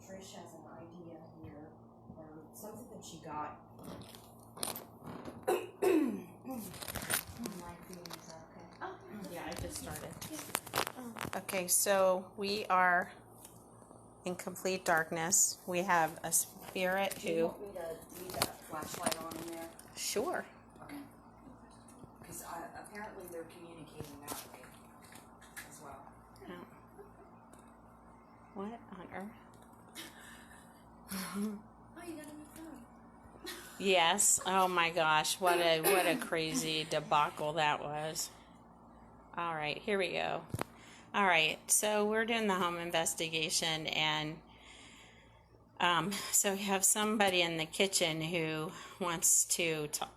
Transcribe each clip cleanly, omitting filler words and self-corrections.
Trish has an idea here, or something that she got. Yeah, I just started. Okay, so we are in complete darkness. We have a spirit who... Do you want me to leave that flashlight on in there? Sure. Okay. Because apparently they're communicating that way as well. Oh. What on earth? Oh, you got a new phone. Yes. Oh my gosh, what a crazy debacle that was. All right, here we go. All right, so we're doing the home investigation, and so we have somebody in the kitchen who wants to talk.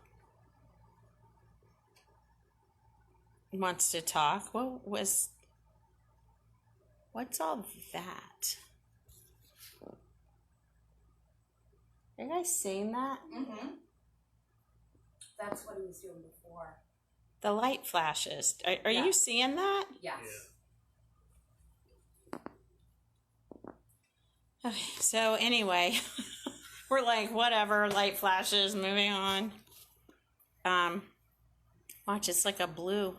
What's all that? Are you guys seeing that? Mm-hmm. That's what he was doing before. The light flashes. Are Yeah. you seeing that? Yes. Okay, so anyway, we're like, whatever, light flashes, moving on. Watch, it's like a blue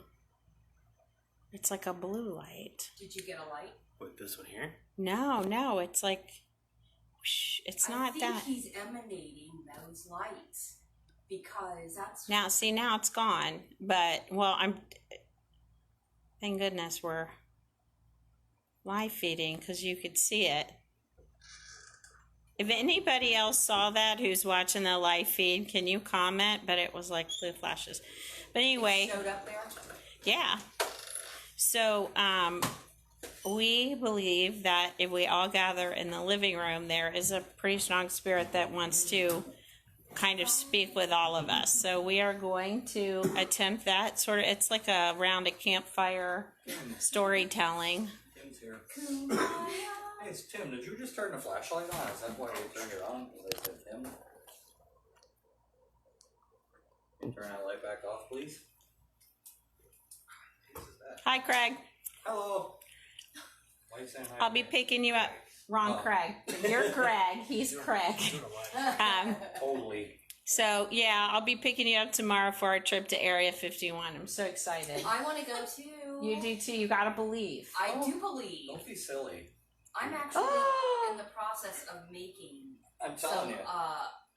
light. Did you get a light? What, this one here? No, it's like, whoosh, it's not that. I think he's emanating those lights because that's... Now it's gone, but, well, thank goodness we're live feeding because you could see it. If anybody else saw that who's watching the live feed, can you comment? But it was like blue flashes. But anyway. It showed up there? Yeah. So we believe that if we all gather in the living room, there is a pretty strong spirit that wants to kind of speak with all of us. So we are going to attempt that sort of. It's like a round of campfire storytelling. Tim's here. Hey, it's Tim. Did you just turn the flashlight on? Is that why you turned it on? Because I said Tim. Can you turn that light back off, please? Hi, Craig. Hello. Why are you saying hi? I'll be picking you up. Wrong, Craig. You're Craig. He's Craig. Totally. So, yeah, I'll be picking you up tomorrow for our trip to Area 51. I'm so excited. I want to go too. You do too. You gotta believe. I do believe. Don't be silly. I'm actually in the process of making I'm telling you.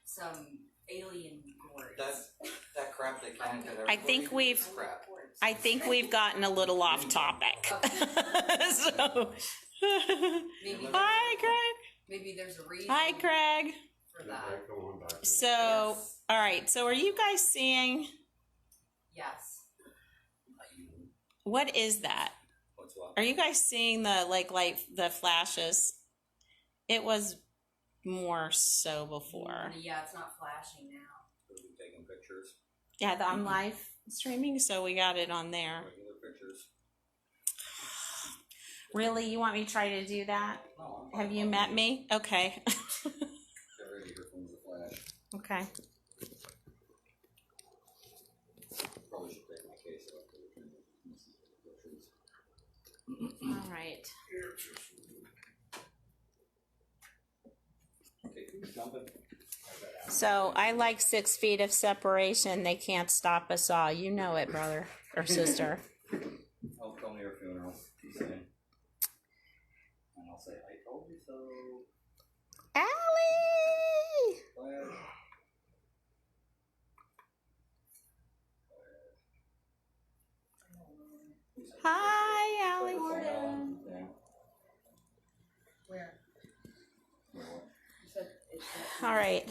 some alien gourds. That crap they can't get I think we've gotten a little off topic. So, hi, Craig. Maybe there's a reason. Hi, Craig. For that. So, yes. All right. So, are you guys seeing? Yes. What is that? What's what? Are you guys seeing the flashes? It was more so before. Yeah, it's not flashing now. Are we taking pictures? Yeah, I'm live streaming, so we got it on there. Regular pictures. Really? You want me to try to do that? No, Have you met me? Okay. Get ready, here comes the flash. Okay. Probably should take my case off. All right. Okay, who's jumping? So I like 6 feet of separation. They can't stop us all. You know it, brother or sister. I'll come to your funeral. He's saying. And I'll say, I told you so. Allie! Flash. Hi, Allie. Where? All right.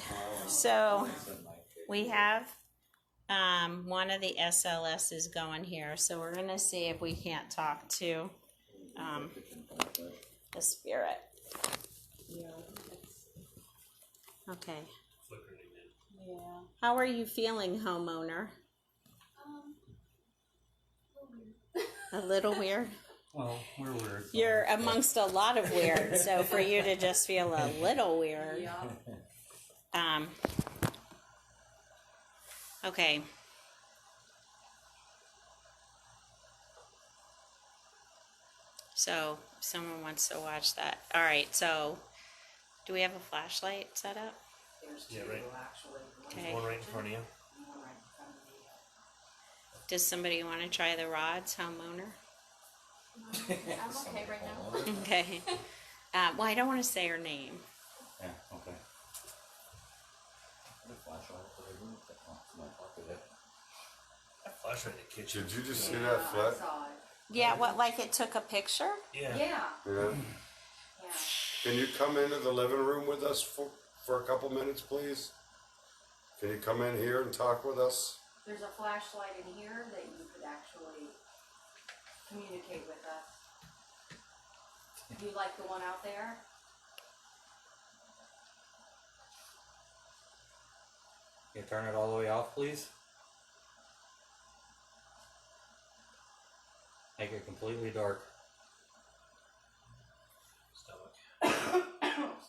So we have one of the SLSs going here. So we're going to see if we can't talk to the spirit. Okay. Yeah. How are you feeling, homeowner? A little weird? Well, we're weird. You're amongst a lot of weird, so for you to just feel a little weird. Yeah. Okay. So someone wants to watch that. All right, so Do we have a flashlight set up? There's two Yeah, right. actually. Okay. One right in front of you. One right in front of me. Does somebody want to try the rods, homeowner? I'm okay right now. Okay. Well, I don't want to say her name. Yeah, okay. The flashlight, but I didn't get one. No, I'll do that. That flashlight in the kitchen. Did you just see Yeah, that I flat? saw it. Yeah, what, like it took a picture? Yeah. Yeah, Yeah. yeah. Can you come into the living room with us for a couple minutes, please? Can you come in here and talk with us? There's a flashlight in here that you could actually communicate with us. You like the one out there? Can you turn it all the way off, please? Make it completely dark. Stomach.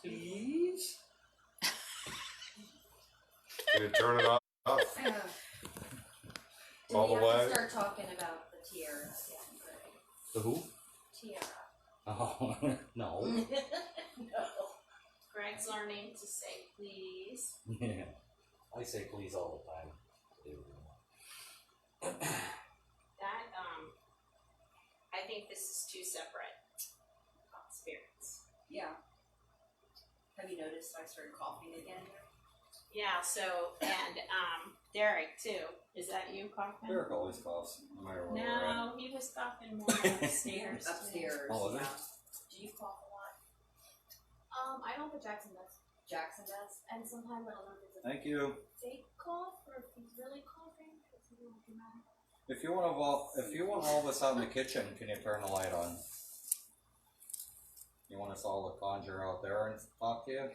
Please? Can you turn it off? Do All we the have way? to start talking about the tiaras? The who? Tiara. Oh, no. No. Greg's learning to say please. Yeah. I say please all the time. That, I think this is two separate spirits. Yeah. Have you noticed I started coughing again? Yeah, so, and, Derek too. Is that you coughing? Derek always coughs, no matter where we're at. No, he was coughing more upstairs. too. Upstairs. Oh, is it? Yeah. Do you cough a lot? I don't think Jackson does. Jackson does. And sometimes I don't know if it's a Thank you. fake cough or if he's really coughing because he's a little dramatic. If you want all this out in the kitchen, can you turn the light on? You want us all to conjure out there and talk to you?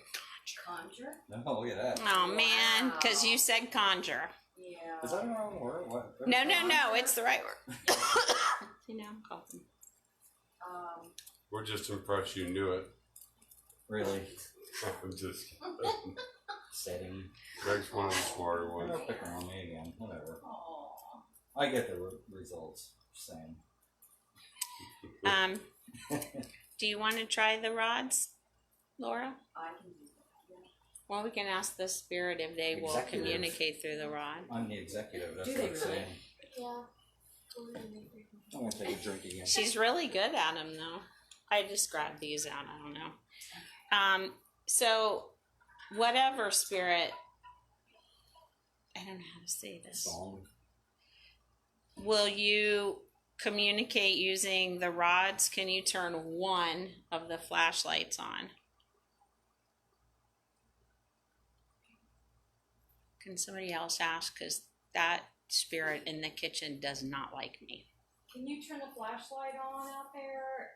Conjure? No, look at that. Oh man, because you said conjure. Yeah. Is that a wrong word? What? No, it's the right word. You know, I'm coughing. We're just impressed you knew it. Really? I'm just kidding. Setting. Greg's one of the smarter They're ones. picking on me again. Whatever. Aw. I get the results. Same. Do you want to try the rods, Laura? I can do that. Yeah. Well, we can ask the spirit if they will Executive. communicate through the rod. I'm the executive. That's Do what they I'm really? saying. Yeah. I'm gonna take a drink again. She's really good at them, though. I just grabbed these out. I don't know. So, whatever spirit, I don't know how to say this. Song. Will you communicate using the rods? Can you turn one of the flashlights on? Can somebody else ask? Because that spirit in the kitchen does not like me. Can you turn the flashlight on out there?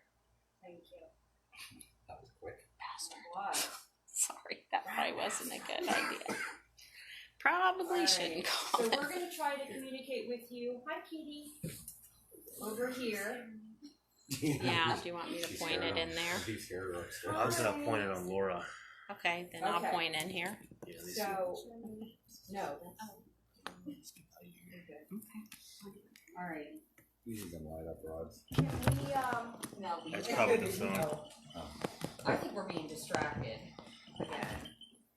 Thank you. That was quick. Bastard. What? Sorry, that probably wasn't a good idea. Probably shouldn't call So it. we're gonna try to communicate with you. Hi, Kitty. Over here. Yeah, do you want me to She's point scared it of- in there? She's scared of upstairs. I was gonna point it on Laura. Okay, then I'll Okay. point in here. Yeah, these So, no, that's. You're good. All right. You need them light up rods. Can we, no, we. That's probably the phone. No. Oh. I think we're being distracted again.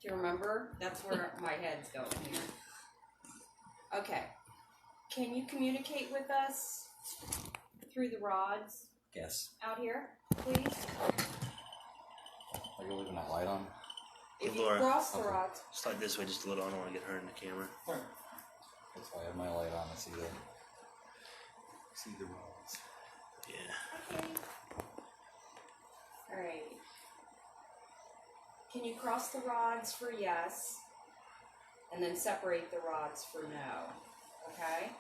Do you remember? That's where my head's going here. Okay. Can you communicate with us through the rods Yes. out here, please? Are you leaving that light on? If you Laura. cross the Okay. rods. Slide this way just a little. I don't want to get her in the camera. That's why I have my light on to see the rods. Yeah. Okay. All right. Can you cross the rods for yes, and then separate the rods for no? Okay.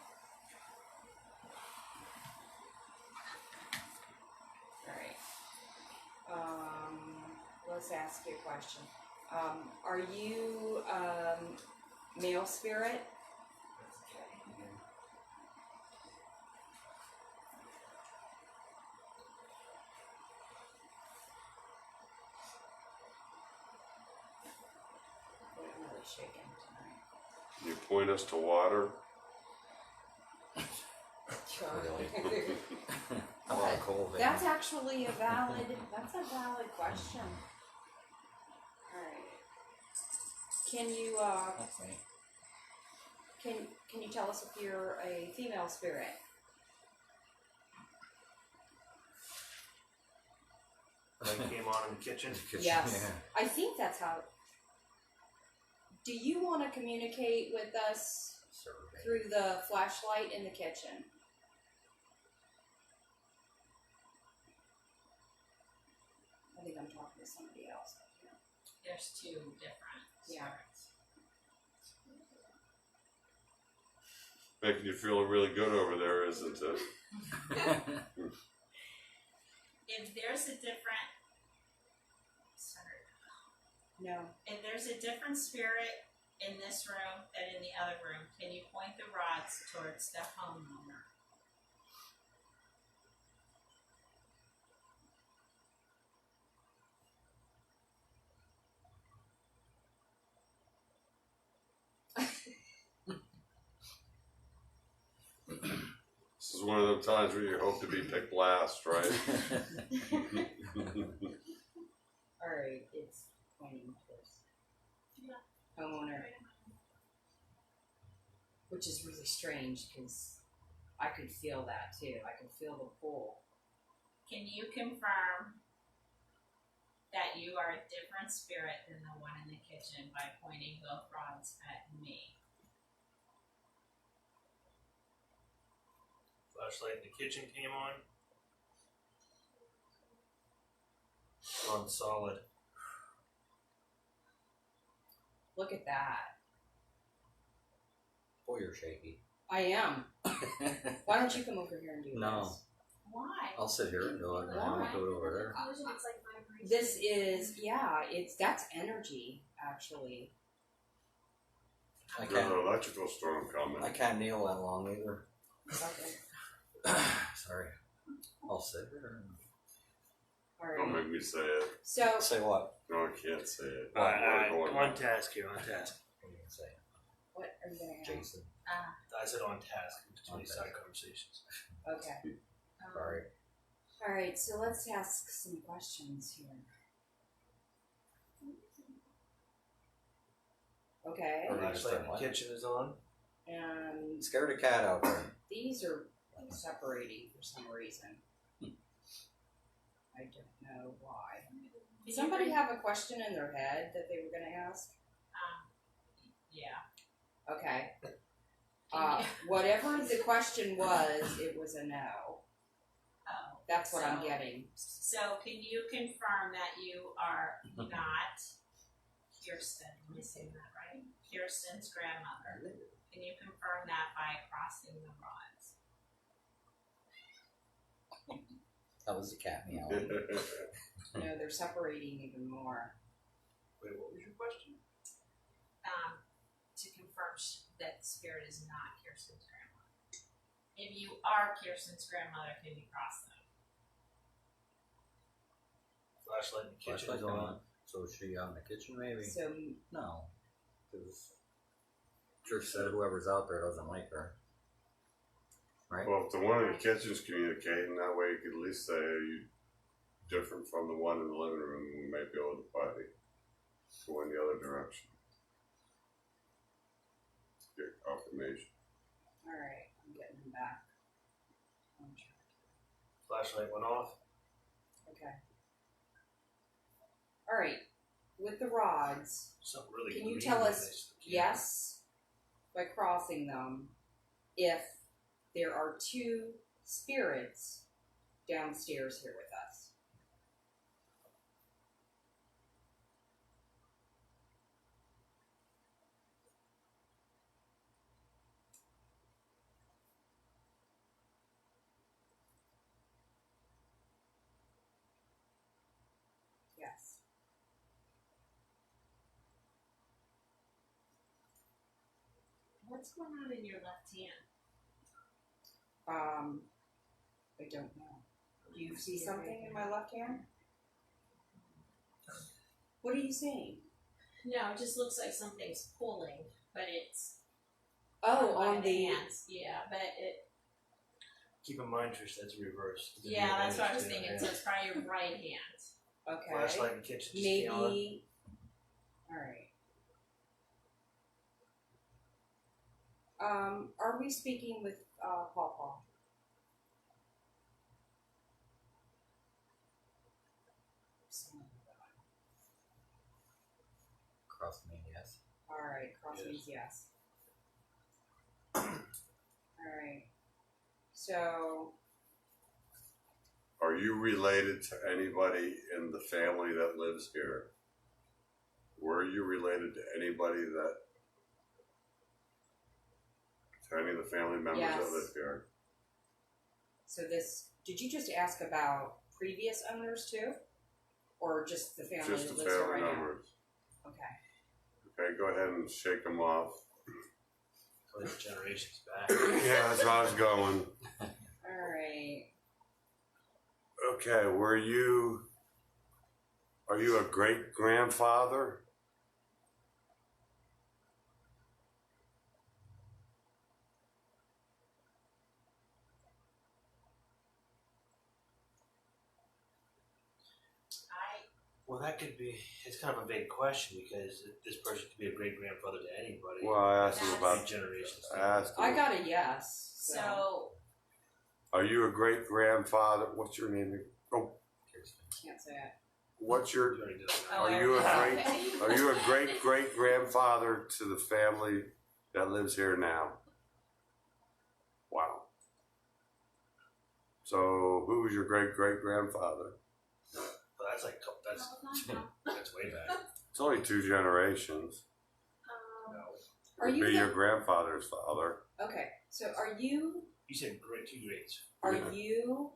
All right. Let's ask you a question. Are you male spirit? I'm really shaking tonight. Can you point us to water? Really? I'm all cold. That's actually a valid question. Alright. Can you, That's me. can you tell us if you're a female spirit? Light came on in the kitchen. Yes. I think that's how. Do you want to communicate with us through the flashlight in the kitchen? I think I'm talking to somebody else. There's two different Yeah. spirits. Making you feel really good over there, isn't it? If there's a different, sorry, No. if there's a different spirit in this room than in the other room, can you point the rods towards the homeowner? This is one of those times where you hope to be picked last, right? Alright, it's pointing towards homeowner. Which is really strange because I could feel that too. I could feel the pull. Can you confirm that you are a different spirit than the one in the kitchen by pointing both rods at me? Flashlight in the kitchen came on. On solid. Look at that. Oh, you're shaky. I am. Why don't you come over here and do No. this? Why? I'll sit here and do it, and I'll do it over there. Usually it's like vibration. This is, yeah, that's energy, actually. I Got an can't. electrical storm coming. I can't kneel that long either. Okay. Sorry. I'll sit here. Don't Alright. make me say it. So, Say what? No, I can't say it. On task here, on task. What are you gonna say? what are you going to ask? Jason. I said on task. Too many On side task. conversations. Okay. Sorry. Alright, so let's ask some questions here. Okay. Or- Flashlight in the kitchen is on. And Scared a cat out there. these are separating for some reason. I don't know why. Did somebody have a question in their head that they were going to ask? Yeah. Okay. Whatever the question was, it was a no. Oh. That's what I'm So- getting. So can you confirm that you are not Kirsten? Am I saying that right? Kirsten's grandmother. Can you confirm that by crossing the rods? That was the cat meowing. No, they're separating even more. Wait, what was your question? To confirm that spirit is not Kirsten's grandmother. If you are Kirsten's grandmother, can you cross them? Flashlight in the kitchen Flashlight is on. on. So is she out in the kitchen maybe? So, No. Because Church said whoever's out there doesn't like her. Right? Well, if the one in the kitchen's communicating, that way you could at least say, are you different from the one in the living room? We may be able to probably go in the other direction. Get confirmation. alright, I'm getting them back on track. Flashlight went off. Okay. Alright, with the rods, Something really can you green tell in us this. yes, by crossing them, if there are two spirits downstairs here with us? Yes. What's going on in your left hand? I don't know. Do you see something in my left hand? What are you seeing? No, it just looks like something's pulling, but it's Oh, one on of the. hands. Yeah, but it. Keep in mind, Trish, that's reversed. Yeah, that's what I was Yeah, thinking. yeah. So it's probably your right hand. Okay. Flashlight in the kitchen just came on. Maybe Alright. Are we speaking with Paw? Cross me, yes. Alright, cross Yes. means yes. Alright. So, Are you related to anybody in the family that lives here? Were you related to anybody that, to any of the family members Yes. that live here? so this, did you just ask about previous owners too? Or just the family Just that the lives here family right members. now? Okay. Okay, go ahead and shake them off. Like generations back. Yeah, that's where I was going. Alright. Okay, are you a great grandfather? Well, that could be. It's kind of a vague question because this person could be a great grandfather to anybody. Well, I asked him That's- about. generations. I asked him. I got a yes. So, Are you a great grandfather? What's your name? Oh, Can't say it. what's your? You already did that. oh, Are you a okay. great? Are you a great great grandfather to the family that lives here now? Wow. So, who was your great great grandfather? But that's like that's way back. It's only 2 generations. No, Are It'd you be the- your grandfather's father. Okay, so are you you said great, 2 greats. Are Yeah. you?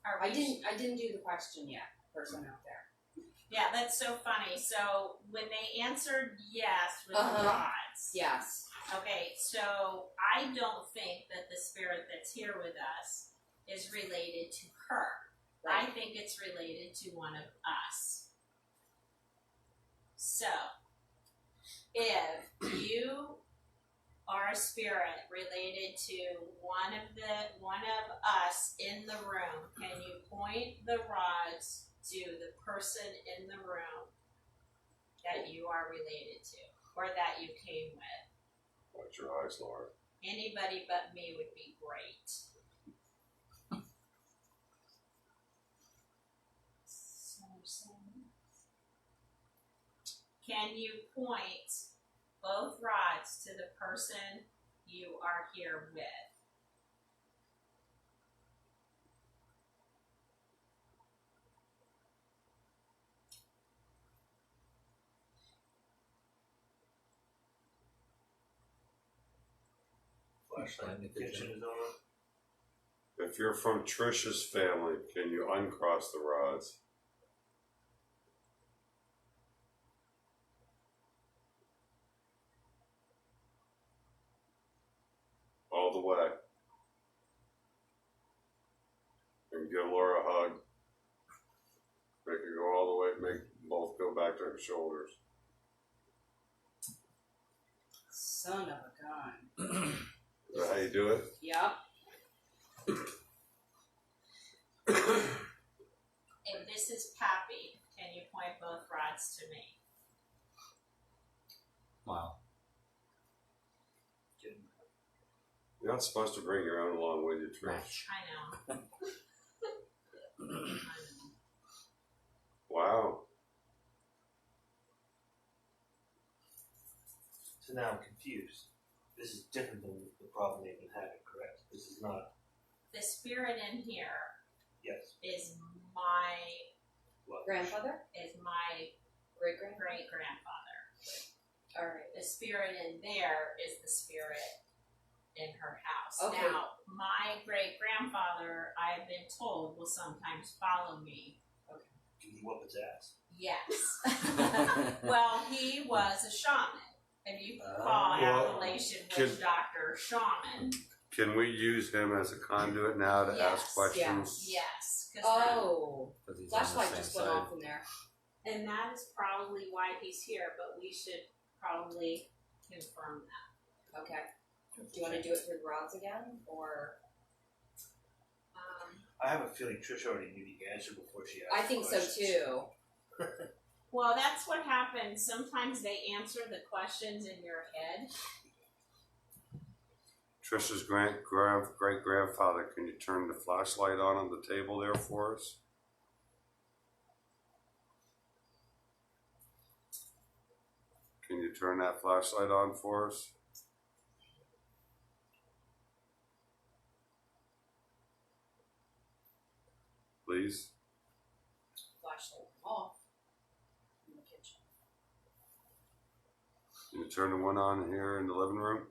Are I we didn't do the question yet. Person out there. Yeah, that's so funny. So when they answered yes with the Uh-huh. rods, Yes. okay, so I don't think that the spirit that's here with us is related to her. I think it's related to one of us. So, if you are a spirit related to one of us in the room, can you point the rods to the person in the room that you are related to or that you came with? Watch your eyes, Laura. Anybody but me would be great. Can you point both rods to the person you are here with? Flashlight in the kitchen is on. If you're from Trisha's family, can you uncross the rods? All the way. And give Laura a hug. Make her go all the way, make both go back to her shoulders. Son of a gun. Is that how you do it? Yep. If this is Pappy, can you point both rods to me? Wow. You're not supposed to bring your own along with you, Trish. I know. Wow. So now I'm confused. This is different than the problem they've been having, correct? This is not. The spirit in here Yes. is my What? Grandfather? Great grandfather. great grandfather. All right. The spirit in there is the spirit in her house. Okay. Now, my great grandfather, I've been told, will sometimes follow me. Can you whoop its ass? Yes. Well, he was a shaman. If you call Well, Appalachian can- witch doctor shaman. Can we use him as a conduit now to ask Yes, questions? Yes. 'Cause Oh, 'Cause he's on the flashlight same just went side. off in there. and that is probably why he's here, but we should probably confirm that. Okay. Do you want to do it through the rods again, or? I have a feeling Trish already knew the answer before she asked. I the think so questions. too. Well, that's what happens. Sometimes they answer the questions in your head. Trish's great grandfather, can you turn the flashlight on the table there for us? Can you turn that flashlight on for us? Please. Flashlight off in the kitchen. Can you turn the one on here in the living room?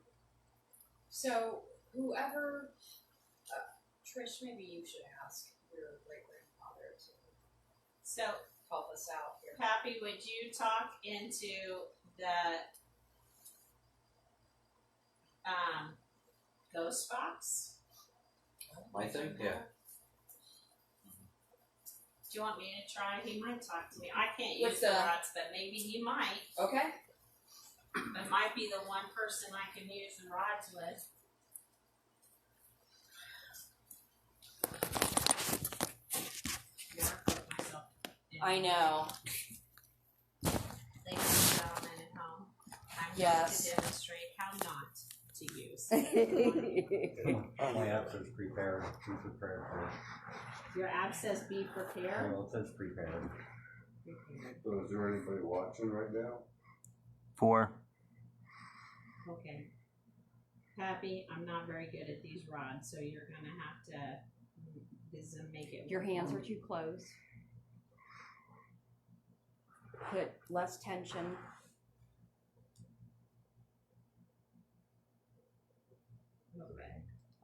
So, whoever, Trish, maybe you should ask your great grandfather to So, help us out here. Pappy, would you talk into the ghost box? My thing? Yeah. Do you want me to try? He might talk to me. I can't use With the the- rods, but maybe he might. Okay. It might be the one person I can use the rods with. Never put myself in. I know. Ladies and gentlemen at home, I'm Yes. going to demonstrate how not to use. My app says prepare. Be prepared for Your app says be it. prepared. Well, it says prepared. So is there anybody watching right now? 4. Okay. Pappy, I'm not very good at these rods, so you're going to have to make it. Your hands are too close. Put less tension. Okay.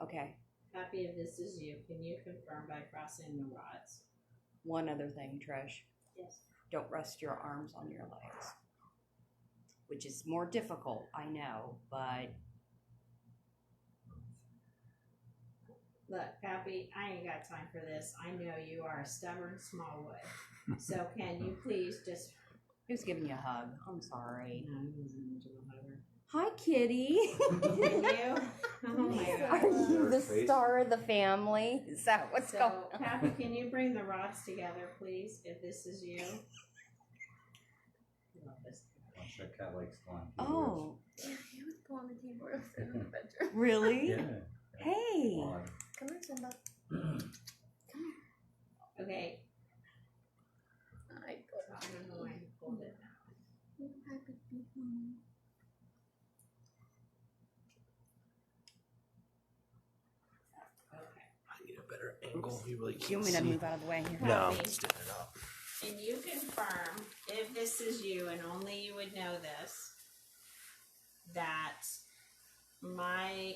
Okay. Pappy, if this is you, can you confirm by crossing the rods? One other thing, Trish. Yes. Don't rest your arms on your legs. Which is more difficult, I know, but Look, Pappy, I ain't got time for this. I know you are a stubborn small wood. So can you please just... who's giving you a hug? I'm sorry. No, he wasn't much of a hugger. Hi, kitty. Can you? Oh my Are God. you the star of the family? Is that what's going So, on? Pappy, can you bring the rods together, please, if this is you? Love this. Watch that cat likes flying. Oh, He was pulling the keyboard upstairs in the bedroom. really? Yeah. Hey. Odd. Come here, Simba. Okay. I I don't know why he pulled it out. Okay. I need a better angle. You really You can't want me to see. move out of the way here? No, Happy. stand it up. Can you confirm, if this is you, and only you would know this, that my,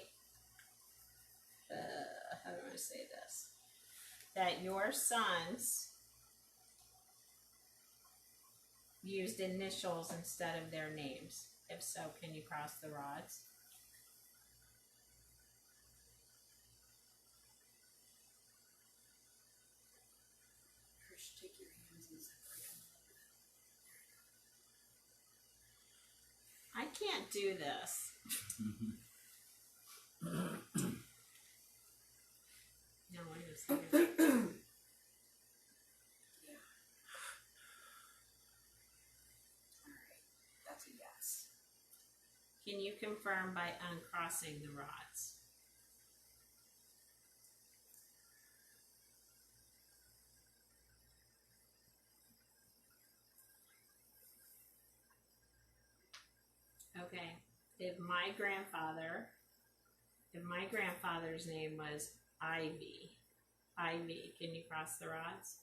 how do I say this? That your sons used initials instead of their names? If so, can you cross the rods? Trish, take your hands and separate them. I can't do this. No, wait a second. That's a yes. Can you confirm by uncrossing the rods? Okay. If my grandfather's name was Ivy, can you cross the rods?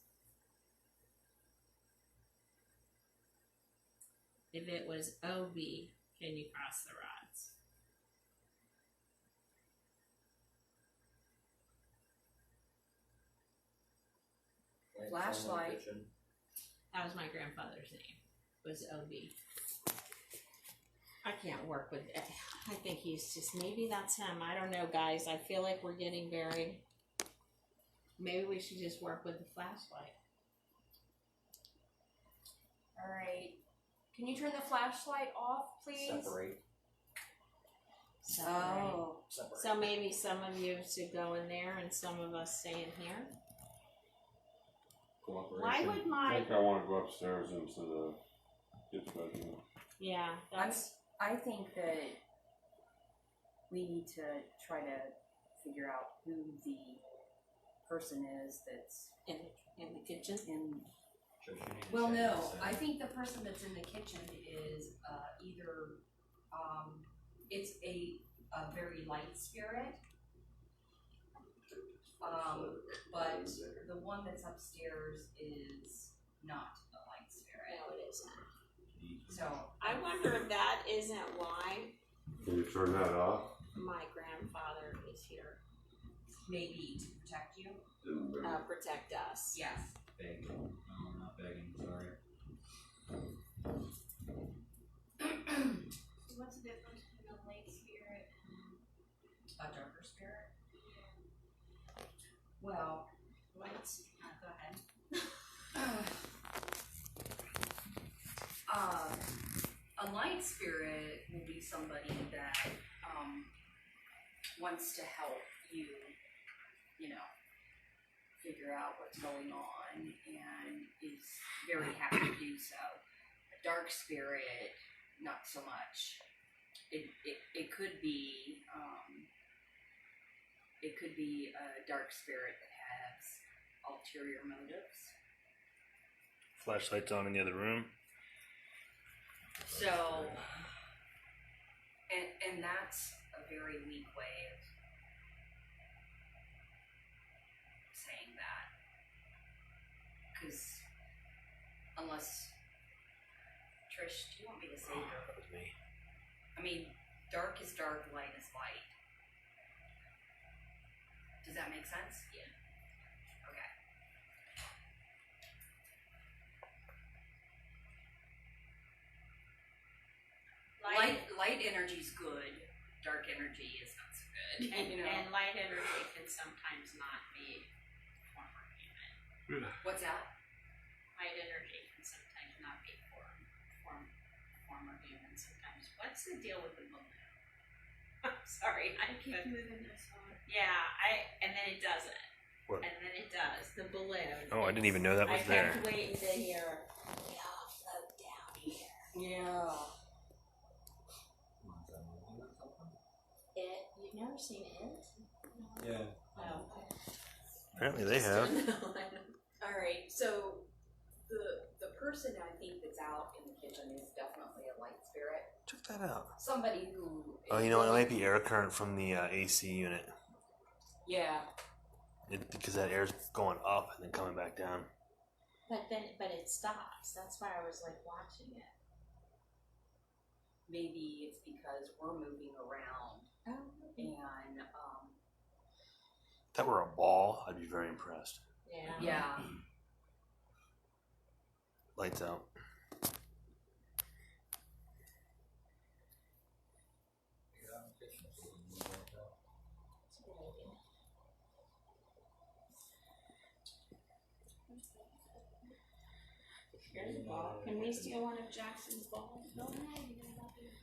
If it was Obi, can you cross the rods? Flashlight. That was my grandfather's name, was Obi. I can't work with it. I think he's just, maybe that's him. I don't know, guys. I feel like we're getting very, maybe we should just work with the flashlight. All right. Can you turn the flashlight off, please? Separate. Oh. Separate. So maybe some of you should go in there and some of us stay in here. cooperation. Why would I my think I want to go upstairs into the kids' bedroom. yeah? That's I think that we need to try to figure out who the person is that's in the kitchen. in. Sure, she needs to Well, say no, this, I think the person that's in the kitchen is either it's a very light spirit, but the one that's upstairs is not a light spirit. No, it isn't. So I wonder if that isn't why Can you turn that off? my grandfather is here. maybe to protect you. Didn't move. Protect us. Yes. Beg. No, I'm not begging, sorry. What's the difference between a light spirit and A darker spirit. Well, Lights. go ahead. A light spirit will be somebody that wants to help you, figure out what's going on and is very happy to do so. A dark spirit, not so much. It could be a dark spirit that has ulterior motives. Flashlights on in the other room. So, and that's a very weak way of saying that. Because, unless, Trish, do you want me to say her? That was me. I mean, dark is dark, light is light. Does that make sense? Yeah. Okay. Light energy's good. Dark energy is not so good. And light energy can sometimes not be former human. What's that? Light energy can sometimes not be former human. Sometimes. What's the deal with the balloon? I'm sorry. I keep moving this one? Yeah. And then it doesn't. What? And then it does. The balloon. Oh, I didn't even know that was I there. kept waiting to hear. We all float down here. Yeah. It. You've never seen it? Yeah. Oh. Apparently they have. All right. So the person I think that's out in the kitchen is definitely a light spirit. Check that out. Somebody who. Oh, you know what? It might be air current from the AC unit. Yeah. Because that air's going up and then coming back down. But it stops. That's why I was like watching it. Maybe it's because we're moving around Oh. and If that were a ball, I'd be very impressed. Yeah. yeah. Lights out. Here's a ball. Can we steal one of Jackson's balls? Go ahead, you know about it.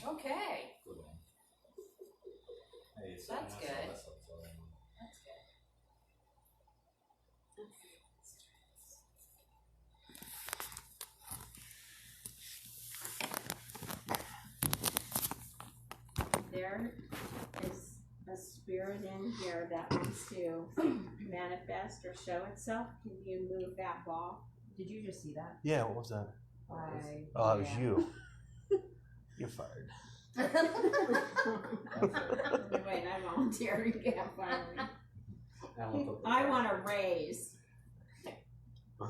Okay. Good one. Hey, it's That's good. That's good. That's good. There is a spirit in here that wants to manifest or show itself. Can you move that ball? Did you just see that? Yeah, what was that? Oh, that was you. You're fired. Wait, I volunteer. You can't fire me. I want a raise. I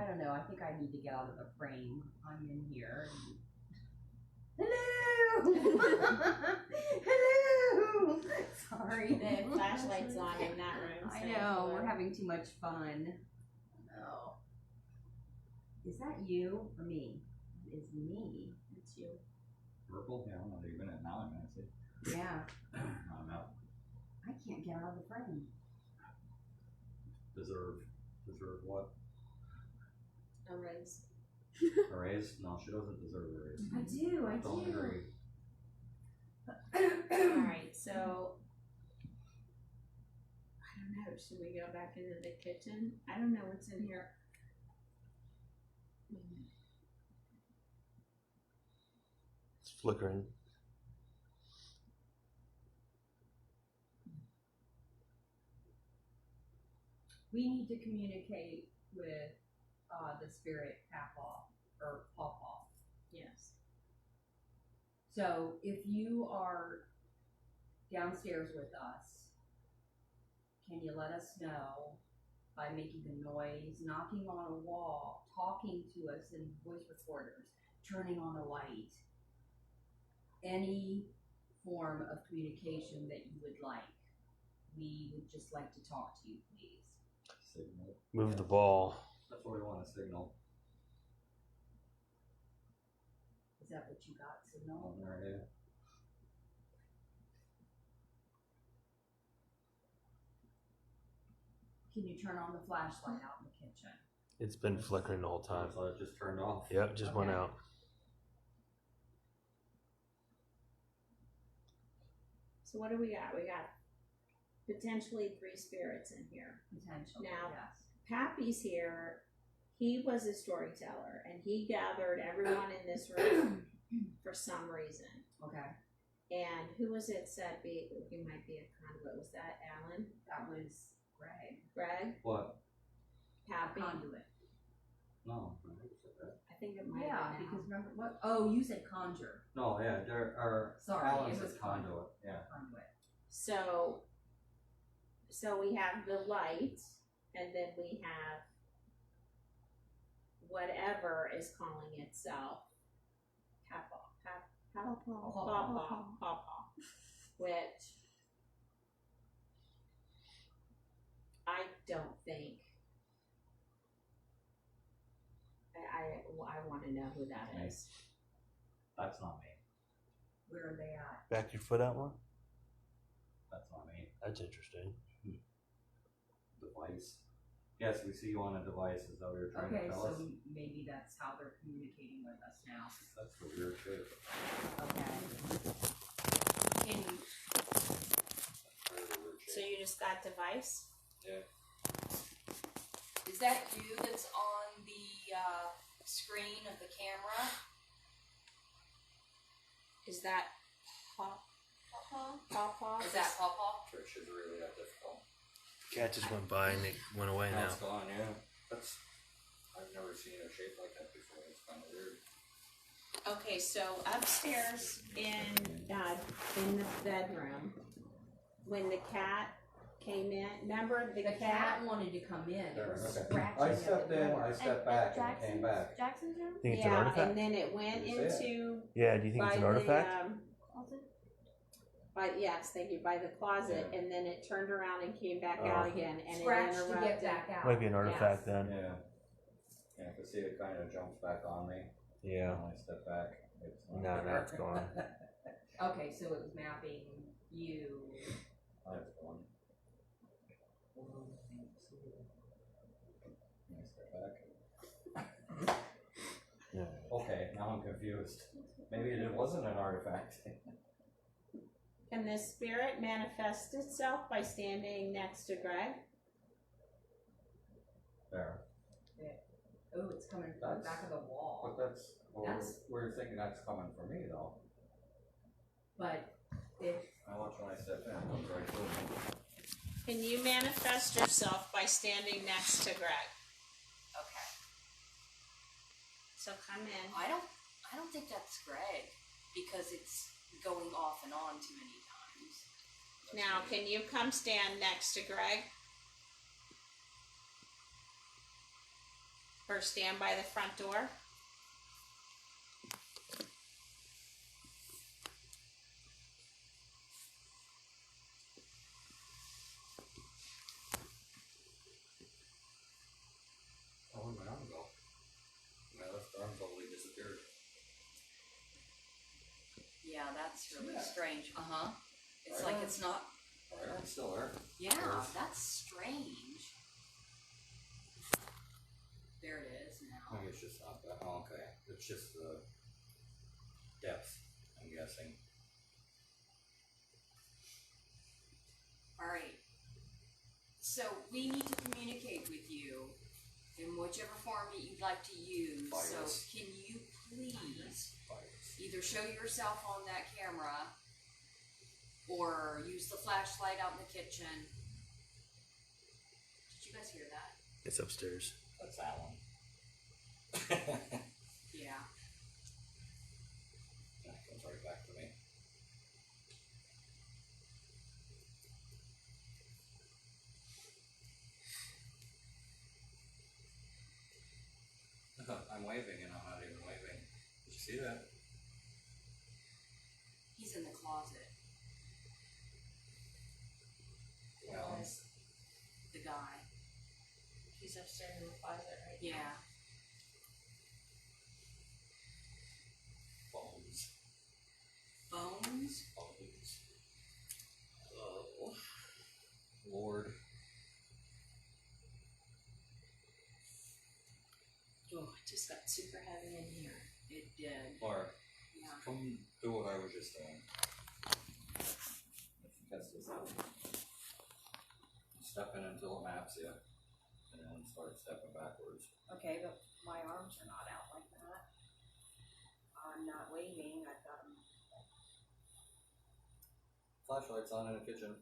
don't know. I think I need to get out of the frame. I'm in here. Hello! Hello! Sorry. They have flashlights on in that room. I saying know. hello. We're having too much fun. No. Is that you or me? It's me. It's you. Purple? Yeah, I don't know. You've been at now, man. See? Yeah. I'm out. I can't get out of the frame. Deserve what? A raise. A raise? No, she doesn't deserve a raise. I do. I Don't do. agree. Alright, so I don't know, should we go back into the kitchen? I don't know what's in here. It's flickering. We need to communicate with the spirit Papa or Pawpaw. Yes. So if you are downstairs with us, can you let us know by making a noise, knocking on a wall, talking to us in voice recorders, turning on a light, any form of communication that you would like? We would just like to talk to you, please. Signal. Move the ball. That's what we want to signal. Is that what you got, Signal? On there, yeah. Can you turn on the flashlight out in the kitchen? It's been flickering the whole time. So it just turned off. Yep, it just went Okay. out. So what do we got? We got potentially 3 spirits in here. Potentially, Now- yes. Pappy's here. He was a storyteller, and he gathered everyone in this room for some reason. Okay. And who was it said he might be a conduit? Was that Alan? That was Greg. Greg? What? Pappy? Conduit. No, I never said that. I think it might Yeah, have been because remember what? Oh, you said conjure. No, yeah, there are. Sorry, Alan it says was conduit. Yeah. Conduit. So we have the light, and then we have whatever is calling itself Pawpaw, which I don't think. I want to know who that is. That's not me. Where are they at? Back your foot out more? That's not me. That's interesting. Device. Yes, we see you on a device. Is that what you're trying Okay, to tell so us? maybe that's how they're communicating with us now. That's the weird shit. Okay. Can you, Really weird So shit. you just got device? Yeah. Is that you that's on the screen of the camera? Is that Pawpaw? Is that Pawpaw? Church is really that difficult. Cat just went by and it went away Now now. it's gone, yeah. That's. I've never seen a shape like that before. It's kind of weird. Okay, so upstairs in the bedroom, when the cat came in, remember the the cat? cat wanted to come in. It was Okay. scratching I at stepped the in, door. I stepped back, and it came back. Jackson's room? Think it's an Yeah, artifact? and then it went Did you say into Yeah, do you think it's an artifact? Closet? Yes, thank you, by the closet, and then it turned around and came back Oh. out again, and Scratched it to interrupted. get back out. Might be an artifact Yes. then. Yeah. Yeah, I could see it kind of jumps back on me. Yeah. When I step back, it's not No, there. it's gone. Okay, so it was mapping you. Oh, it's gone. When I step back. Yeah. Okay, now I'm confused. Maybe it wasn't an artifact. Can the spirit manifest itself by standing next to Greg? There. Oh, it's coming from the That's- back of the wall. But that's, well, That's- we're thinking that's coming from me though. But if I watch when I step in, it comes right through me. Can you manifest yourself by standing next to Greg? Okay. So come in. I don't think that's Greg because it's going off and on too many times. Now, can you come stand next to Greg? Or stand by the front door? Oh, where'd my arm go? My left arm totally disappeared. Yeah, that's really Yeah. strange. Uh-huh. It's Right like on. it's not. My arm's still there. Yeah, Yes. that's strange. There it is now. Maybe it's just not that. Oh, okay. It's just the depth, I'm guessing. Alright. So we need to communicate with you in whichever form that you'd like to use. Virus. So can you please Virus. either show yourself on that camera or use the flashlight out in the kitchen? Did you guys hear that? It's upstairs. That's Alan. Yeah. That comes right back to me. I'm waving and I'm not even waving. Did you see that? He's in the closet. Well, The guy. He's upstairs in the closet right now. Yeah. bones. Bones? Bones. Oh. Lord. Oh, it just got super heavy in here. It did. Laura, Yeah. come do what I was just doing. Let's test this out. Step in until it maps you, and then start stepping backwards. Okay, but my arms are not out like that. I'm not waving. I've got them. Flashlight's on in the kitchen.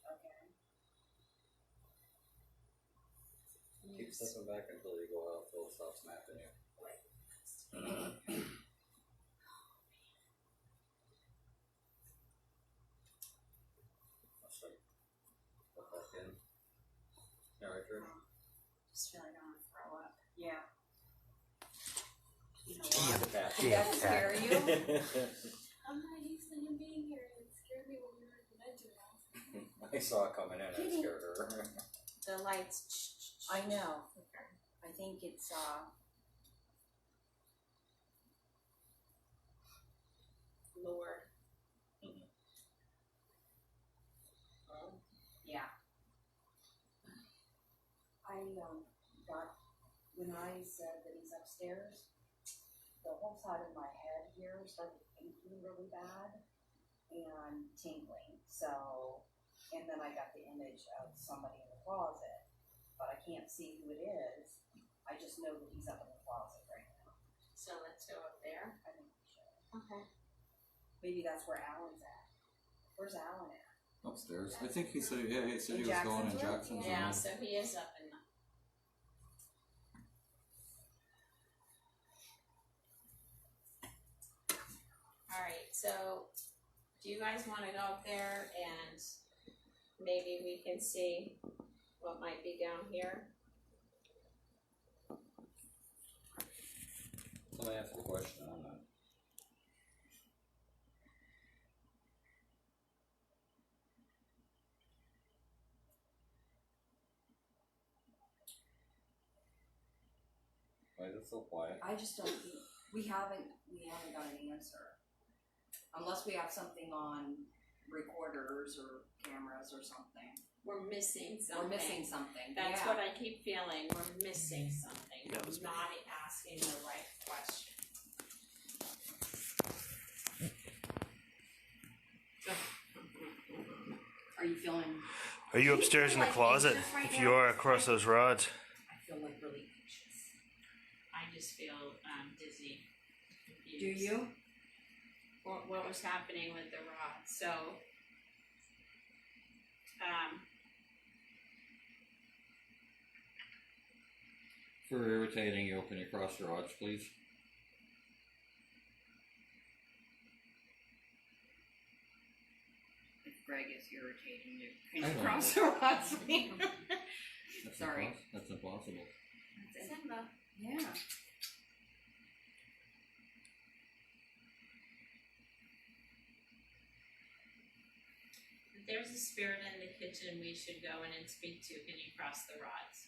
Okay. Keep stepping back until you go out, till it stops mapping you. Let's start. Put that in. Yeah, right there. Just feel like I'm gonna throw up. Yeah. You know Yeah, what? the cat. Did that scare you? I'm not used to him being here. It scared me when we were at the bedroom house. I saw it coming in and it scared her. The lights. I know. I think it's Lord. yeah. I got when I said that he's upstairs, the whole side of my head here started aching really bad and tingling. So, and then I got the image of somebody in the closet, but I can't see who it is. I just know that he's up in the closet right now. So let's go up there. I think we should. Okay. Maybe that's where Alan's at. Where's Alan at? Upstairs. I think he said, yeah, he said In he was going in Jacksonville? Jacksonville. Yeah, so he is up in the. Alright, so do you guys want to go up there and maybe we can see what might be down here? Let me ask a question on that. Why is it so quiet? I just don't think we haven't got an answer. Unless we have something on recorders or cameras or something. We're missing something. We're missing something. That's yeah. what I keep feeling. We're missing something. That was We're not asking the right question. Are you feeling? Are you upstairs in the Like closet? anxious right If now? you are across those rods. I feel like really anxious. I just feel dizzy. Do you? What was happening with the rod? So, For irritating you, can you cross your rods, please? If Greg is irritating you, I can don't you cross the rods? That's Sorry. That's impossible. Simba. Yeah. there's a spirit in the kitchen we should go in and speak to. Can you cross the rods?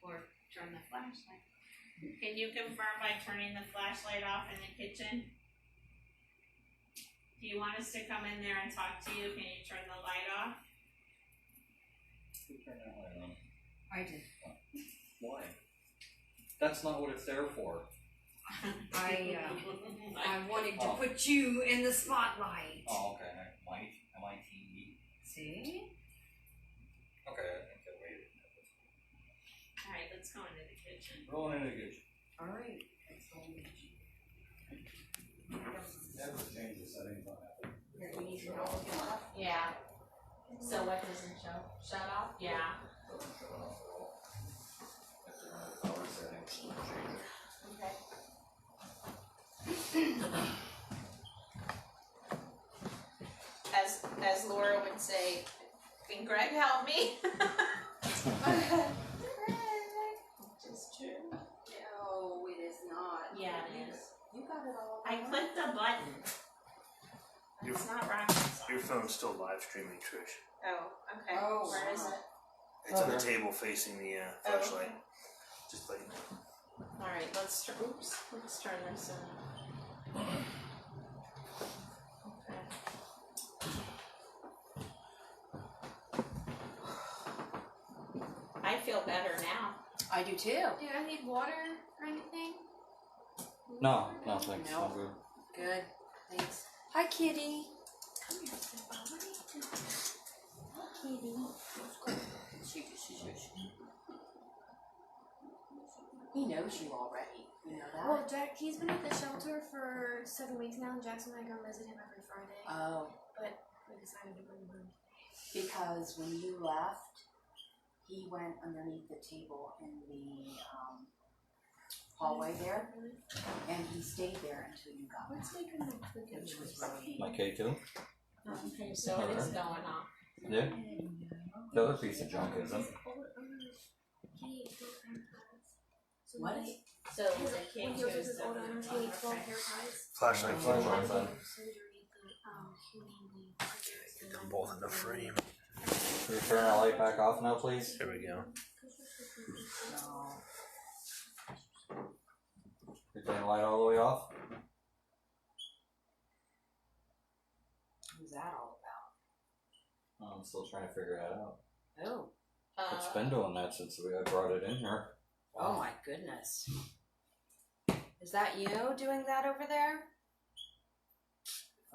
Or turn the flashlight. Can you confirm by turning the flashlight off in the kitchen? Do you want us to come in there and talk to you? Can you turn the light off? Who turned that light on? I did. Why? That's not what it's there for. I wanted to put you in the spotlight. Oh, okay. M-I-T-E. See? Okay, I think I waited. Alright, let's go into the kitchen. Rolling into the kitchen. Alright. Never change the settings on that. Here, we need your help with that. Yeah. So what doesn't show? Shut off? Yeah. Power settings. Okay. As Laura would say, can Greg help me? Which is true. No, it is not. Yeah, it is. You got it all. I clicked the button. It's not rocket science. Your phone's still live streaming, Trish. Oh, okay. Oh, Where is wow. it? It's on the Okay. table facing the Oh, flashlight. okay. Just like Alright, let's turn this in. Okay. I feel better now. I do too. Do I need water or anything? No, thanks. No. I'm good. Good. Thanks. Hi, kitty. Come here, Simba. What are you doing? Kitty. He knows you already. You know that? Well, Jack, he's been at the shelter for 7 weeks now, and Jackson and I go visit him every Friday. Oh, But we decided to bring him home. because when you left, he went underneath the table in the hallway there, and he stayed there until you got Let's back. make him look good. Which was really My K2? Okay, so it is going off. Yeah. The other piece of junk isn't. What? So the When king he was with is his old owners, he ate 12 hair ties. flashlight. Flashlight. Surgery to Get them both in the frame. Can you turn our light back off now, please? There we go. No. You turn the light all the way off? What's that all Oh, I'm still trying to figure that out. about? Oh. It's been doing that since I brought it in here. Oh my goodness. Is that you doing that over there?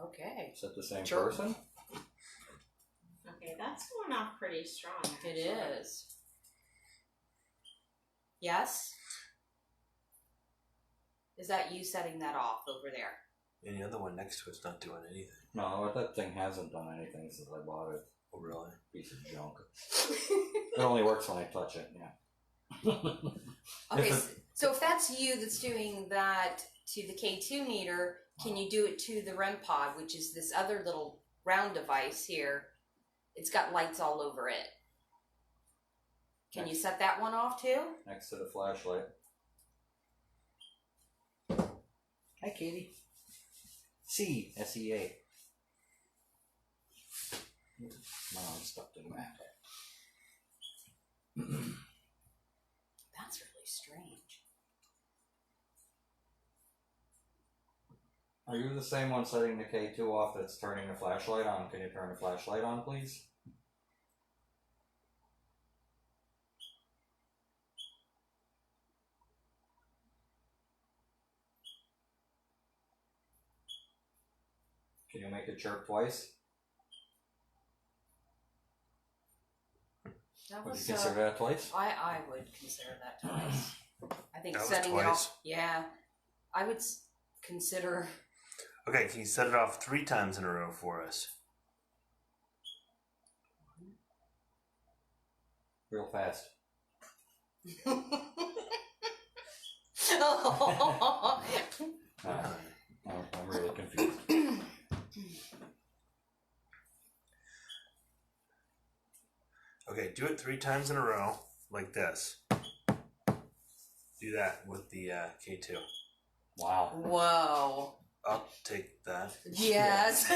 Okay. Is that the same Sure. person? Okay, that's going off pretty strong. It actually. is. Yes? Is that you setting that off over there? And the other one next to it's not doing anything. No, that thing hasn't done anything since I bought it. Oh, really? Piece of junk. It only works when I touch it, yeah. Okay, If so if that's you that's doing that to the K2 meter, can you do it to the REM pod, which is this other little round device here? It's got lights all over it. Can you set that one off too? Next to the flashlight. Hi, Katie. C, S-E-A. No, I'm stuck doing that. That's really strange. Are you the same one setting the K2 off that's turning the flashlight on? Can you turn the flashlight on, please? Can you make it chirp twice? That Would was you consider that twice? I would consider that twice. I think That was setting it twice? off. Yeah, I would consider. Okay, can you set it off 3 times in a row for us? Real fast. I'm really confused. Okay, do it 3 times in a row, like this. do that with the K2. Wow. Whoa. I'll take that. Yes.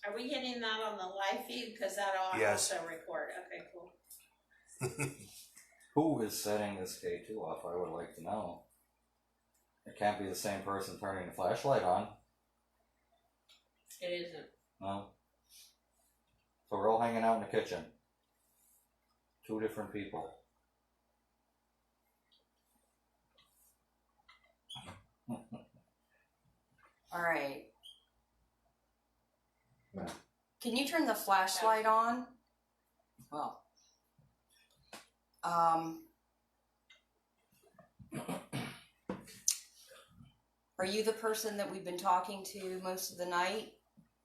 Are we getting that on the live feed? Because that'll Yes. also record. Okay, cool. Who is setting this K2 off? I would like to know. It can't be the same person turning the flashlight on. It isn't. No. So we're all hanging out in the kitchen. 2 different people. All right. Can you turn the flashlight on? Well. Are you the person that we've been talking to most of the night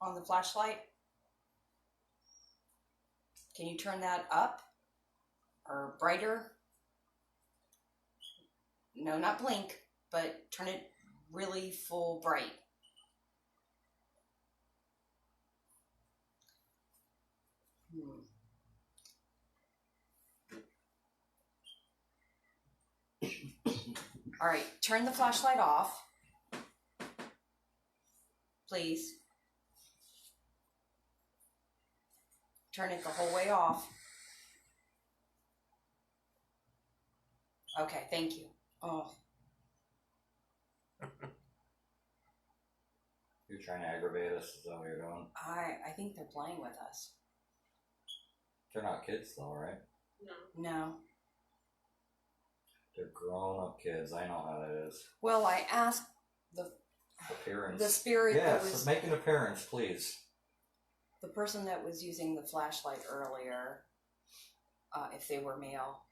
on the flashlight? Can you turn that up or brighter? No, not blink, but turn it really full bright. All right, turn the flashlight off, please. Turn it the whole way off. Okay, thank you. Oh, You're trying to aggravate us, is that what you're doing? I think they're playing with us. They're not kids though, right? No. They're grown-up kids, I know how that is. Well, I asked Appearance. the spirit that Yes, was make an appearance, please. the person that was using the flashlight earlier, if they were male,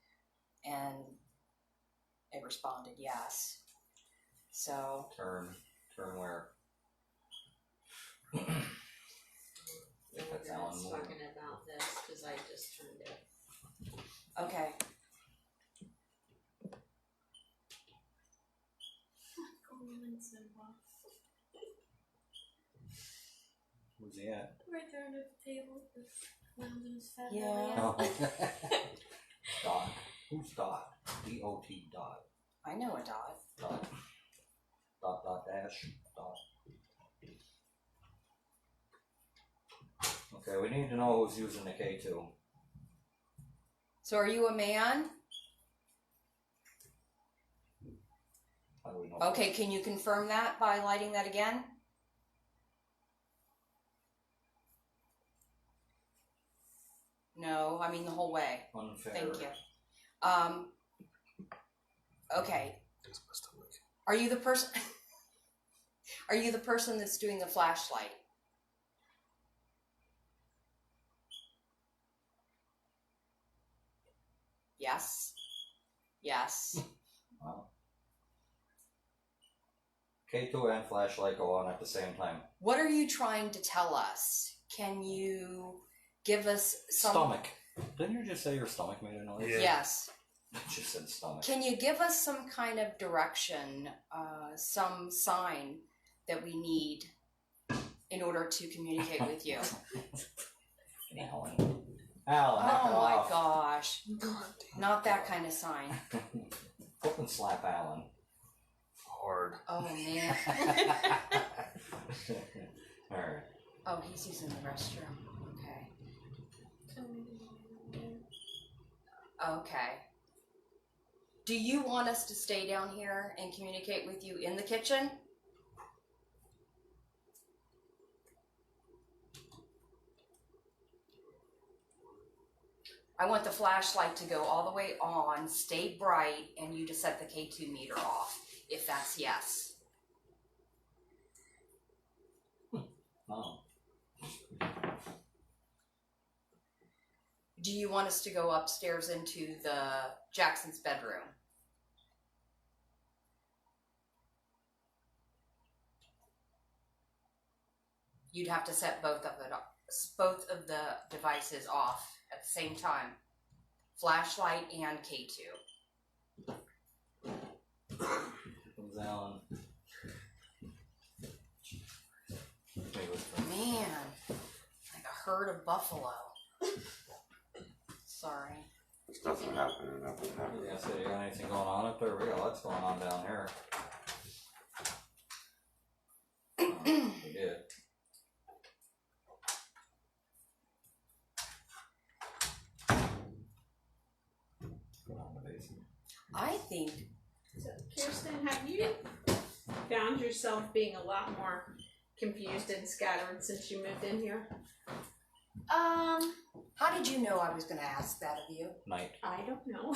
and it responded yes. So Turn where? That's Alan Moore. Talking about this because I just turned it. okay. Where's he at? Right there under the table, just lounging his fat Yeah. belly out. Dot. Who's Dot? D-O-T dot. I know a dot. Dot. Dot dash. Dot. Okay, we need to know who's using the K2. So are you a man? How do we know? Okay, can you confirm that by lighting that again? No, I mean the whole way. Unfair. Thank you. Okay. Are you the person? Are you the person that's doing the flashlight? Yes. Yes. Wow. K2 and flashlight go on at the same time. What are you trying to tell us? Can you give us some Stomach. Didn't you just say your stomach made a noise? Yeah. Yes. You just said stomach. Can you give us some kind of direction, some sign that we need in order to communicate with you? Alan. Alan, knock it Oh my off. gosh. Not that kind of sign. Flip and slap Alan. Hard. Oh man. Alright. Oh, he's using the restroom. Okay. Okay. Do you want us to stay down here and communicate with you in the kitchen? I want the flashlight to go all the way on, stay bright, and you to set the K2 meter off, if that's yes. Oh. Do you want us to go upstairs into the Jackson's bedroom? You'd have to set both of the devices off at the same time. Flashlight and K2. Comes Alan. Man, like a herd of buffalo. Sorry. There's nothing happening, nothing happening. Yeah, so you got anything going on up there? We got lots going on down here. We did. Go down the basement. I think So, Kirsten, have you found yourself being a lot more confused and scattered since you moved in here? how did you know I was going to ask that of you? Night. I don't know.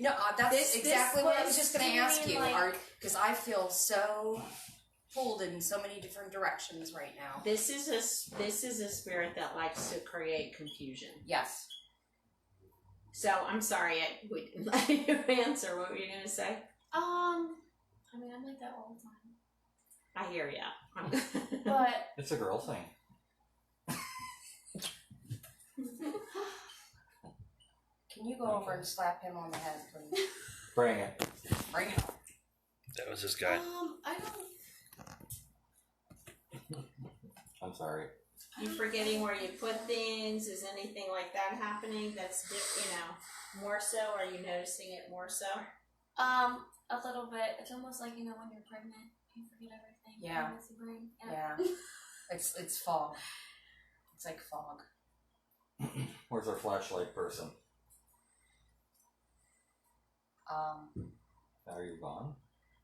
No, that's This exactly what I was was just going to to ask me you. like- Because I feel so pulled in so many different directions right now. This is a spirit that likes to create confusion. Yes. So I'm sorry we didn't let you answer. What were you gonna say? I mean, I'm like that all the time. I hear ya. But It's a girl thing. Can you go over and slap him on the head, please? Bring it. Bring it on. That was this guy. I don't. I'm sorry. You forgetting where you put things? Is anything like that happening? That's more so. Are you noticing it more so? A little bit. It's almost like, when you're pregnant, you forget everything. Yeah. It's your brain. Yeah. It's fog. It's like fog. Where's our flashlight person? Are you gone?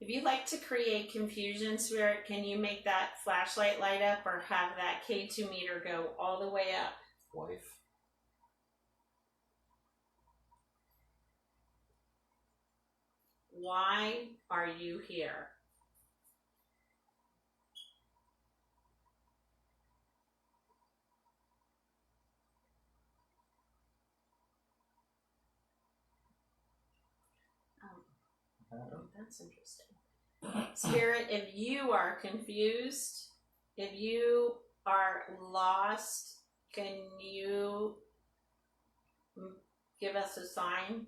If you'd like to create confusion, spirit, can you make that flashlight light up or have that K2 meter go all the way up? Wife. Why are you here? Oh, that's interesting. Spirit, if you are confused, if you are lost, can you give us a sign?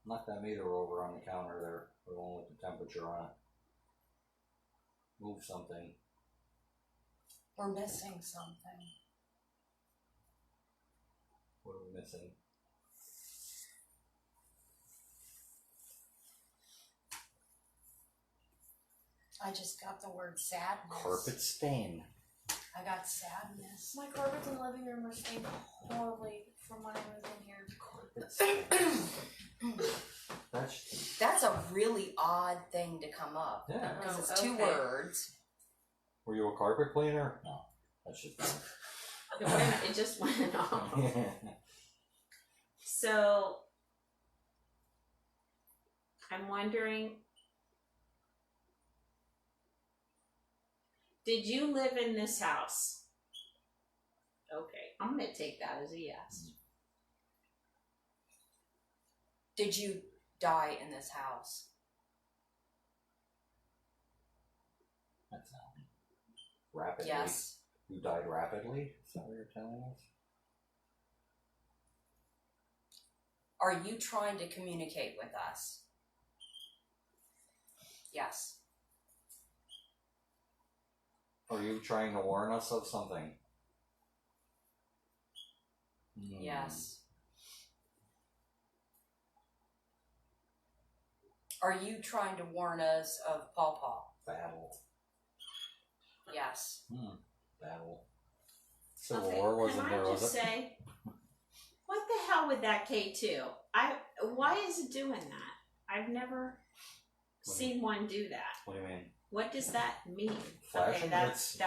Knock that meter over on the counter there, the one with the temperature on it. Move something. We're missing something. What are we missing? I just got the word sadness. Carpet stain. I got sadness. My carpets in the living room are stained horribly from when I was in here. Carpet stain. That's a really odd thing to come up. Yeah. Because it's Oh, two okay. words. Were you a carpet cleaner? No. That's just It just went off. So, I'm wondering, did you live in this house? Okay, I'm going to take that as a yes. Did you die in this house? That's not rapidly. Yes. You died rapidly? Is that what you're telling us? Are you trying to communicate with us? Yes. Are you trying to warn us of something? Yes. Are you trying to warn us of Paw Paw? Battle. Yes. Battle. Civil Okay, War wasn't there, can I was just it? say, what the hell with that K2? Why is it doing that? I've never seen one do that. What do you mean? What does that mean? Flashing? Okay, that's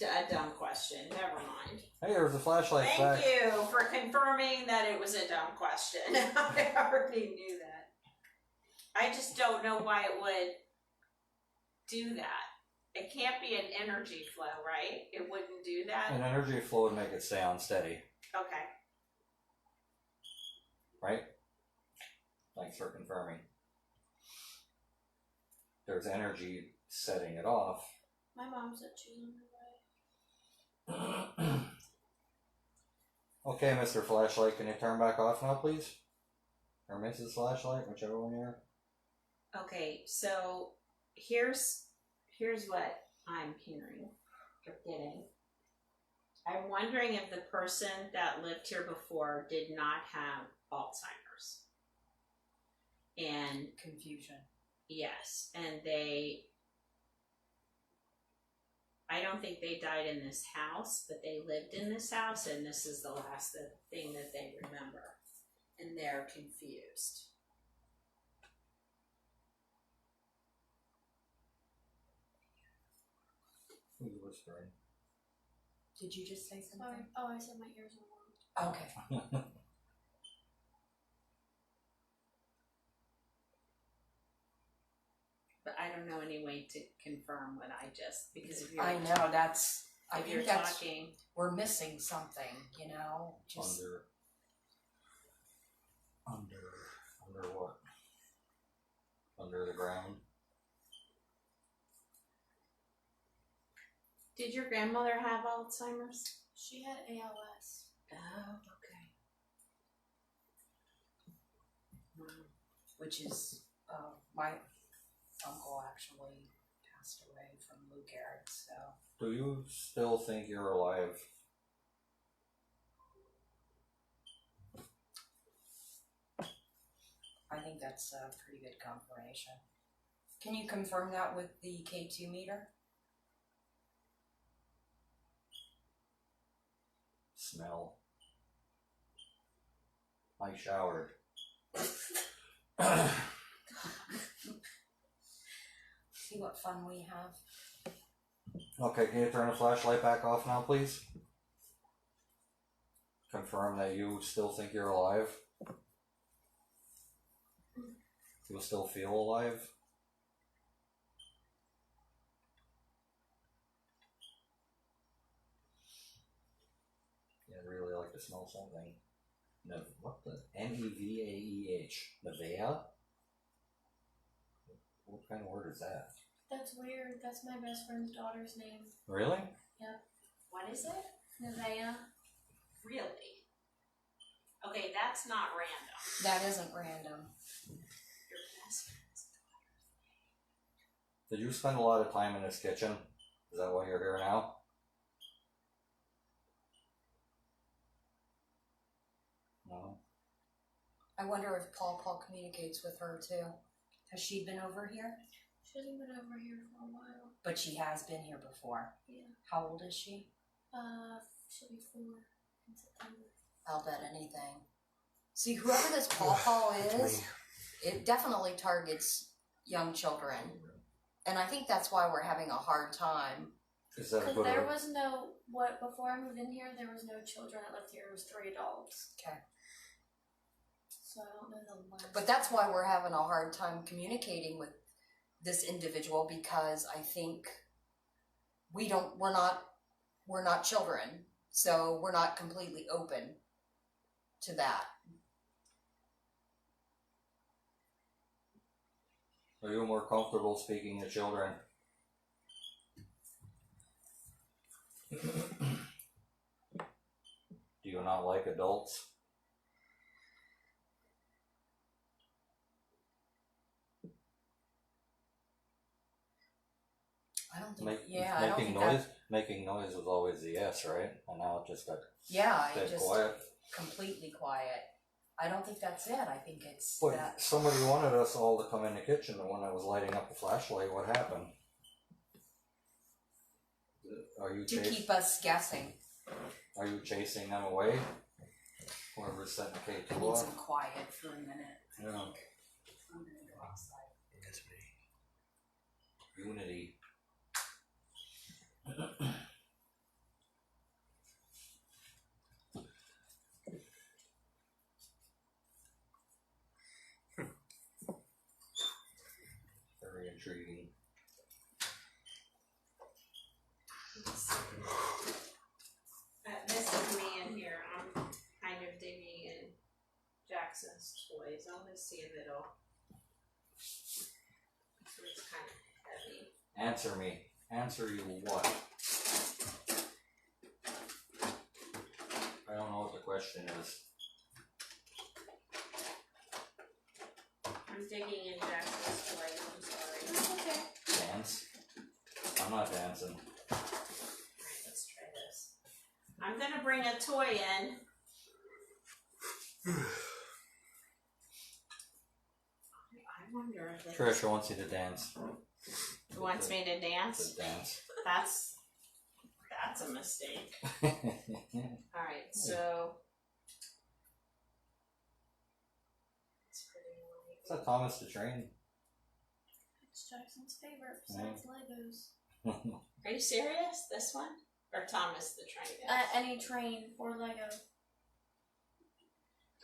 a dumb question. Never mind. Hey, there's a flashlight Thank back. you for confirming that it was a dumb question. I already knew that. I just don't know why it would do that. It can't be an energy flow, right? It wouldn't do that? An energy flow would make it stay on steady, Okay. right? Thanks for confirming. There's energy setting it off. My mom said she's on her way. Okay, Mr. Flashlight, can you turn back off now, please? Or Mrs. Flashlight, whichever one you're. Okay, so here's what I'm hearing or getting. I'm wondering if the person that lived here before did not have Alzheimer's. And Confusion. yes, and I don't think they died in this house, but they lived in this house, and this is the last thing that they remember. And they're confused. Who's whispering? Did you just say something? Sorry. Oh, I said my ears were warm. Okay. But I don't know any way to confirm what I just, because if you're, I know, that's, I if you're think that's, talking, we're missing something, you know, just. Under what? Under the ground? did your grandmother have Alzheimer's? She had ALS. Oh, okay. Which is, my uncle actually passed away from Lou Gehrig, so. Do you still think you're alive? I think that's a pretty good confirmation. Can you confirm that with the K2 meter? Smell. I showered. See what fun we have. Okay, can you turn the flashlight back off now, please? Confirm that you still think you're alive. You still feel alive? Yeah, I'd really like to smell something. What the? Nevaeh? Nevea? What kind of word is that? That's weird. That's my best friend's daughter's name. Really? What is it? Nevaeh. Really? Okay, that's not random. That isn't random. Your best friend's Did you spend a lot of time in this kitchen? Is that why you're here now? No. I wonder if Paul communicates with her too. Has she been over here? She hasn't been over here for a while. But she has been here before. Yeah. How old is she? She'll be 4 in September. I'll bet anything. See, whoever this Paul is, it definitely targets young children. And I think that's why we're having a hard time. Is that a Because good there was no, before I moved in here, there was no children that lived here. It was 3 adults. Okay. So I don't know the last. But that's why we're having a hard time communicating with this individual, because I think we're not children, so we're not completely open to that. Are you more comfortable speaking to children? Do you not like adults? I don't think. I don't making think noise. Making noise was always the yes, right? And now it just got it just quiet. completely quiet. I don't think that's it. I think it's But that. somebody wanted us all to come in the kitchen, and when I was lighting up the flashlight, what happened? Are you To keep us guessing. Are you chasing them away? Whoever's setting the I K2 need off? some quiet for a minute. Yeah. I'm gonna go outside. That's me. Unity. Very intriguing. This is me in here. I'm kind of digging in Jackson's toys. I want to see if it'll. So it's kind of heavy. Answer me. Answer you what? I don't know what the question is. I'm digging in Jackson's toys. I'm sorry. That's okay. Dance? I'm not dancing. Alright, let's try this. I'm gonna bring a toy in. I wonder if it Trisha wants you to dance. wants me to dance. To dance. That's a mistake. Alright, so it's pretty light. What's that, Thomas the Train? It's Jackson's favorite besides Legos. Are you serious? This one? Or Thomas the Train? Any train or Lego.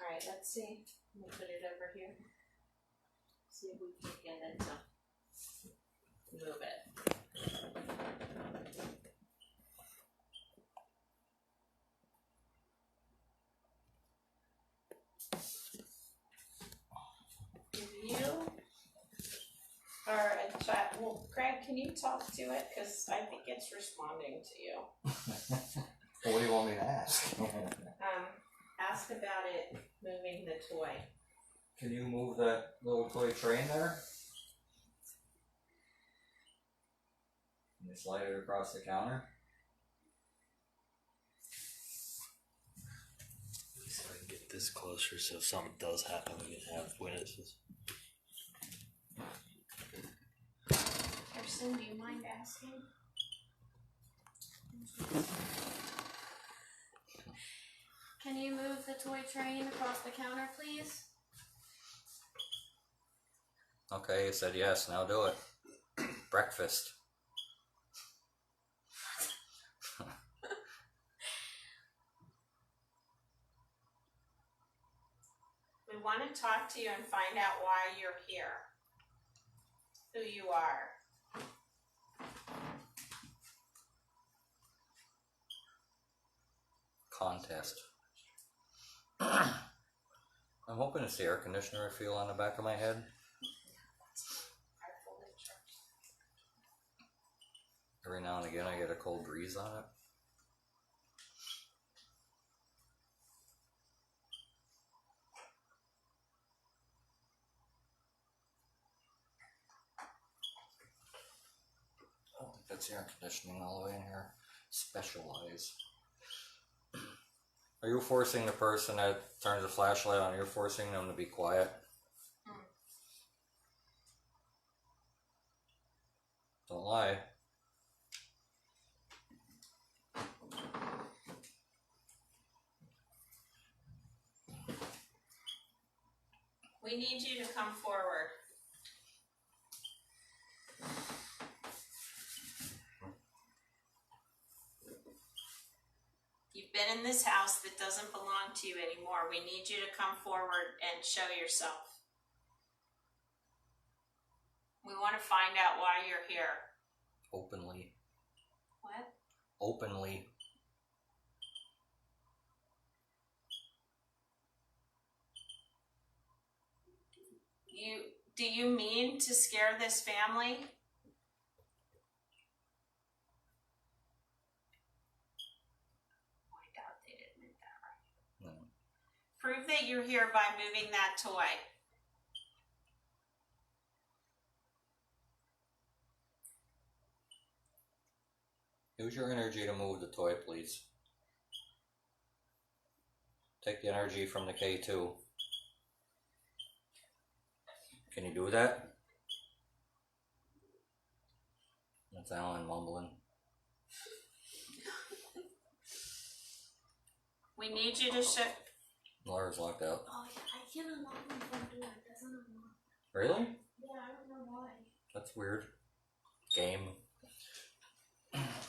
Alright, let's see. Let me put it over here. See if we can get it to move it. If you are a chat, well, Craig, can you talk to it? Because I think it's responding to you. Well, what do you want me to ask? Ask about it moving the toy. Can you move that little toy train there? Can you slide it across the counter? So I can get this closer so if something does happen, we can have witnesses. Kirsten, do you mind asking? Can you move the toy train across the counter, please? Okay, you said yes, now do it. Breakfast. We want to talk to you and find out why you're here. Who you are. Contest. I'm hoping it's the air conditioner I feel on the back of my head. Every now and again I get a cold breeze on it. I don't think that's the air conditioning all the way in here. Specialize. Are you forcing the person that turns the flashlight on, you're forcing them to be quiet? Don't lie. We need you to come forward. You've been in this house that doesn't belong to you anymore. We need you to come forward and show yourself. We want to find out why you're here. Openly. What? Openly. Do you mean to scare this family? I doubt they'd admit that, right? No. Prove that you're here by moving that toy. Use your energy to move the toy, please. Take the energy from the K2. Can you do that? That's Alan mumbling. We need you to show. Laura's locked out. Oh, yeah, I can't unlock my front door. It doesn't unlock. Really? Yeah, I don't know why. That's weird. Game.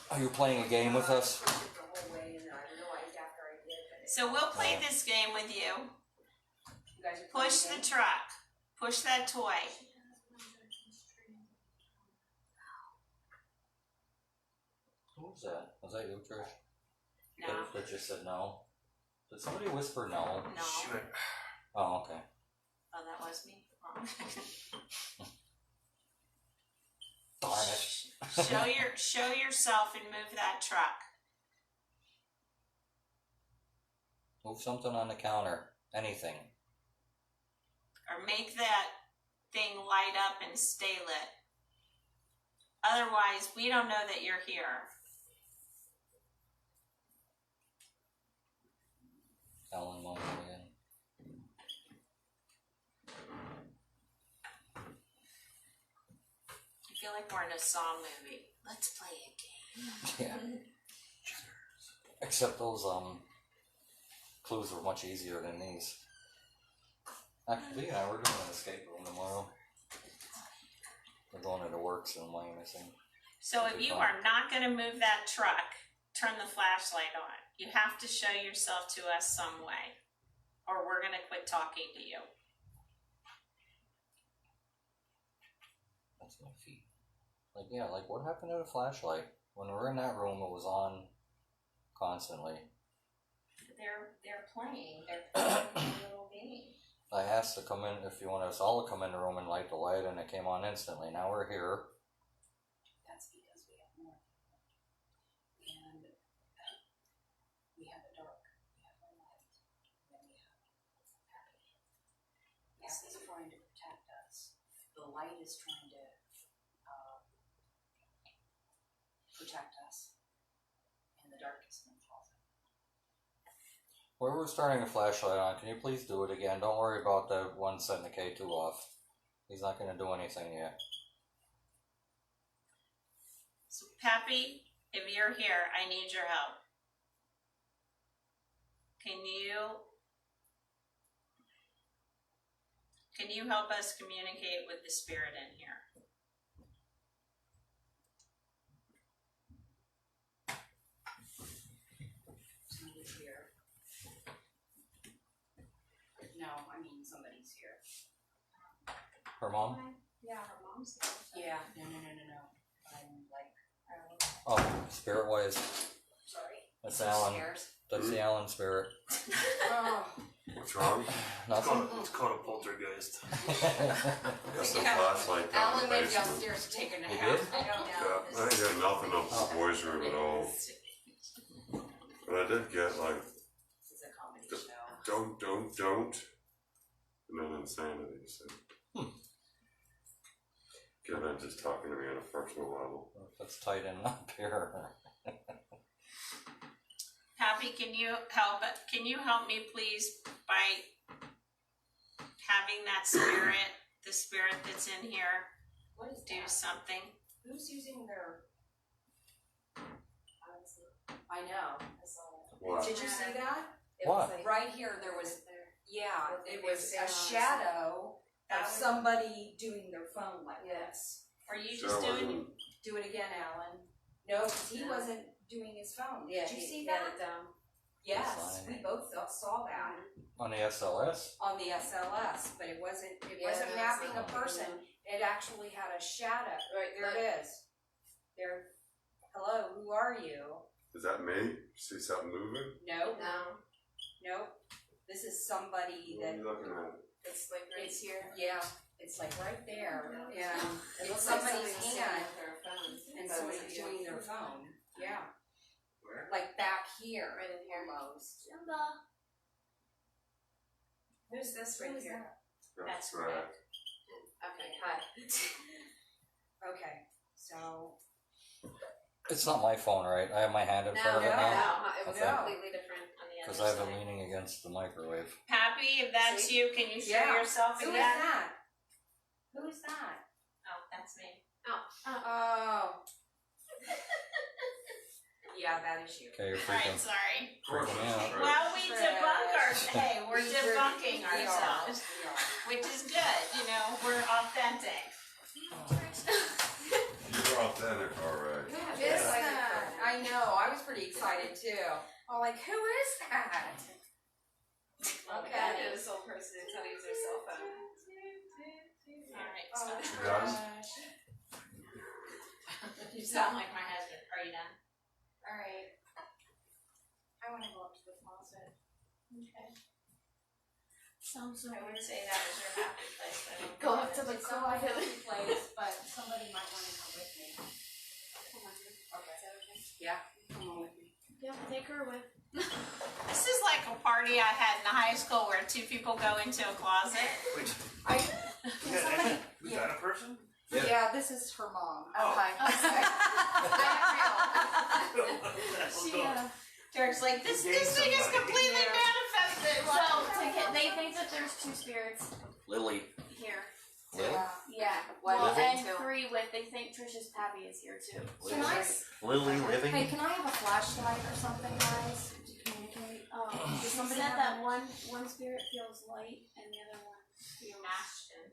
Are you playing a game with us? The whole way, and I realized after I did that. So we'll play this game with you. You guys are playing Push the games? truck. Push that toy. Who was that? Was that you, Trish? No. That just said no. Did somebody whisper no? No. Oh, okay. Oh, that was me. Oh. Darn it. Show yourself and move that truck. Move something on the counter. Anything. Or make that thing light up and stay lit. Otherwise, we don't know that you're here. Alan Moan again. I feel like we're in a Saw movie. Let's play a game. Yeah. Except those clues were much easier than these. Actually, yeah, we're doing an escape room tomorrow. We're going into works in Wyoming. So if you are not going to move that truck, turn the flashlight on. You have to show yourself to us some way, or we're going to quit talking to you. That's my feet. Like, yeah, like what happened to the flashlight? When we were in that room, it was on constantly. They're playing. They're playing a little game. I asked to come in if you want us all to come in the room and light the light, and it came on instantly. Now we're here. That's because we have more. And we have the dark, we have the light, and then we have happy. Yes, it's trying to protect us. The light is trying to protect us. And the dark is in the closet. Where we're starting the flashlight on, can you please do it again? Don't worry about the one setting the K2 off. He's not going to do anything yet. So, Pappy, if you're here, I need your help. Can you help us communicate with the spirit in here? Somebody's here. No, I mean somebody's here. Her mom? Yeah, her mom's here. Yeah, no. I'm like, Oh, spirit wise. sorry. That's Alan. Upstairs. That's the Alan spirit. Oh. What's wrong? Nothing. It's called a poltergeist. Got the Yeah. flashlight down Alan in the went basement. downstairs taking a He nap. did? I don't Yeah, know. I ain't got nothing up the boys' room at all. But I did get like, This is a comedy show. don't. And then insanity, so. Given just talking to me on a personal level. Let's tighten up here. Pappy, can you help me please by having that spirit, the spirit that's in here, What is do that? something? Who's using their? I know. What? Did you see that? What? Right here, there was. Yeah, With it the was big a sound. shadow That of was- somebody doing their phone like this. Are you So just I doing? wasn't- Do it again, Alan. No, because he wasn't doing his phone. Yeah, Did you see he that? had it down. Yes, Fine. we both saw that On the SLS? on the SLS, but it wasn't Yeah, wasn't no, mapping it's a not. person. It actually had a shadow. Right, There it is. There. Hello, who are you? Is that me? See something moving? Nope. No, Nope. This is somebody What are that you looking at? it's like right it's here. Yeah, it's like right there. Yeah. It It's looks like somebody's somebody's hand. with their phone. And But somebody's it's doing their phone. Yeah. Where? Like back here. Right in here. Almost. Who's this right here? That's correct. Okay, hi. Okay. So It's not my phone, right? I have my hand in front of it no. now. It was Okay. completely different on the other Because I have side. it leaning against the microwave. Pappy, if that's See? you, can you show Yeah. yourself who is again? that? Who is that? Oh, that's me. Oh. Yeah, that is you. Okay, you're All right, freaking. sorry. Freaking me out. Well, we debunk our. Hey, we're We debunking we are. ourselves, We are. which is good. You know, we're authentic. You're authentic, alright. Who is that? I know. I was pretty excited too. I'm like, who is that? Okay. Okay. This old person is how to use their cell phone. All right. Oh, So You done? gosh. you sound like my husband. Are you done? All right. I want to go up to the closet. Okay. I would say that was your happy place. But I don't Go think up to it the is. It's not my closet. happy place, but somebody might want to come with me. Okay. Yeah, come on with me. Yeah, take her with. This is like a party I had in high school where two people go into a closet. Wait, I. we got Somebody. we got a person? Yeah, this is her mom. Oh, hi. She, Derek's like, this thing is completely Yeah. manifested. they think that there's 2 spirits Lily. here. Lily? Yeah. One Well, living? and 3 with, they think Trisha's pappy is here too. Can I? Lily living? Hey, can I have a flashlight or something, guys, to communicate? Does She somebody said have that a- one spirit feels light and the other one feels Ashton.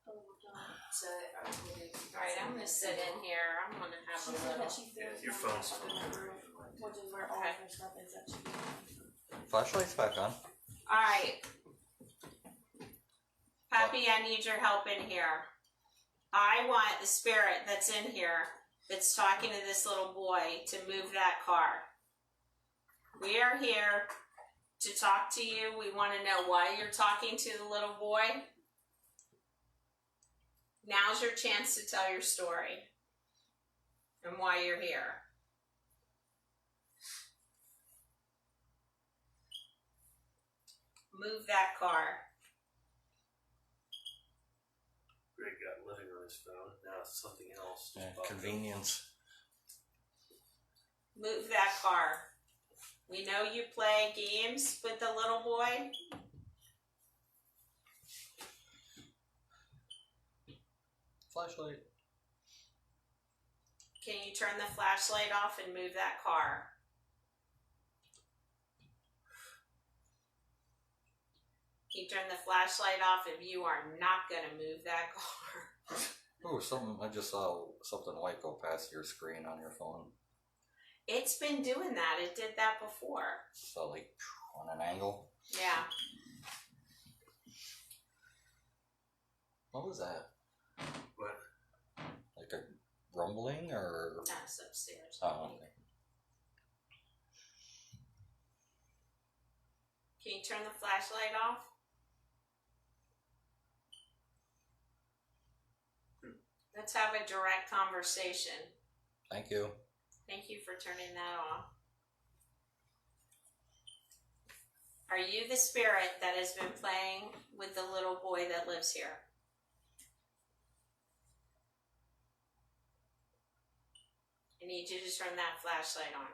a little dark. Alright, I'm gonna sit in here. I'm gonna have She a said little. that she feels your more phone's up in the room, which is where all of her stuff is that she Flashlight's back on. Alright. Pappy, I need your help in here. I want the spirit that's in here that's talking to this little boy to move that car. We are here to talk to you. We want to know why you're talking to the little boy. Now's your chance to tell your story and why you're here. Move that car. Greg got living on his phone. Now it's something else. Yeah, convenience. Move that car. We know you play games with the little boy. Flashlight. Can you turn the flashlight off and move that car? Can you turn the flashlight off if you are not going to move that car? Oh, I just saw something white go past your screen on your phone. It's been doing that. It did that before. So like on an angle. Yeah. What was that? What? Like a rumbling or? That's upstairs. Oh, okay. Can you turn the flashlight off? Let's have a direct conversation. Thank you. Thank you for turning that off. Are you the spirit that has been playing with the little boy that lives here? I need you to turn that flashlight on.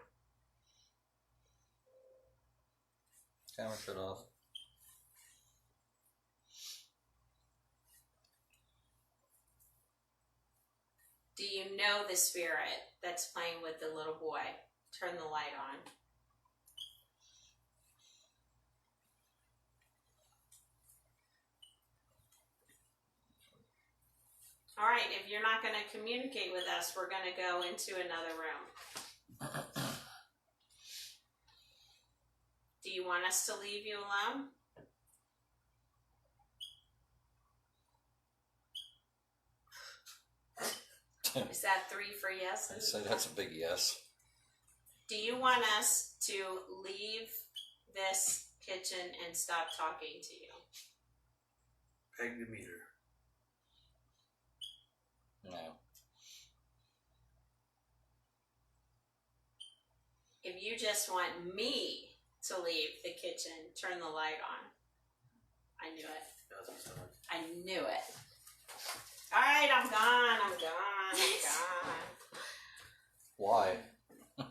Camera shut off. Do you know the spirit that's playing with the little boy? Turn the light on. All right, if you're not going to communicate with us, we're going to go into another room. Do you want us to leave you alone? Is that 3 for I'd yeses? say that's a big yes. Do you want us to leave this kitchen and stop talking to you? Peg the meter. No. If you just want me to leave the kitchen, turn the light on. I knew it. That's what's done. I knew it. All right, I'm gone. I'm gone. I'm gone. Why? Make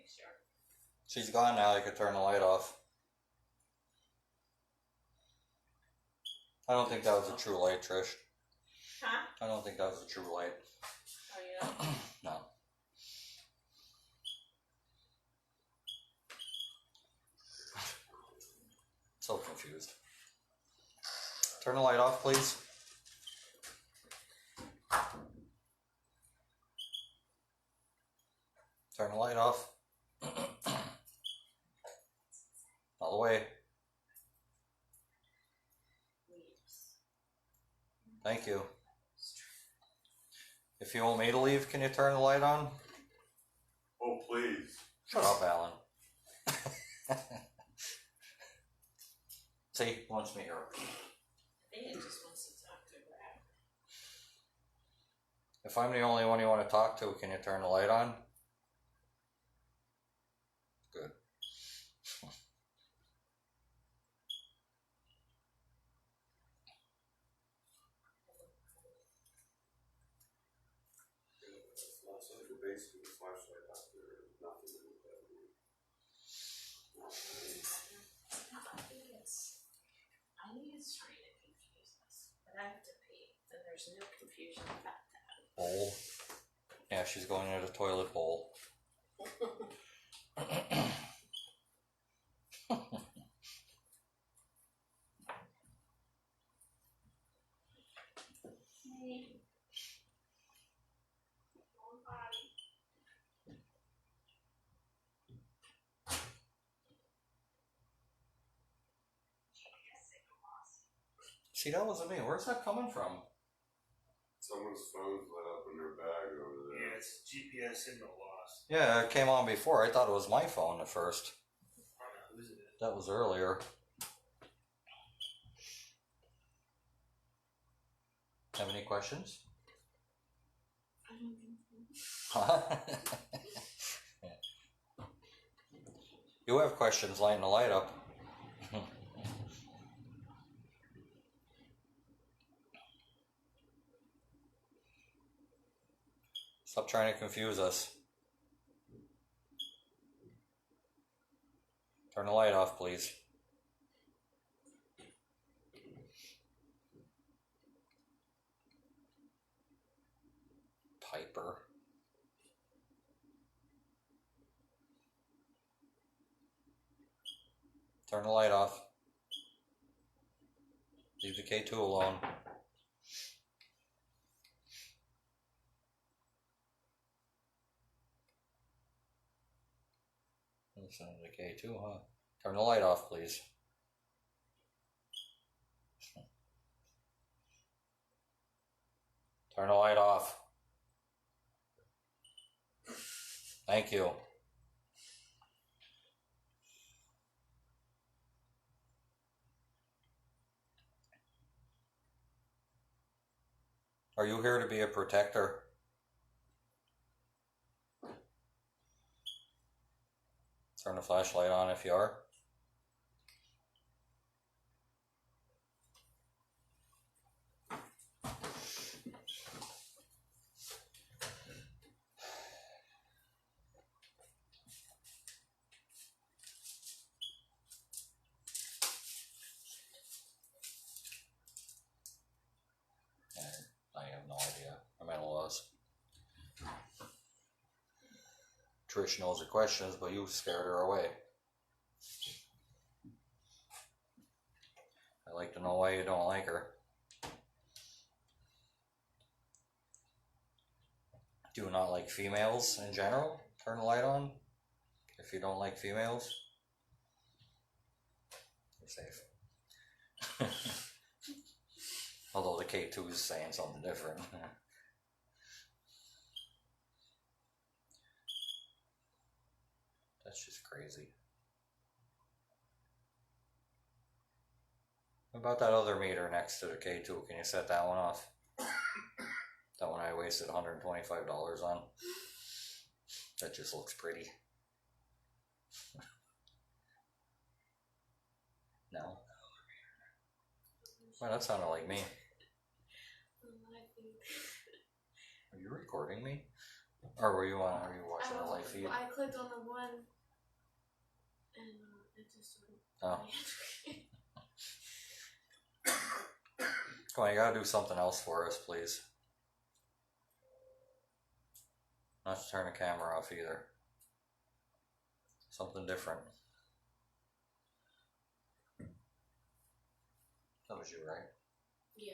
sure. She's gone now. I could turn the light off. I don't think that was a true light, Trish. Huh? I don't think that was a true light. Oh, yeah. No. So confused. Turn the light off, please. Turn the light off. All the way. Thank you. If you want me to leave, can you turn the light on? Oh, please. Shut up, Alan. See, he wants me here. I think it just wants to talk to Brad. If I'm the only one you want to talk to, can you turn the light on? Good. basically the flashlight out there, nothing in the bedroom. I think it's trying to confuse us, but I have to pee, and there's no confusion about that. Bowl. Yeah, she's going into the toilet bowl. See, that wasn't me. Where's that coming from? Someone's phone's lit up in their bag over there. Yeah, it's GPS signal lost. Yeah, it came on before. I thought it was my phone at first. I don't know whose it is. That was earlier. Have any questions? You have questions, lighting the light up. Stop trying to confuse us. Turn the light off, please. Piper. Turn the light off. Leave the K2 alone. Listen to the K2, huh? Turn the light off, please. Turn the light off. Thank you. Are you here to be a protector? Turn the flashlight on if you are. I have no idea. I'm at a loss. Trish knows the questions, but you scared her away. I'd like to know why you don't like her. Do you not like females in general? Turn the light on. If you don't like females, you're safe. Although the K2 is saying something different. That's just crazy. What about that other meter next to the K2? Can you set that one off? That one I wasted $125 on. That just looks pretty. No? Well, that sounded like me. Are you recording me? Or are you watching a live feed? I clicked on the one and it just sort of. Oh. Come on, you gotta do something else for us, please. Not to turn the camera off either. Something different. That was you, right? Yeah.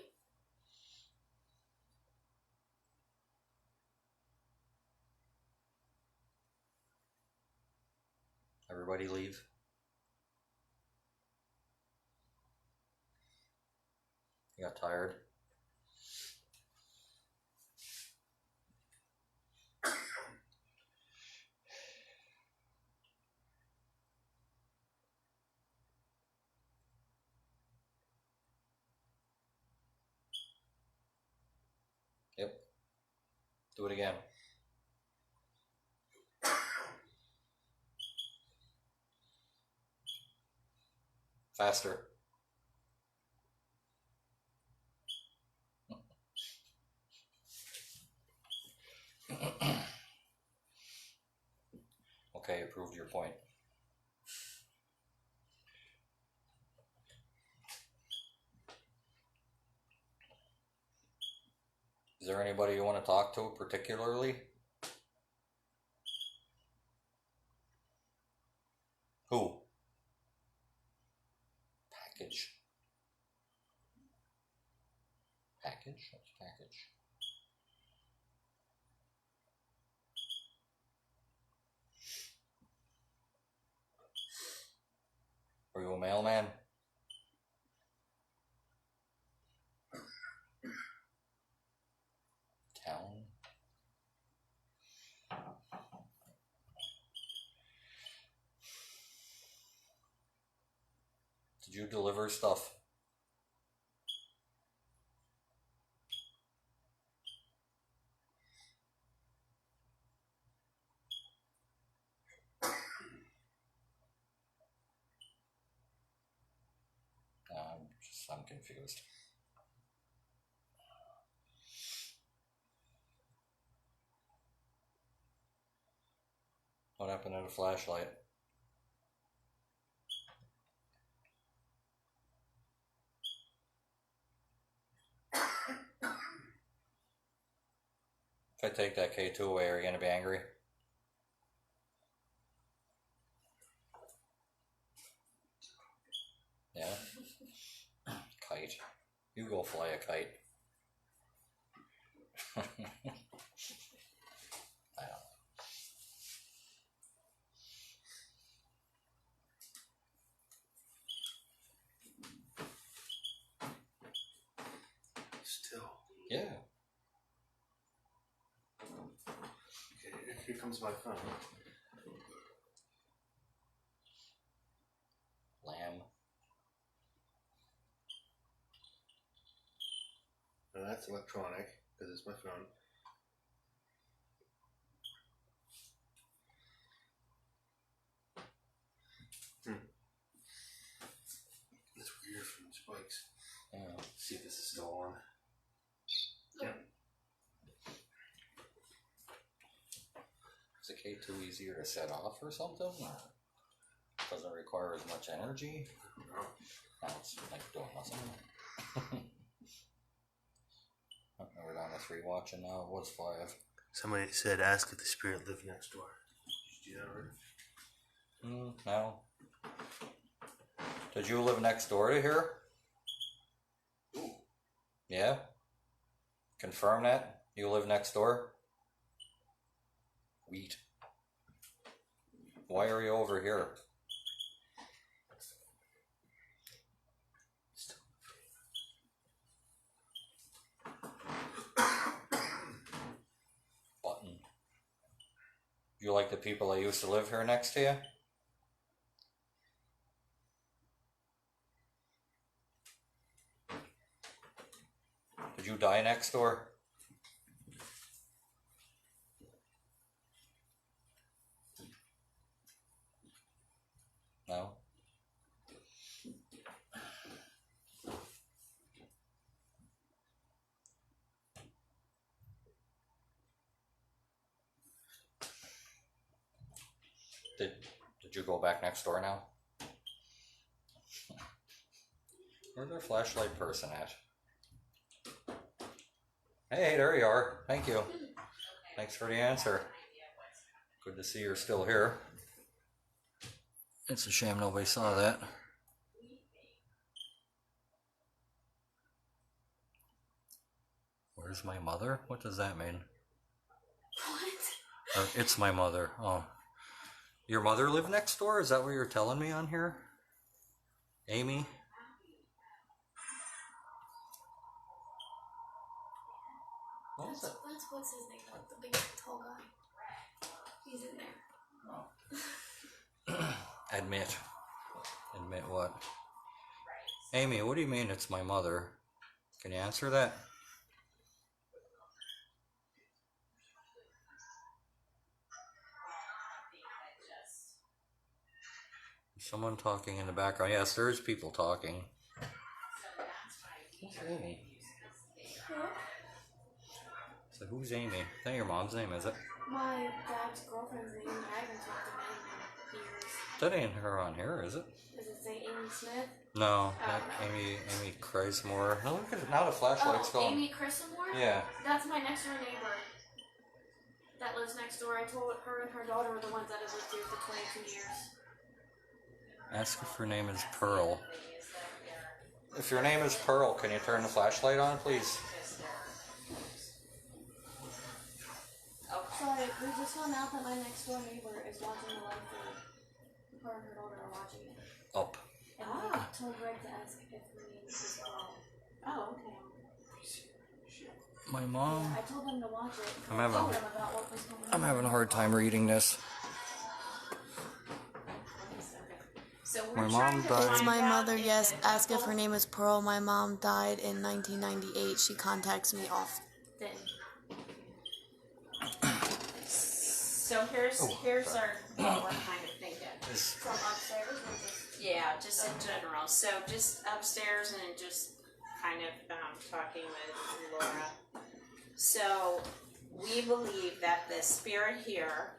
Everybody leave. You got tired? Yep. Do it again. Faster. point. Is there anybody you want to talk to particularly? Who? Package. Package? What's package? Are you a mailman? Town? Did you deliver stuff? I'm confused. What happened to the flashlight? If I take that K2 away, are you going to be angry? Yeah? Kite. You go fly a kite. I don't know. Still. Yeah. Okay, here comes my phone. Lamb. No, that's electronic, because it's my phone. That's weird from spikes. Yeah. See if this is still on. Yeah. Is the K2 easier to set off or something? Doesn't require as much energy? No. Now it's like doing nothing. We're down to 3 watching now. It was 5. Somebody said, ask if the spirit lived next door. Did you do that already? No. Did you live next door to here? Ooh. Yeah? Confirm that? You live next door? Wheat. Why are you over here? Button. You like the people that used to live here next to you? Did you die next door? No? Did you go back next door now? Where's our flashlight person at? Hey, there you are. Thank you. Thanks for the answer. Good to see you're still here. It's a shame nobody saw that. Where's my mother? What does that mean? What? Or, it's my mother. Oh. Your mother lived next door? Is that what you're telling me on here? Amy? What is it? That's what's his name, like the big tall guy. He's in there. Oh. Admit. Admit what? Amy, what do you mean it's my mother? Can you answer that? Someone talking in the background. Yes, there is people talking. Who's Amy? So who's Amy? Is that your mom's name, is it? My dad's girlfriend's name, but I haven't talked to years. That ain't her on here, is it? Does it say Amy Smith? No, Oh. Amy Kreismore. Now look at it. Now the flashlight's Oh, going. Amy Chrisamore? Yeah. That's my next door neighbor. That lives next door. I told her and her daughter were the ones that have lived here for 22 years. Ask if her name is Pearl. Thing is that they're- If your name is Pearl, can you turn the flashlight on, please? because they're- Sorry, we just found out that my next door neighbor is watching the live feed. Her and her daughter are watching it. Up. And I told Greg to ask if her name is Pearl. Oh, okay. My mom. I told them to watch it. I'm having- I told them about what was going on. I'm having a hard time reading this. So we're My trying mom to died- find It's My out mother, if yes. the Ask if her couple- name is Pearl. My mom died in 1998. She contacts me often. So here's Oh, our what we're kind of thinking. From upstairs or just... Yeah, just in general. So just upstairs and just kind of talking with Laura. So we believe that the spirit here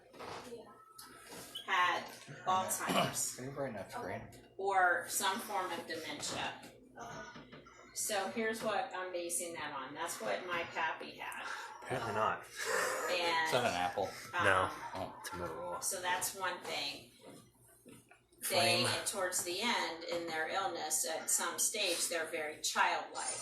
had Alzheimer's Can you brighten that screen? or some form of dementia. So here's what I'm basing that on. That's what my pappy had. Apparently not. Is that And an apple? No. Oh. It's a Motorola. so that's one thing. Flame. They, towards the end in their illness, at some stage, they're very childlike.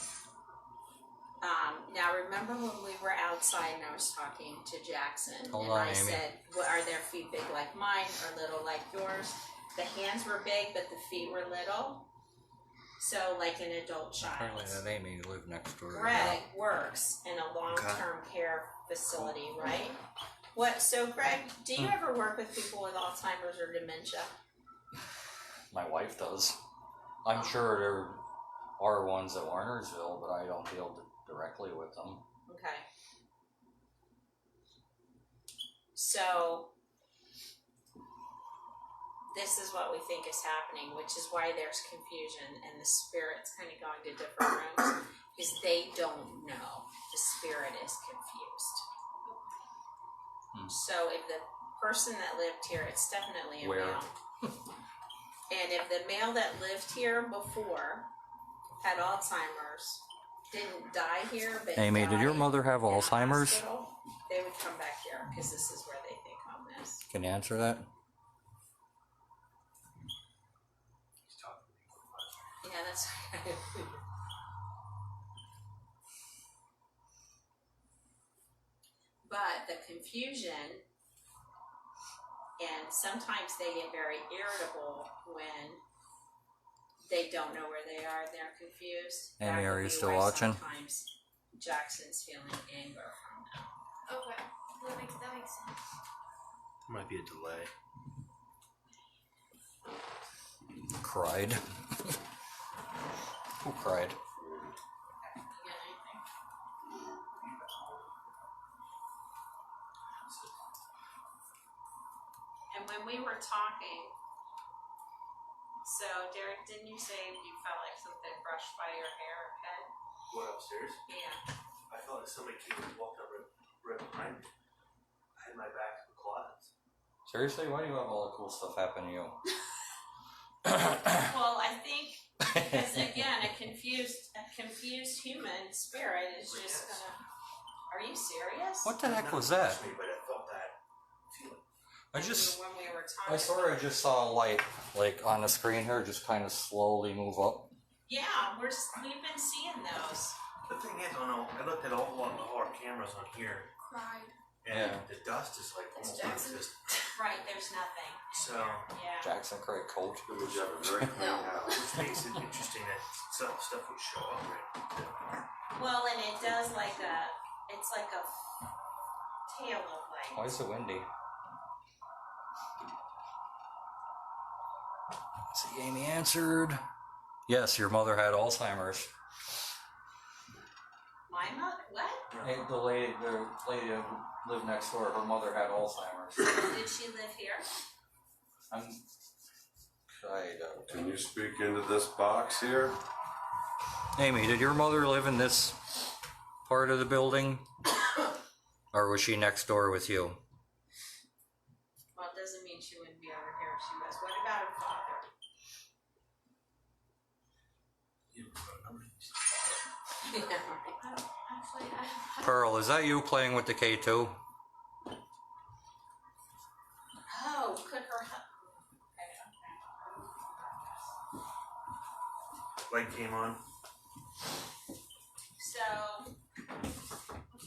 Now, remember when we were outside and I was talking to Jackson, Hold and on, I Amy. said, "What are their feet big like mine or little like yours?" The hands were big, but the feet were little. So, like an adult child. Apparently that Amy lived next door. Greg works in a long-term care facility, right? What? So, Greg, do you ever work with people with Alzheimer's or dementia? My wife does. I'm sure there are ones at Warnersville, but I don't deal directly with them. Okay. So, this is what we think is happening, which is why there's confusion and the spirit's kind of going to different rooms because they don't know. The spirit is confused. So, if the person that lived here, it's definitely a Where? male. And if the male that lived here before had Alzheimer's, didn't die here, but Amy, did your died mother have in a Alzheimer's? hospital, they would come back here because this is where they think home is. Can you answer that? Yeah, that's But the confusion, and sometimes they get very irritable when they don't know where they are, they're confused. Amy, That are could you be still why watching? Sometimes Jackson's feeling anger from them. Okay. That makes sense. Might be a delay. Cried. Who cried? You get anything? And when we were talking, so Derek, didn't you say you felt like something brushed by your hair or head? What, upstairs? Yeah. I felt like somebody came and walked up right behind me. I had my back to the closets. Seriously, why do you have all the cool stuff happen to you? Well, I think because again, a confused human spirit is just gonna. Are you serious? What the heck Not was that? touched me, but I felt that feeling. I just, When we were I talking. sort of just saw a light, like on the screen here, just kind of slowly move up. Yeah, we've been seeing those. The thing is, I looked at all our cameras on here, Cried. and Yeah. the dust is like almost Jackson. non-existent. Right, there's nothing. So, Yeah. Jackson Craig Colt. It was have a very clean house. which makes it interesting that some stuff would show up right. Well, and it does like it's like a tail of Why light. is it windy? Let's see, Amy answered. Yes, your mother had Alzheimer's. My mother, what? Hey, the lady who lived next door, her mother had Alzheimer's. Did she live here? I'm kind of. Can you speak into this box here? Amy, did your mother live in this part of the building? Or was she next door with you? Well, it doesn't mean she wouldn't be over here if she Actually, Pearl, is that you playing with the K2? Oh, could her. Light came on. So,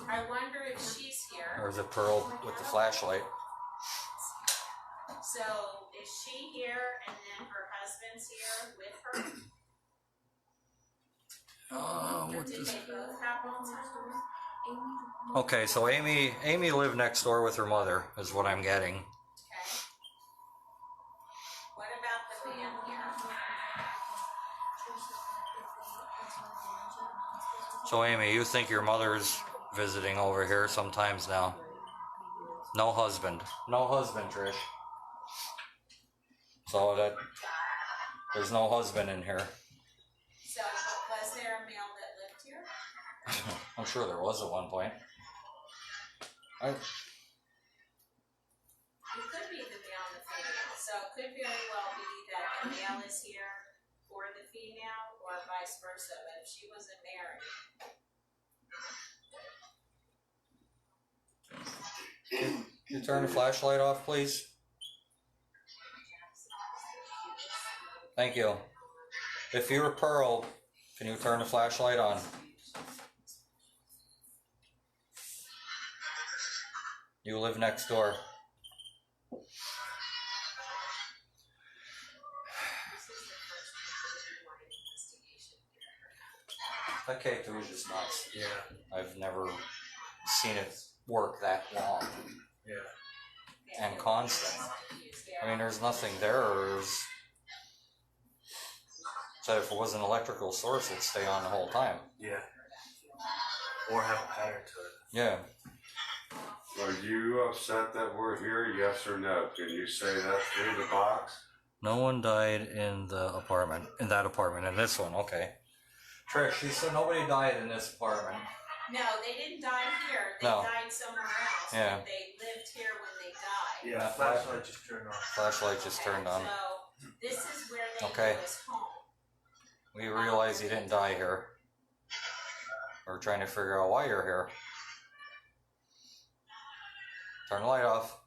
I wonder if she's here. Or is it Pearl with the flashlight? So, is she here and then her husband's here with her? Did they both have Alzheimer's? Okay, so Amy lived next door with her mother, is what I'm getting. Okay. What about the man here? So Amy, you think your mother's visiting over here sometimes now? No husband. No husband, Trish. So there's no husband in here. So, was there a male that lived here? I'm sure there was at one point. It could be the male and the female. So it could very well be that the male is here for the female or vice versa. But if she wasn't married. You turn the flashlight off, please? Thank you. If you're Pearl, can you turn the flashlight on? You live next door. That K2 is just nuts. Yeah. I've never seen it work that long Yeah. and constant. I mean, there's nothing there. So if it was an electrical source, it'd stay on the whole time. Yeah. Or have a pattern to it. Yeah. Are you upset that we're here? Yes or no? Can you say that through the box? No one died in the apartment. In that apartment. In this one, okay. Trish, she said nobody died in this apartment. No, they didn't die here. They No. died somewhere else. Yeah. But they lived here when they died. Yeah, flashlight just turned off. Flashlight just turned on. So this is where they Okay. knew his home. We realize he didn't die here. We're trying to figure out why you're here. Turn the light off.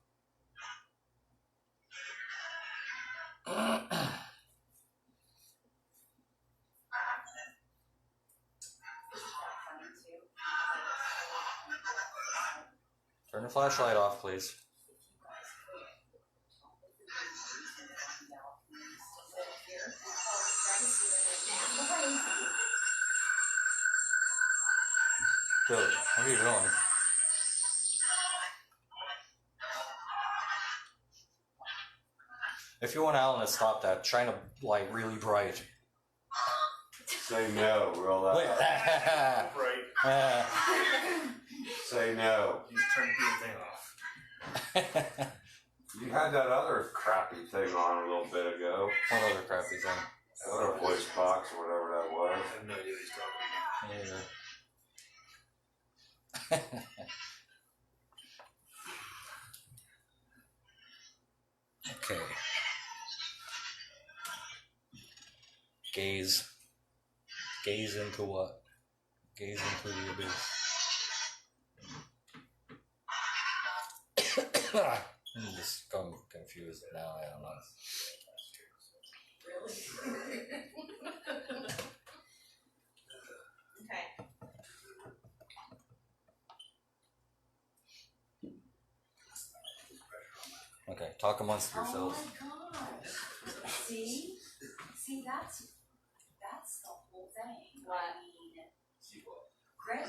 Turn the flashlight off, please. Dude, what are you doing? If you want Alan to stop that, shine a light really bright. Say no, real loud. Right. Say no. He's turned the thing off. You had that other crappy thing on a little bit ago. What other crappy thing? That other voice box or whatever that was. I have no idea what he's talking about. Okay. Gaze. Gaze into what? Gaze into the abyss. I'm just confused now, I don't know. Okay. Okay, talk amongst yourselves. Oh my gosh. See? See, that's the whole thing. What? I mean, Greg.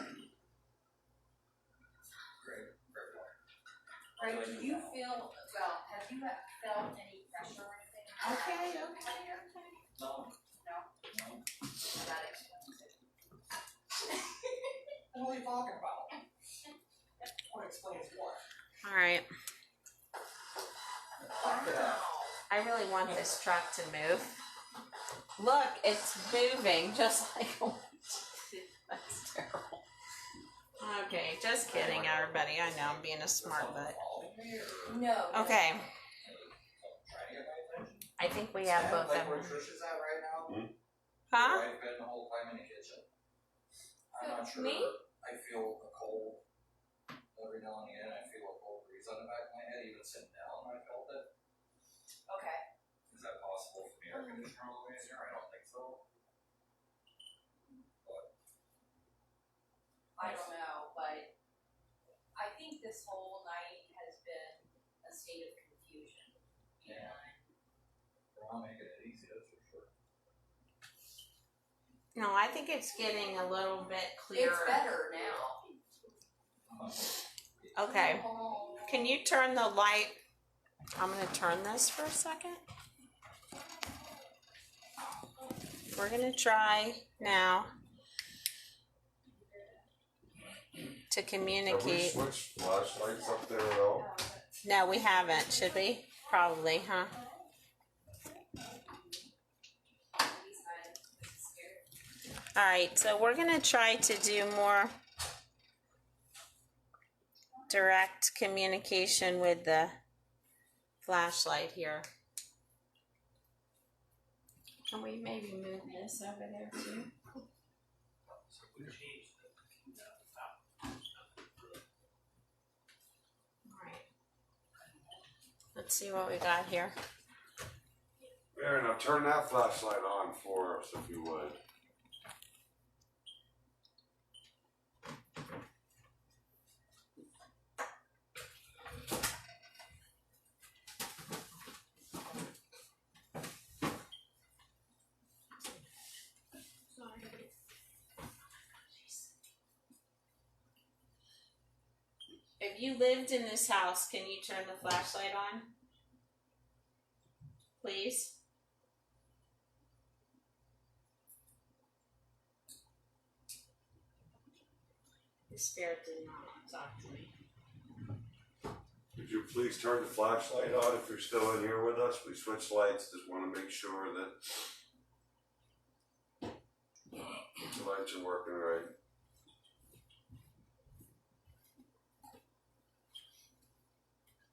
Greg, do you feel, well, have you felt any pressure or anything? Okay. No. No? That explains it. What are you talking about? What explains what? All right. I really want this truck to move. Look, it's moving just like that's terrible. Okay, just kidding, everybody. I know I'm being a smart butt. No. Okay. I think we have both of them. Trish is at right now? Huh? I've been the whole time in the kitchen. I'm not sure. Me? I feel a cold every now and again. I feel a cold breeze on the back of my head, even sitting down. I felt it. Okay. Is that possible from the air conditioner all the way in here? I don't think so. But I don't know, but I think this whole night has been a state of confusion. Yeah. They're not making it easy, that's for sure. No, I think it's getting a little bit clearer. It's better now. Okay. Can you turn the light? I'm going to turn this for a second. We're going to try now to Have we communicate. switched flashlights up there at all? No, we haven't. Should we? Probably, huh? All right, so we're going to try to do more direct communication with the flashlight here. Can we maybe move this over there too? So we changed the All right. Let's see what we got here. Mary, now turn that flashlight on for us if you would. If you lived in this house, can you turn the flashlight on? Please? The spirit did not talk to me. Could you please turn the flashlight on if you're still in here with us? We switched lights, just want to make sure that the lights are working right.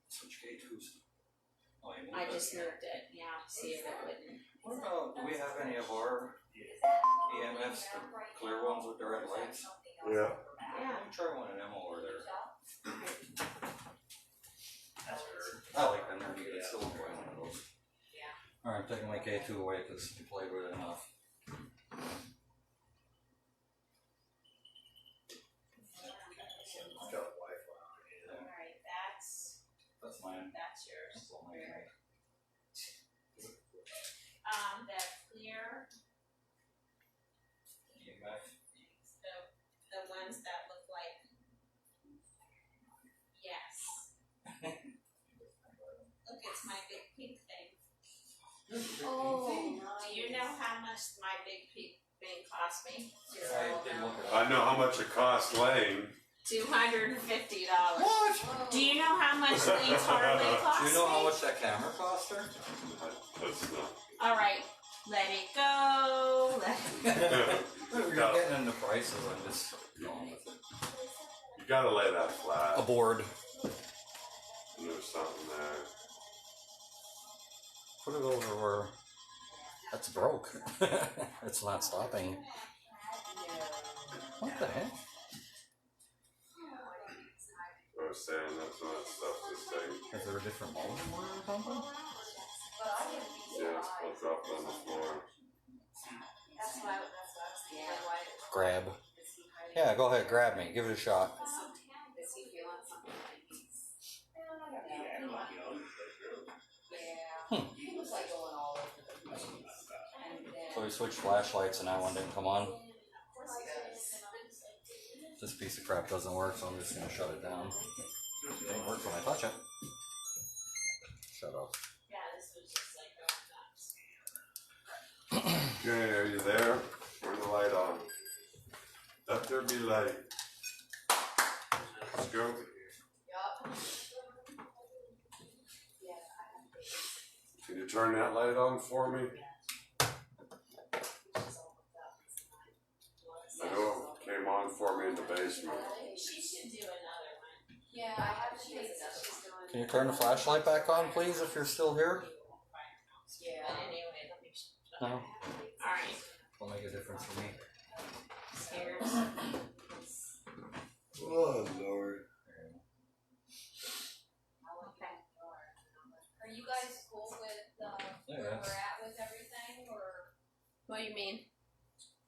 Switch K2s. Oh, you moved I it. just moved it. Yeah, see if it wouldn't. What about, do we have any of our EMFs, the clear ones with the red lights? Yeah. Yeah. Let me try one of them over there. That's weird. I like them, they're neat. It's still enjoying one of those. Yeah. Alright, I'm taking my K2 away because you played with it enough. It's got Wi-Fi on it. All right, that's That's mine. yours. That's all mine. Very. The clear, EMF. the ones that look like. Yes. Look, it's my big pink thing. Oh, Do you know how much my big pink thing cost me? I did look at I know how much it costs Lane. $250. What? Do you know how much Lane's Harley cost Do you know how me? much that camera cost her? That's not. All right, let it go. You're getting into prices, I'm just going with it. You gotta lay that flat. Aboard. There's something there. Put it over where that's broke. It's not stopping. What the heck? I was saying that's not stuff this thing. Is there a different mode or something? Yeah, it's dropped on the floor. That's what I was thinking. Like, why? Grab. Yeah, go ahead, grab me. Give it a shot. Does he feel on something like he's? Yeah. He was like going all over the place. And then. So we switched flashlights and that one didn't come on. Of course he does. This piece of crap doesn't work, so I'm just gonna shut it down. It didn't work when I touch it. Shut up. Yeah, this was just like going nuts. Okay, are you there? Turn the light on. Let there be light. Let's go. Yup. Can you turn that light on for me? I know it came on for me in the basement. She should do another one. Yeah, I have to take that. She's doing. Can you turn the flashlight back on, please, if you're still here? Yeah. But anyway, let me. No. All right. Will make a difference for me. Here's.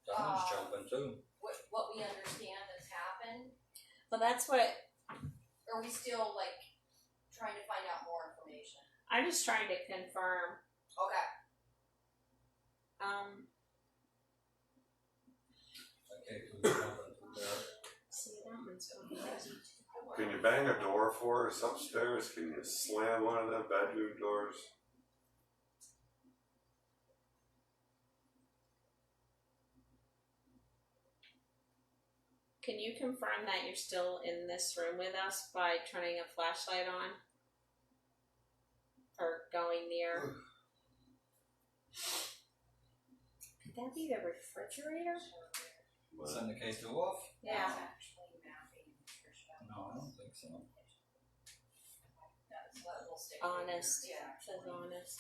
Donna's jumping too. what we understand has happened? Well, that's what Or are we still like trying to find out more information? I'm just trying to confirm. Okay. Okay, who's jumping through there? See, that one's going crazy. Can you bang a door for us upstairs? Can you slam one of them bedroom doors? Can you confirm that you're still in this room with us by turning a flashlight on? Or going near? Could that be the refrigerator? Send the K2 off? Yeah. Actually mapping Trisha. No, I don't think so. That's what we'll stick Honest. with. Yeah. Says honest.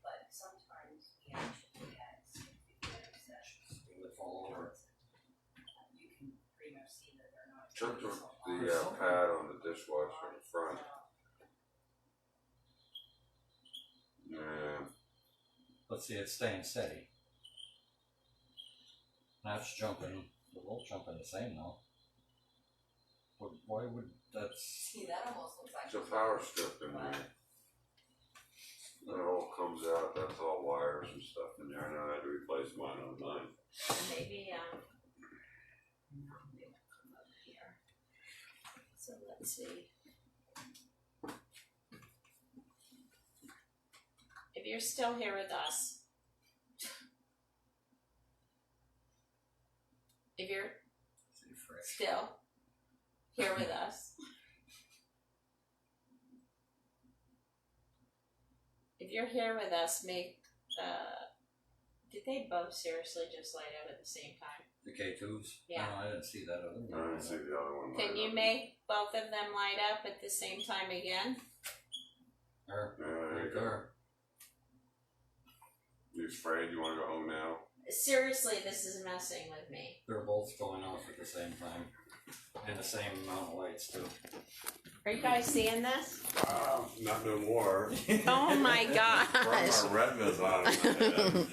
But sometimes we actually get significant sessions. Will it fall over? You can pretty much see that they're not. Check the pad on the dishwasher in front. Yeah. Let's see, it's staying steady. That's jumping. They're both jumping the same though. Why would that's? See, that almost looks like It's a power strip in there. That all comes out, that's all wires and stuff in there. I know I had to replace mine on mine. Maybe, here. So let's see. If you're still here with us, if you're still here with us, if you're here with us, make, did they both seriously just light up at the same time? The K2s? Yeah. No, I didn't see that other one. I didn't see the other one. Can light you up. make both of them light up at the same time again? There, Yeah, there you right go. there. You afraid you want to go home now? Seriously, this is messing with me. They're both going off at the same time. And the same amount of lights too. Are you guys seeing this? Not no more. Oh my gosh. Brought my retinas on it.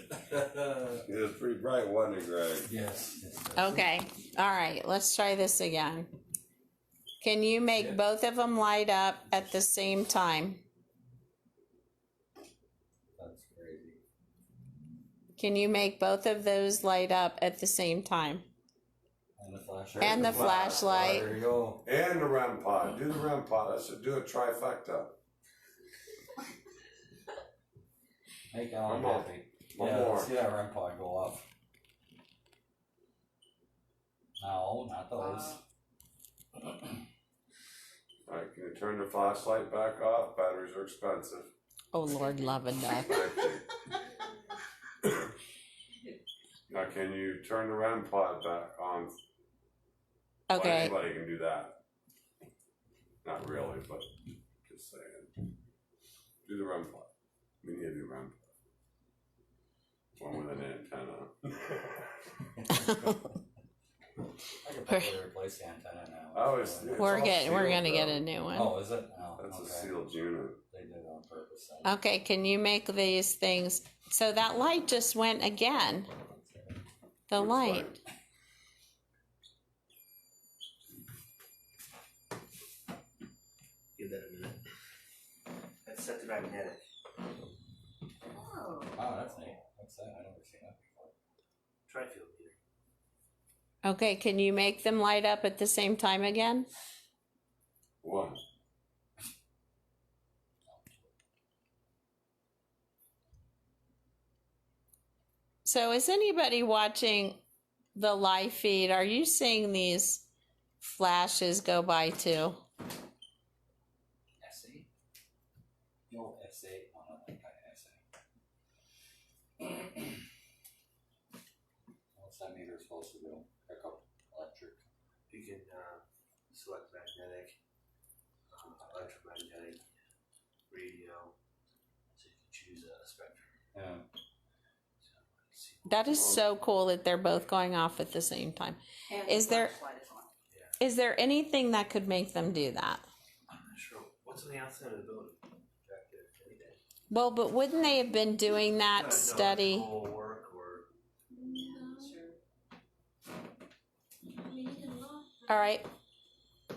It was pretty bright, wasn't it, Greg? Yes. Okay, all right, let's try this again. Can you make Yeah. both of them light up at the same time? That's crazy. Can you make both of those light up at the same time? And the flashlight. And the flashlight. There you go. And the REM pod. Do the REM pod. I said do a trifecta. Make Alan One more. happy. One Yeah, more. let's see that REM pod go off. No, not those. Alright, can you turn the flashlight back off? Batteries are expensive. Oh Lord, love and death. Thank you. Now can you turn the REM pod back on? Well, Okay, anybody can do that. Not really, but just saying. Do the REM pod. We need to do REM pod. One with an antenna. I could probably replace the antenna now. Oh, it's we're all gonna sealed, get though. a new one. Oh, is it? Oh, That's okay. a sealed unit. They did it on purpose. Then. Okay, can you make these things, so that light just went again, the Which light. Give that a minute. That's set to magnetic. Oh. Oh, that's neat. What's that? I've never seen that before. Tri-field meter. Okay, can you make them light up at the same time again? One. So is anybody watching the live feed? Are you seeing these flashes go by too? SA? No, SA. No, not that kind of SA. What's that meter supposed to do? Pick up electric. You can select magnetic, electromagnetic, radio, so you can choose a spectrum. Yeah. So, let's see. That is so cool that they're both going off at the same time. And Is the there- flashlight is on. Is there anything that could make them do that? I'm not sure. What's on the outside of the building? Projector, anything. Well, but wouldn't they have been doing that study? Work or All right. the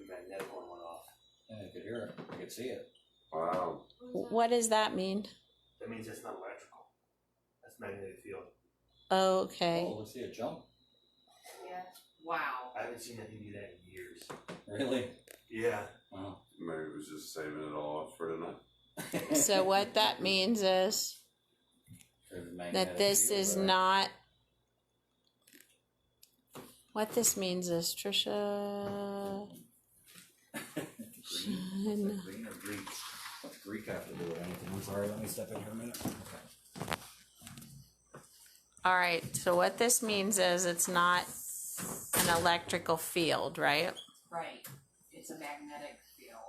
magnetic one went off. Yeah, you could hear it. You could see it. Wow. What does that mean? That means it's not electrical. That's magnetic field. Okay. Oh, let's see it jump. Yeah. Wow. I haven't seen anything do that in years. Really? Yeah. Wow. Maybe it was just saving it all for tonight. So what that means is There's a that magnetic this field is there. not. What this means is Trisha. Green. Green or Greek? What's Greek have to do with anything? I'm sorry, let me step in here a minute. All right. So what this means is it's not an electrical field, right? Right. It's a magnetic field.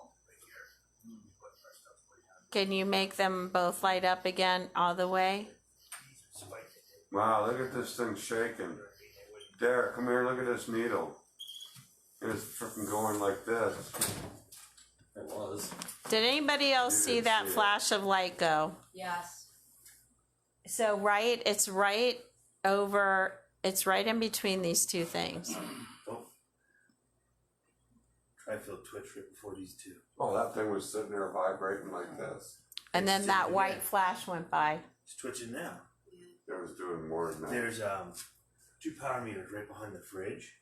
Can you make them both light up again all the way? Wow, look at this thing shaking. Derek, come here, look at this needle. It's freaking going like this. It was. Did anybody else You see didn't that see it. flash of light go? Yes. So it's right over, it's right in between these two things. Don't try to feel twitch right before these two. Oh, that thing was sitting there vibrating like this. And then that white flash went by. It's twitching now. It was doing more than that. There's 2 power meters right behind the fridge,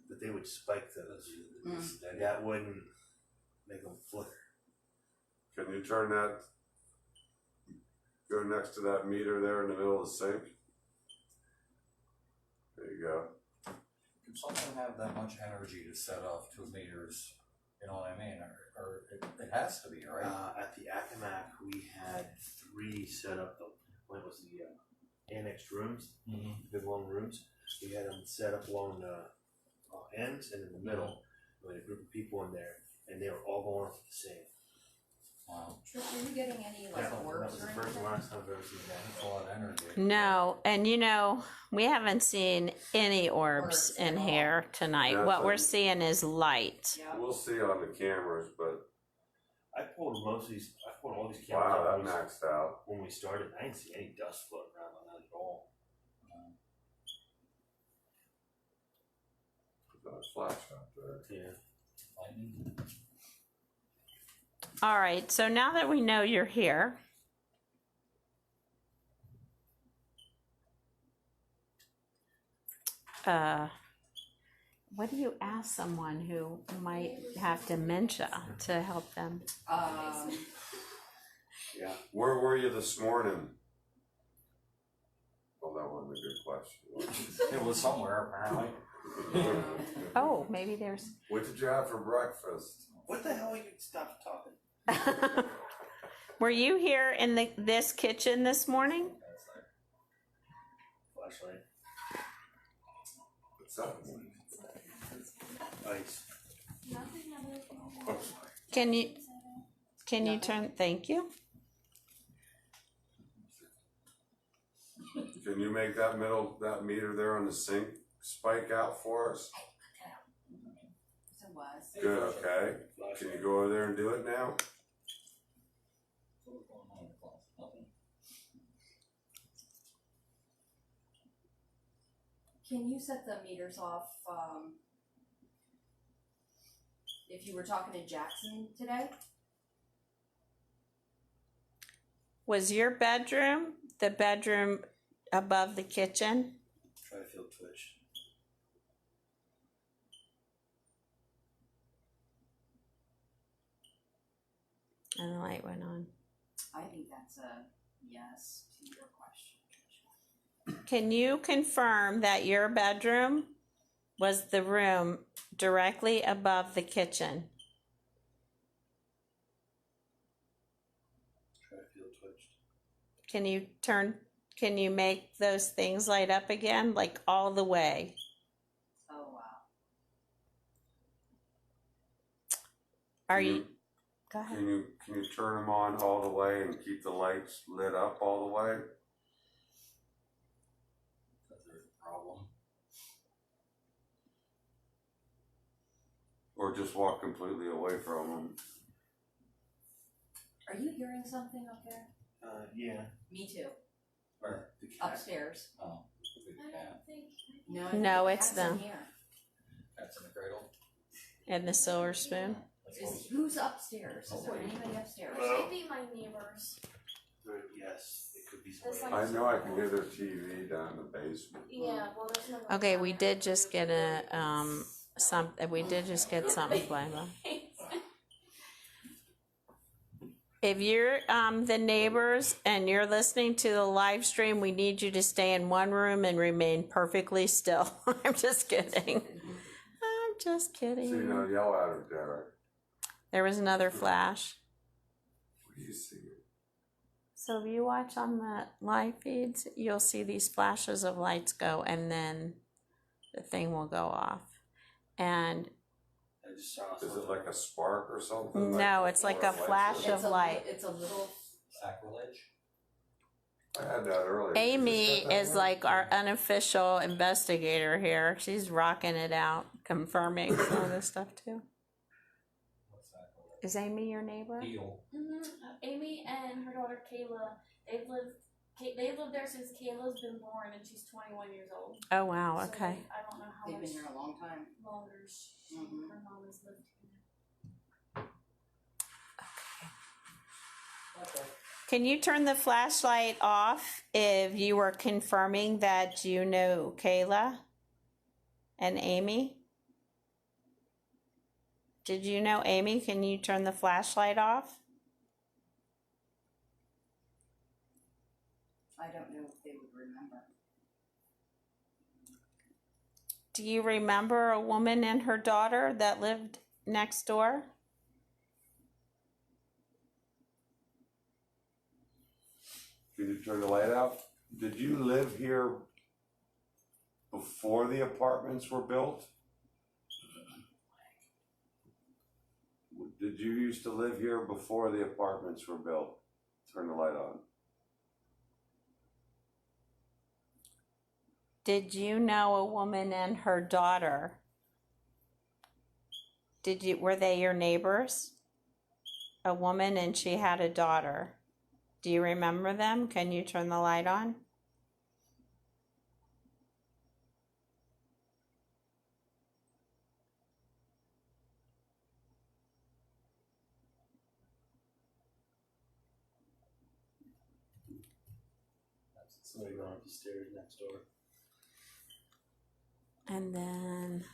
but they would spike those. Mm. That wouldn't make them flicker. Can you turn that, go next to that meter there in the middle of the sink? There you go. Can someone have that much energy to set off 2 meters? You know what I mean? Or it has to be, right? At the Accomac, we had 3 set up. When it was the annexed rooms, the big long rooms, we had them set up along the ends and in the middle. We had a group of people in there, and they were all going off the same. Wow. Trish, are you getting any like That orbs was or the first anything? and last time I've ever seen that. That's a lot of energy. No, and we haven't seen any orbs Orbs in at all. here tonight. Yeah, What so- we're seeing is light. Yeah. We'll see on the cameras, but I pulled all these cameras wow, out that maxed out. when we started. I didn't see any dust floating around on that at all. Put that flash out there. Yeah. Lightning. All right, so now that we know you're here, what do you ask someone who might have dementia to help them? Yeah. Where were you this morning? Well, that wasn't a good question. It was somewhere, apparently. Oh, maybe there's. What did you have for breakfast? What the hell? You stopped talking. Were you here in this kitchen this morning? Flashlight. What's that? Ice. Can you turn? Thank you. Can you make that meter there on the sink spike out for us? It was. Good, okay. Can you go over there and do it now? Can you set the meters off, if you were talking to Jackson today? Was your bedroom the bedroom above the kitchen? Try to feel twitch. And the light went on. I think that's a yes to your question, Tricia. Can you confirm that your bedroom was the room directly above the kitchen? Try to feel twitched. Can you make those things light up again, like all the way? Oh, wow. Are you? Go ahead. Can you turn them on all the way and keep the lights lit up all the way? Because there's a problem. Or just walk completely away from them? Are you hearing something up there? Yeah. Me too. Or, The cat. Upstairs. oh, big I cat. don't think. No, No, the it's cat's in them. here. Cat's in the cradle. And the silver spoon. Who's upstairs? Is there anybody upstairs? It might be my neighbors. Yes, it could be It's somebody. like- I know I can hear their TV down in the basement. Yeah, well, there's no. Okay, we did just get we did just get something flavor. If you're the neighbors and you're listening to the live stream, we need you to stay in one room and remain perfectly still. I'm just kidding. I'm just So you kidding. don't yell at her, Derek. There was another flash. What do you see? So if you watch on the live feeds, you'll see these flashes of lights go, and then the thing will go off. And I just saw Is it something. like a spark or something? no, it's like a flash of light. It's a little. Sacrilege. I had that earlier. Amy You just got that is one? like our unofficial investigator here. She's rocking it out, confirming some of this stuff too. What's sacrilege? Is Amy your neighbor? Heel. Amy and her daughter Kayla, they've lived there since Kayla's been born, and she's 21 years old. Oh wow, So okay. I don't know how They've much been here a long time. longer Mhm. her mom has lived here. Okay. Can you turn the flashlight off if you were confirming that you know Kayla and Amy? Did you know Amy? Can you turn the flashlight off? I don't know if they would remember. Do you remember a woman and her daughter that lived next door? Did you turn the light out? Did you live here before the apartments were built? Did you used to live here before the apartments were built? Turn the light on. Did you know a woman and her daughter? Were they your neighbors? A woman and she had a daughter. Do you remember them? Can you turn the light on? Somebody going up the stairs next door. And then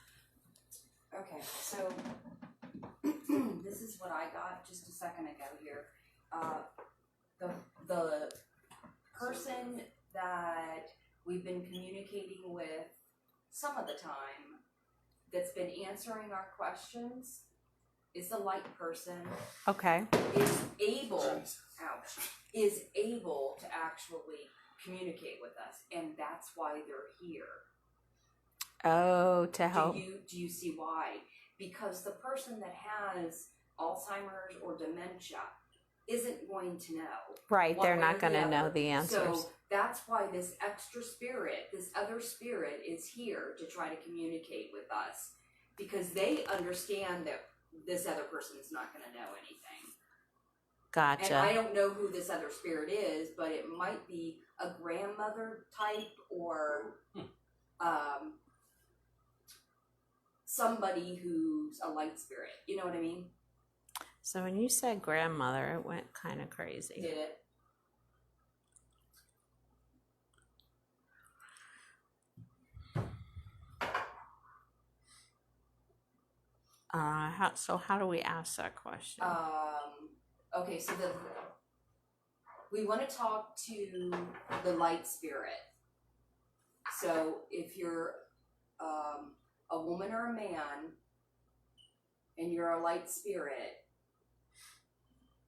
Okay, so this is what I got just a second ago here. The person that we've been communicating with some of the time that's been answering our questions is the light person okay. is able is able to actually communicate with us, and that's why they're here. Oh, to help. Do you see why? Because the person that has Alzheimer's or dementia isn't going to know. Right, one they're way not or going to know other. the answers. So that's why this extra spirit, this other spirit, is here to try to communicate with us, because they understand that this other person is not going to know anything. Gotcha. And I don't know who this other spirit is, but it might be a grandmother type or somebody who's a light spirit. You know what I mean? So when you said grandmother, it went kind of crazy. Did it? How do we ask that question? Okay, so we want to talk to the light spirit. So if you're a woman or a man and you're a light spirit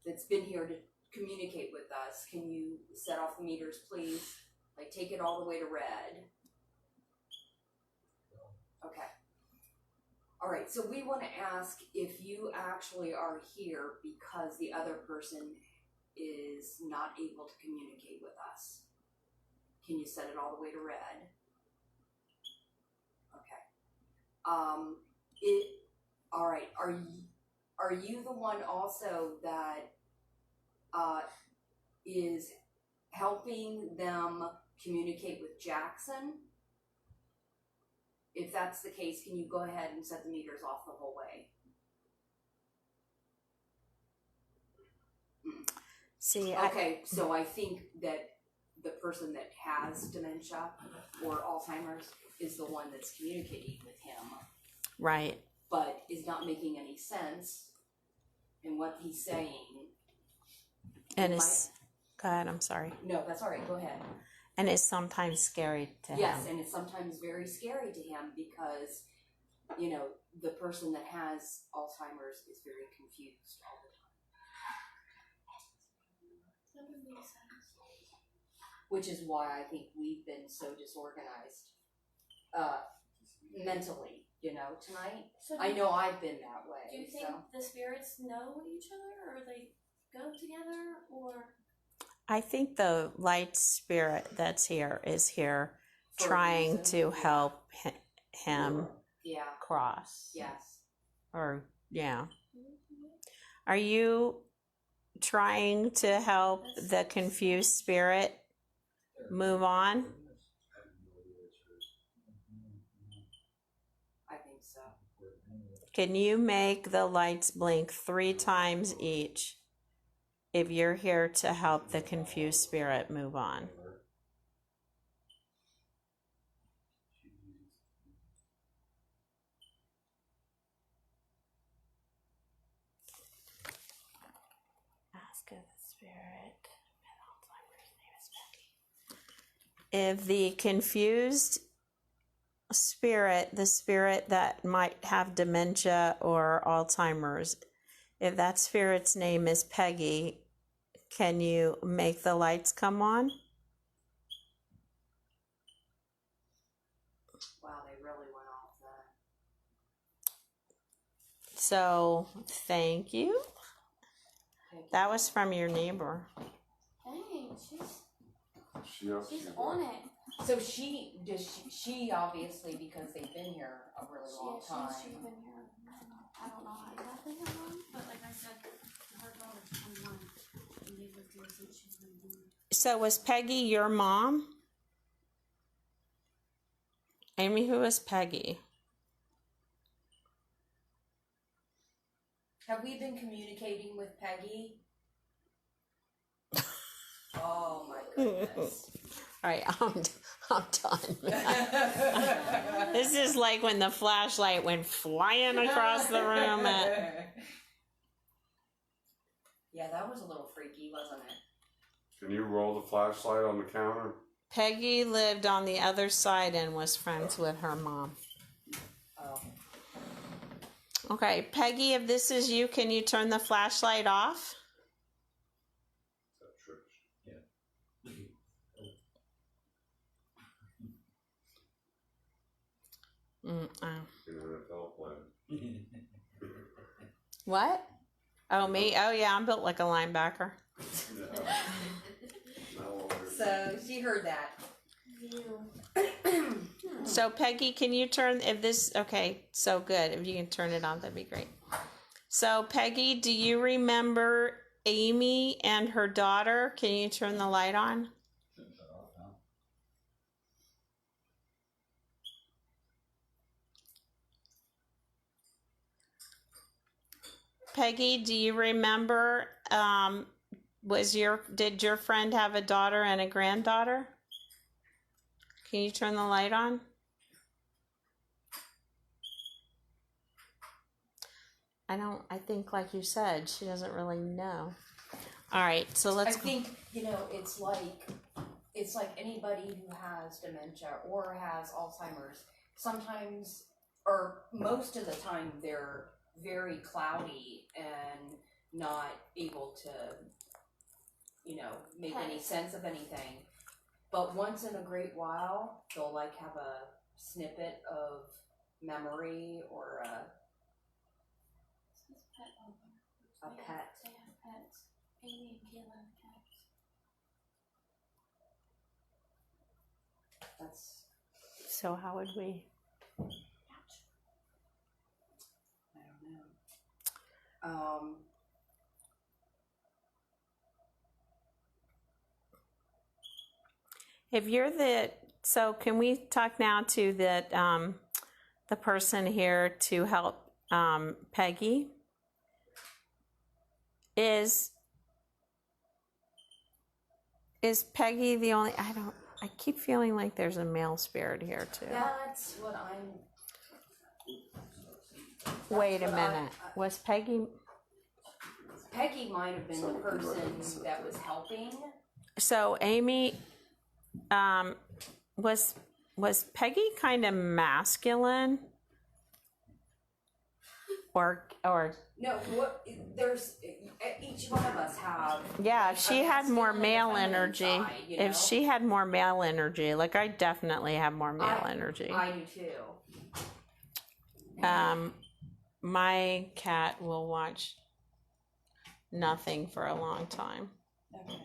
that's been here to communicate with us, can you set off the meters, please? Like, take it all the way to red. Okay. All right, so we want to ask if you actually are here because the other person is not able to communicate with us. Can you set it all the way to red? Okay. All right. Are you the one also that is helping them communicate with Jackson. If that's the case, can you go ahead and set the meters off the whole way? See, Okay, so I think that the person that has dementia or Alzheimer's is the one that's communicating with him, right. but is not making any sense in what he's saying. And it's, go ahead, I'm sorry. No, that's all right, go ahead. And it's sometimes scary to him. Yes, and it's sometimes very scary to him because, you know, the person that has Alzheimer's is very confused all the time. That would make sense. Which is why I think we've been so disorganized mentally, you know, tonight. So I know I've been that way. Do you think the spirits know each other, or they go together, or? I think the light spirit that's here is here For a trying reason. to help him Yeah, cross. yes. Or, yeah. Are you trying to help the confused spirit move on? I think so. Can you make the lights blink 3 times each if you're here to help the confused spirit move on? Ask of the spirit. If the confused spirit, the spirit that might have dementia or Alzheimer's, if that spirit's name is Peggy, can you make the lights come on? Wow, they really went off that. So, thank you. That was from your neighbor. Dang, she's She on it. So she obviously, because they've been here a really long time. She's been here. I don't know exactly how long, but like I said, her daughter's 21, and they've lived here since she's been born. So, was Peggy your mom? Amy, who is Peggy? Have we been communicating with Peggy? Oh my goodness. All right, I'm done. This is like when the flashlight went flying across the room. Yeah, that was a little freaky, wasn't it? Can you roll the flashlight on the counter? Peggy lived on the other side and was friends with her mom. Oh. Okay, Peggy, if this is you, can you turn the flashlight off? NFL player. What? Oh, me? Oh, yeah, I'm built like a linebacker. So she heard that. So, Peggy, can you turn, if this, okay, so good. If you can turn it on, that'd be great. So, Peggy, do you remember Amy and her daughter? Can you turn the light on? Peggy, do you remember, did your friend have a daughter and a granddaughter? Can you turn the light on? I think like you said, she doesn't really know. All right, so let's I think, it's like anybody who has dementia or has Alzheimer's, sometimes, or most of the time, they're very cloudy and not able to, make any sense of anything. But once in a great while, they'll like have a snippet of memory or a pet. They have pets. Amy and Kayla have cats. That's, So how would we? I don't know. If you're so can we talk now to the person here to help Peggy? Is Peggy the only? I keep feeling like there's a male spirit here too. That's what I'm. Wait a minute. Was Peggy? Peggy might have been the person that was helping. So Amy, was Peggy kind of masculine? Or No, there's each one of us have. yeah, if she had more male energy, side, you know? if she had more male energy, like I definitely have more male energy. I do too. My cat will watch nothing for a long time. Okay.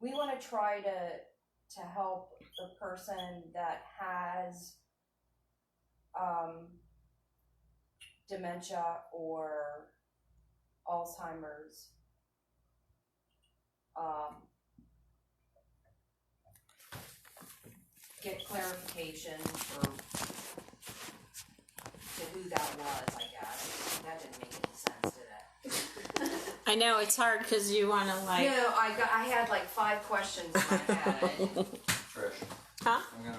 We want to try to help the person that has dementia or Alzheimer's. Get clarification for to who that was, I guess. That didn't make any sense, did it? I know it's hard because you want to like. No, I had like 5 questions in my head. Trish. Huh? I'm gonna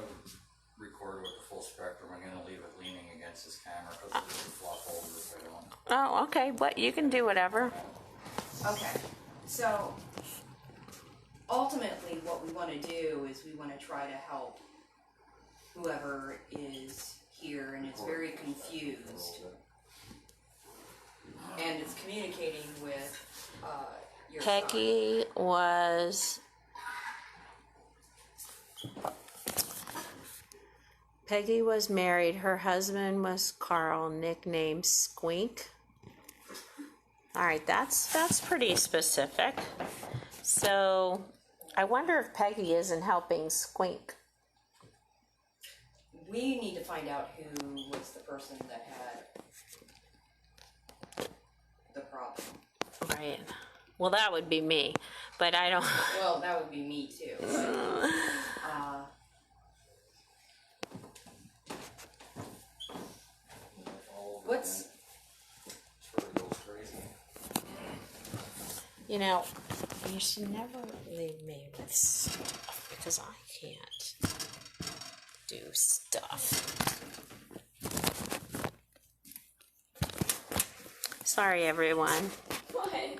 record with the full spectrum. I'm gonna leave it leaning against his camera because it will flop over if I don't. Oh, okay. What you can do whatever. Okay, so ultimately what we want to do is we want to try to help whoever is here and is very confused and is communicating with your son. Peggy was married. Her husband was Carl, nicknamed Squink. All right, that's pretty specific. So I wonder if Peggy isn't helping Squink. We need to find out who was the person that had the problem. Right. Well, that would be me, but I don't. Well, that would be me too. But, what's It goes crazy. You know, you should never leave me with stuff because I can't do stuff. Sorry, everyone. What?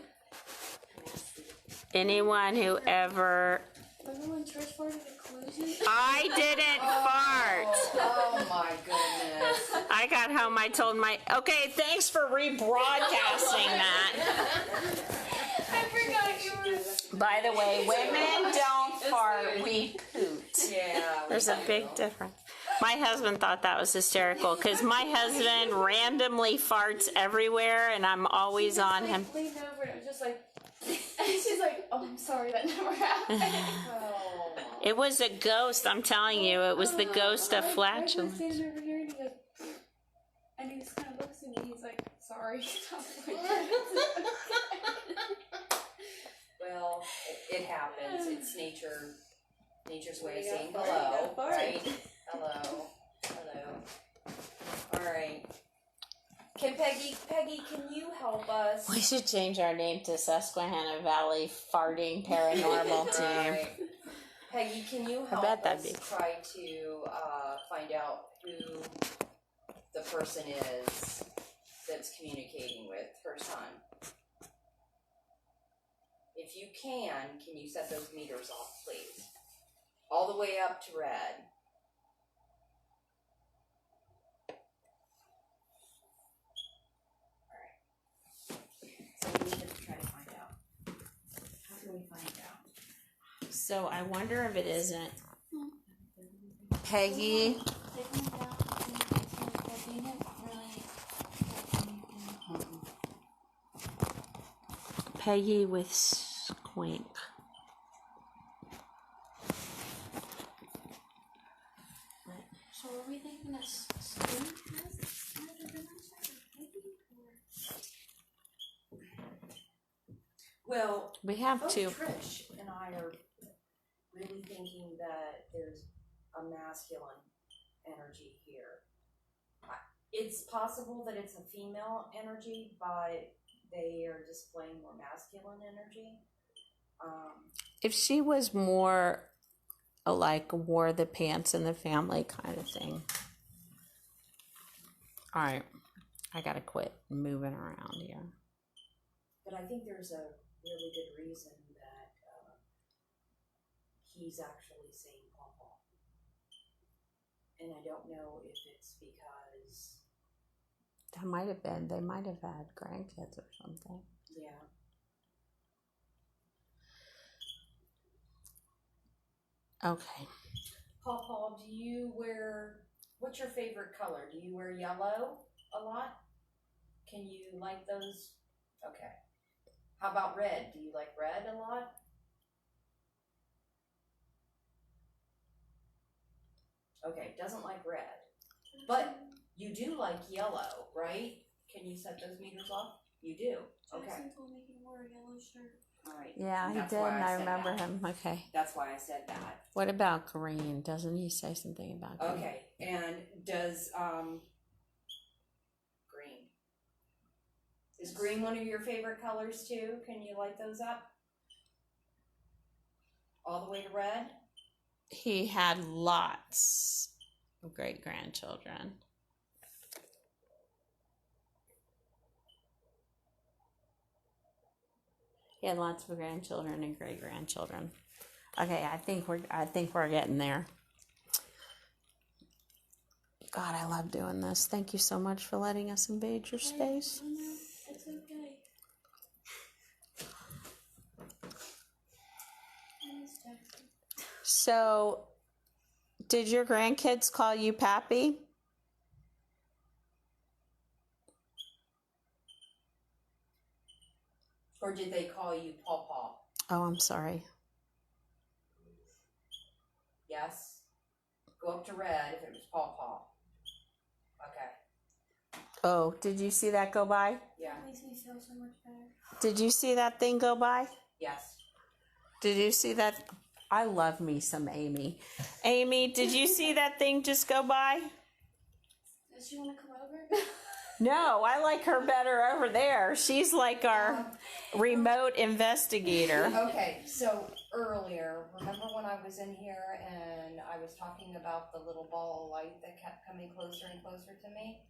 Anyone who ever. Remember when Trish farted inclusion? I didn't fart. Oh my goodness. I got home, I told my. Okay, thanks for rebroadcasting that. I forgot you were. By the way, women don't fart, we poot. Yeah. There's a big difference. My husband thought that was hysterical because my husband randomly farts everywhere and I'm always on him. I leaned over and it was just like, and she's like, oh, I'm sorry, that never happened. Oh. It was a ghost, I'm telling you. It was the ghost of I was flatulence. standing over here and he goes, and he just kind of looks at me. He's like, sorry. Well, it happens. It's nature's way of saying hello, right? Hello. All right. Peggy, can you help us? We should change our name to Susquehanna Valley Farting Paranormal Team. Right. Peggy, can you I help bet that'd us be try to find out who the person is that's communicating with her son? If you can you set those meters off, please? All the way up to red. So we need to try to find out. How can we find out? So I wonder if it isn't Peggy. Peggy with Squink. So are we thinking that Squink has dementia or Peggy? Well, We have both to. Trish and I are really thinking that there's a masculine energy here. It's possible that it's a female energy, but they are displaying more masculine energy. If she was more like wore the pants in the family kind of thing. All right, I gotta quit moving around here. But I think there's a really good reason that he's actually saying Papa. And I don't know if it's because, That might have been. They might have had grandkids or something. yeah. Okay. Papa, do you wear, what's your favorite color? Do you wear yellow a lot? Can you like those? Okay. How about red? Do you like red a lot? Okay, doesn't like red. But you do like yellow, right? Can you set those meters off? You do. Okay. Jackson told me he wore a yellow shirt. All right. Yeah, he That's did, why and I said remember that. him. Okay. That's why I said that. What about green? Doesn't he say something about green? Okay. And does green. Is green one of your favorite colors too? Can you light those up? All the way to red? He had lots of great grandchildren. He had lots of grandchildren and great grandchildren. Okay, I think we're getting there. God, I love doing this. Thank you so much for letting us invade your space. It's okay. I miss Jackson. So, did your grandkids call you Pappy? Or did they call you Pawpaw? Oh, I'm sorry. Yes? Go up to red if it was Pawpaw. Okay. Oh, did you see that go by? Yeah. It makes me feel so much better. Did you see that thing go by? Yes. Did you see that? I love me some Amy. Amy, did you see that thing just go by? Does she want to come over? No, I like her better over there. She's like our remote investigator. Okay, so earlier, remember when I was in here and I was talking about the little ball of light that kept coming closer and closer to me?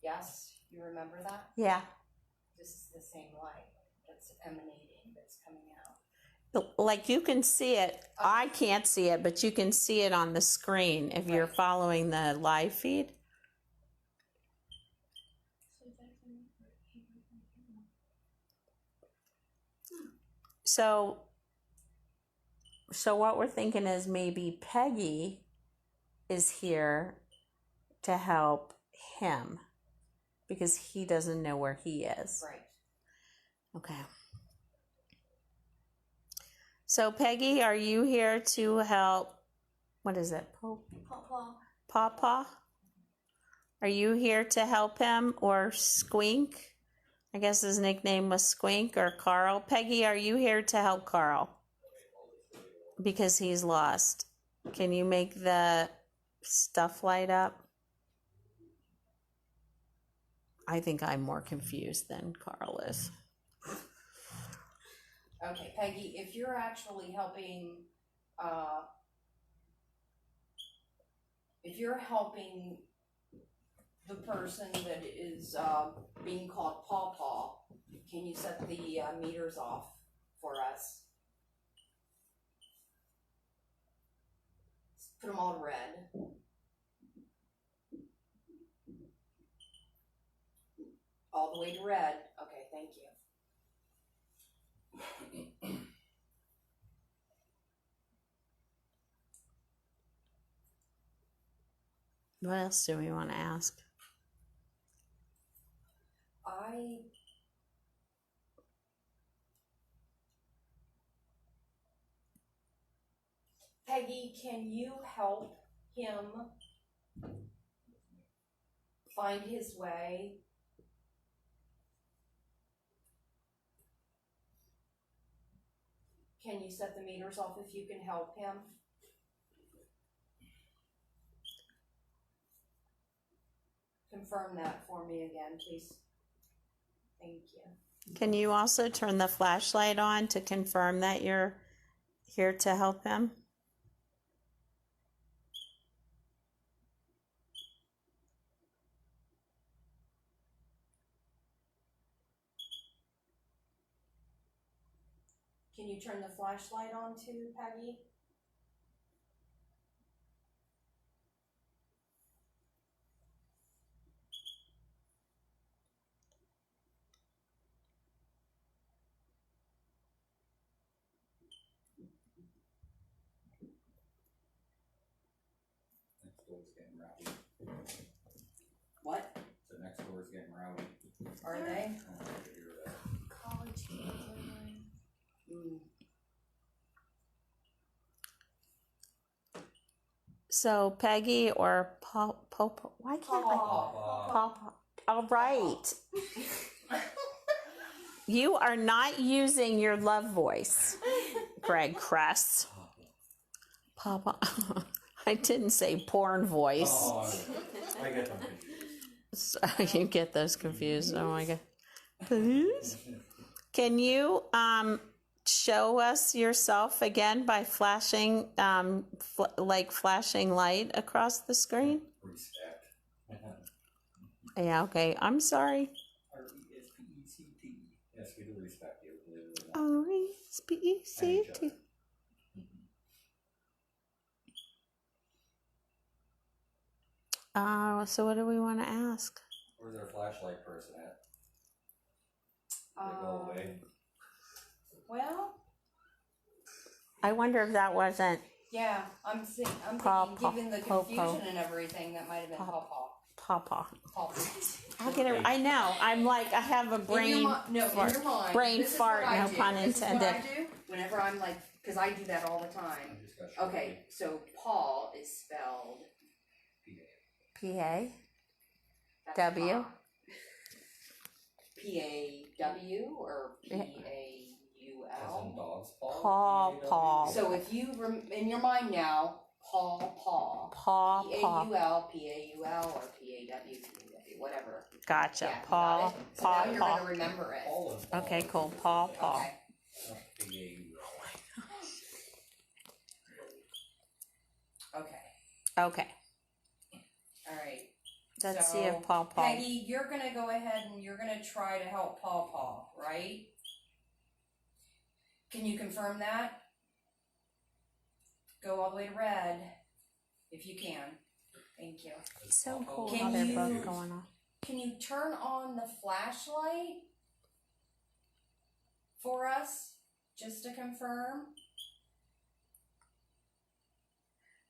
Yes? You remember that? Yeah. This is the same light that's emanating, that's coming out. Like you can see it. I can't see it, but you can see it on the screen if you're Right. following the live feed. So what we're thinking is maybe Peggy is here to help him because he doesn't know where he is. Right. Okay. So Peggy, are you here to help? What is it? Pawpaw. Pawpaw? Are you here to help him or Squink? I guess his nickname was Squink or Carl. Peggy, are you here to help Carl? Because he's lost. Can you make the stuff light up? I think I'm more confused than Carl is. Okay, Peggy, if you're actually helping, if you're helping the person that is being called Pawpaw, can you set the meters off for us? Put them all to red. All the way to red. Okay, thank you. What else do we want to ask? Peggy, can you help him find his way Can you set the meters off if you can help him? Confirm that for me again, please. Thank you. Can you also turn the flashlight on to confirm that you're here to help him? Can you turn the flashlight on too, Peggy? Next door's getting rowdy. What? The next door's getting rowdy. Are they? I don't like to hear that. College kids Mm. So Peggy or Paul, why can't I? Paul. All right. You are not using your love voice, Greg Kress. Papa. I didn't say porn voice. Oh, I get them confused. So you get those confused. Oh my god. Please? Can you show us yourself again by flashing flashing light across the screen? Respect. Yeah, okay. I'm sorry. R-E-S-P-E-C-T. Yes, we do respect you. Believe it or not. R-E-S-P-E-C-T. So what do we want to ask? Where's our flashlight person at? They go away. Well, I wonder if that wasn't yeah, I'm thinking, Paw, given the paw, confusion paw. and everything, that might have been Paw. Papa. Paw. I'll get it. I know. I'm like, I have a brain in your mind, brain this is fart, what I no do. pun This is what intended. I do whenever I'm like, because I do that all the time. Okay, so Paul is spelled P-A. that's W. Paw. P-A-W or P-A-U-L? As in dog's paw? Paw, paw. So if you, in your mind now, Paw. Paw, paw. P-A-U-L, P-A-U-L, or P-A-W, P-A-W, whatever. Gotcha. Yeah, you Paw, got it? So paw, now you're paw. gonna remember it. Paul and paw. Okay, cool. Paw, paw. Okay. Okay. Okay. All right. Let's So, see if Paw, paw. Peggy, you're gonna go ahead and you're gonna try to help Paw, right? Can you confirm that? Go all the way to red, if you can. Thank you. It's so cool Can how they're you- both going on. Can you turn on the flashlight for us, just to confirm?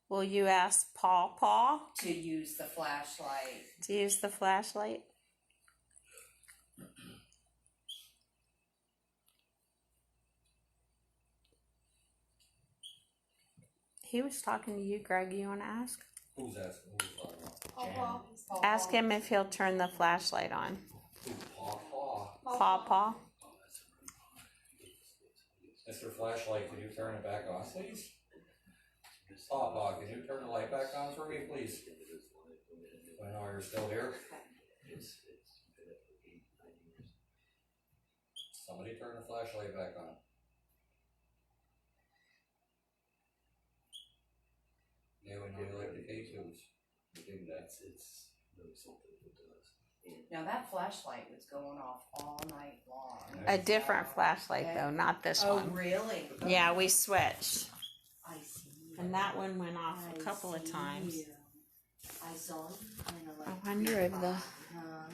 Will you ask Paw, paw To use the flashlight. to use the flashlight? He was talking to you, Greg. You want to ask? Who's asking? Who's talking about? Paw. Ask him if he'll turn the flashlight on. Who? Paw. Paw, paw. Mr. Flashlight, can you turn it back on, please? Paw, can you turn the light back on for me, please? I know you're still here. Somebody turn the flashlight back on. Yeah, we know you like the K2s. You do that. It's really something that does. Now that flashlight was going off all night long. A different flashlight, though, not this Oh, one. really? Yeah, we switched. I see. And that one went off a couple of times. I saw him kind of like. I wonder if the. Huh?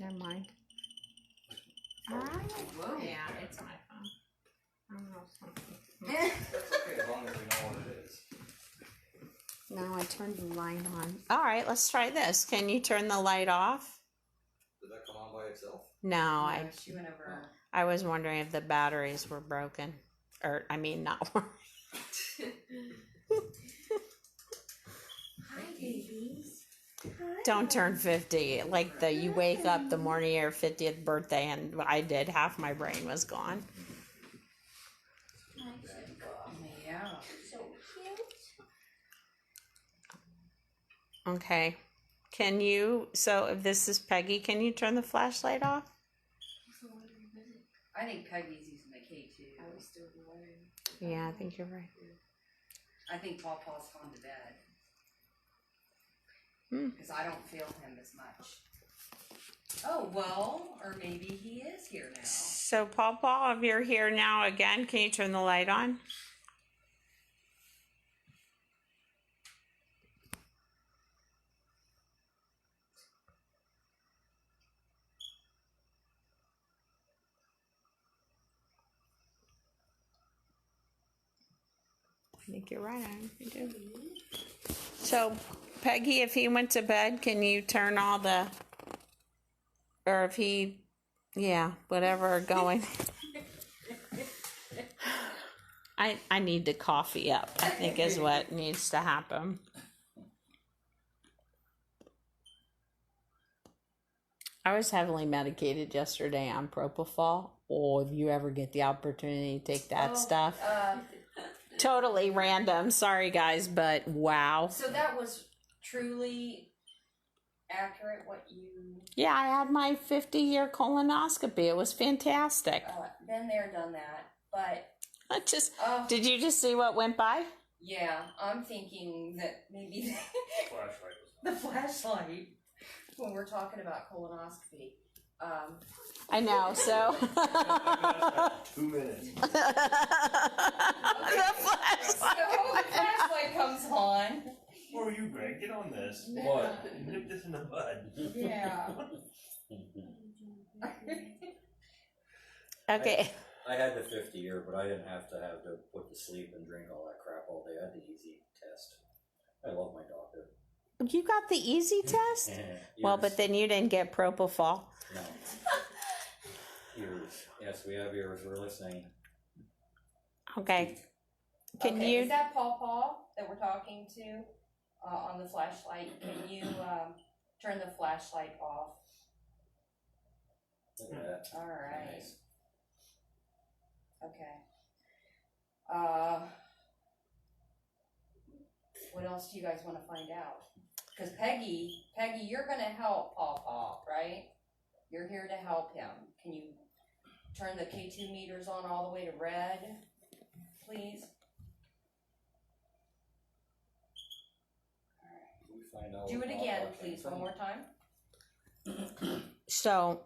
Never mind. Whoa. Yeah, it's my phone. I don't know something. That's okay, as long as we know what it is. Now I turned the light on. All right, let's try this. Can you turn the light off? Did that come on by itself? No, She went over. I was wondering if the batteries were broken. Or, I mean, not working. Hi, babies. Don't turn 50. Like you wake up the morning of your 50th birthday and I did. Half my brain was gone. Okay. Can you, so if this is Peggy, can you turn the flashlight off? I think Peggy's using the K2. I was still away. Yeah, I think you're right. I think Pawpaw's gone to bed. Hmm. Because I don't feel him as much. Oh, well, or maybe he is here now. So, Paw, if you're here now again, can you turn the light on? I think you're right. I think you do. So, Peggy, if he went to bed, can you turn all the, or if he, yeah, whatever going. I need to coffee up, I think is what needs to happen. I was heavily medicated yesterday on propofol. Oh, if you ever get the opportunity to take that stuff. Totally random. Sorry, guys, but wow. So that was truly accurate what you... Yeah, I had my 50-year colonoscopy. It was fantastic. Been there, done that. But... I just... Did you just see what went by? Yeah, I'm thinking that maybe the flashlight, when we're talking about colonoscopy. I know, so... 2 minutes. The flashlight. So the flashlight comes on. Where are you, Greg? Get on this. What? Nip this in the bud. Yeah. Okay. I had the 50 year, but I didn't have to put to sleep and drink all that crap all day. I had the easy test. I love my doctor. You got the easy test? Well, but then you didn't get propofol. No. Ears. Yes, we have ears. We're listening. Okay. Can Okay, you... is that Paw that we're talking to on the flashlight? Can you turn the flashlight off? Look at that. All right. Nice. Okay. What else do you guys want to find out? Because Peggy, you're going to help Paw, right? You're here to help him. Can you turn the K2 meters on all the way to red, please? We find out Do what it again, Pawpaw came please, from. one more time. So,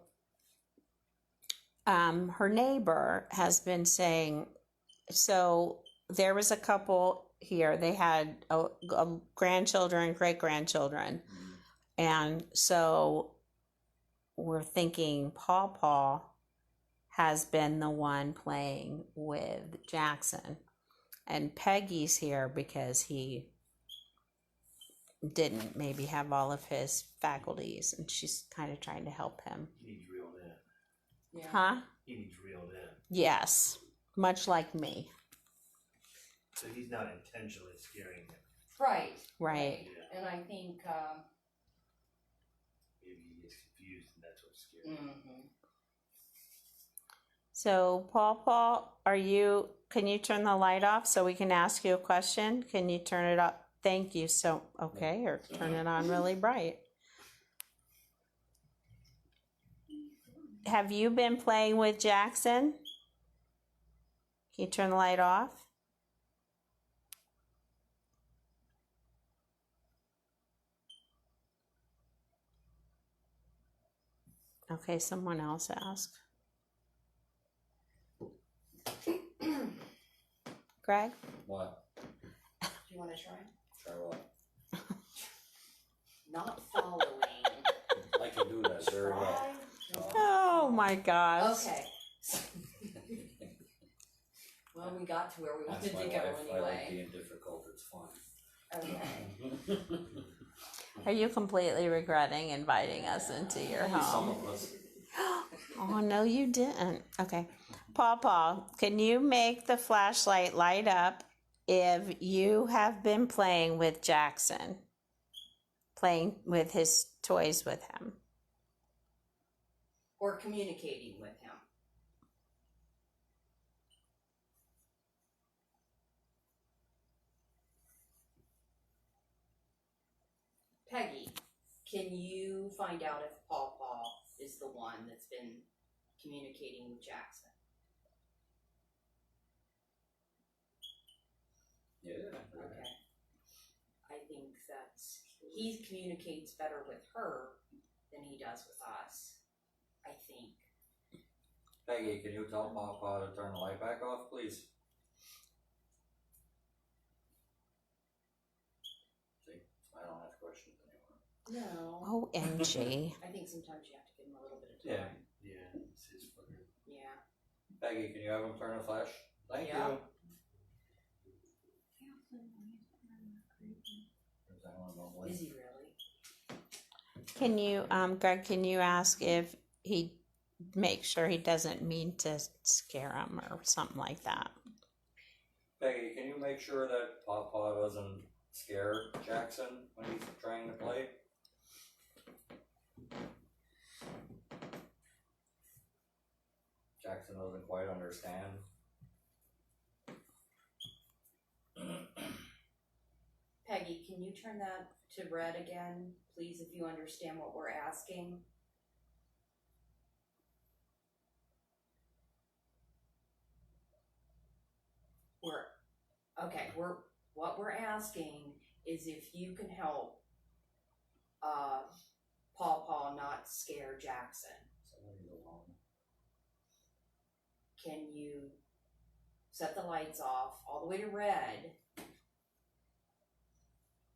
her neighbor has been saying, so there was a couple here, they had a grandchildren, great-grandchildren, and so we're thinking Paw has been the one playing with Jackson, and Peggy's here because he didn't maybe have all of his faculties, and she's kind of trying to help him. He needs reeled in. Yeah. Huh? He needs reeled in. Yes, much like me. So he's not intentionally scaring him. Right. Right. Yeah. And I think, Maybe he gets confused and that's what's scaring him. So, Paul, can you turn the light off so we can ask you a question? Can you turn it up? Thank you. So, okay, or turn it on really bright. Have you been playing with Jackson? Can you turn the light off? Okay, someone else asked. Greg? What? do you want to try? Try what? Not following. I can do that very well. Oh my gosh. Okay. Well, we got to where we wanted That's to my go life. I like anyway. being difficult. It's fun. Okay. Are you completely regretting inviting us into your Some home? of us. Oh, no, you didn't. Okay. Paw, can you make the flashlight light up if you have been playing with Jackson? Playing with his toys with him. Or communicating with him. Can you find out if Paw Paw is the one that's been communicating with Jackson? Yeah. Okay. I think he communicates better with her than he does with us. I think. Peggy, can you tell Papa to turn the light back off, please? See, I don't ask questions anymore. No. OMG. I think sometimes you have to give him a little bit of time. Yeah, it's his fucking. Yeah. Peggy, can you have him turn the flash? Thank Yeah. you. Is that one going Is away? he really? Can you, Greg, can you ask if he make sure he doesn't mean to scare him or something like that? Peggy, can you make sure that Papa doesn't scare Jackson when he's trying to play? Jackson doesn't quite understand. Peggy, can you turn that to red again, please, if you understand what we're asking? What we're asking is if you can help Paw Paw not scare Jackson. Somebody's alone. Can you set the lights off all the way to red?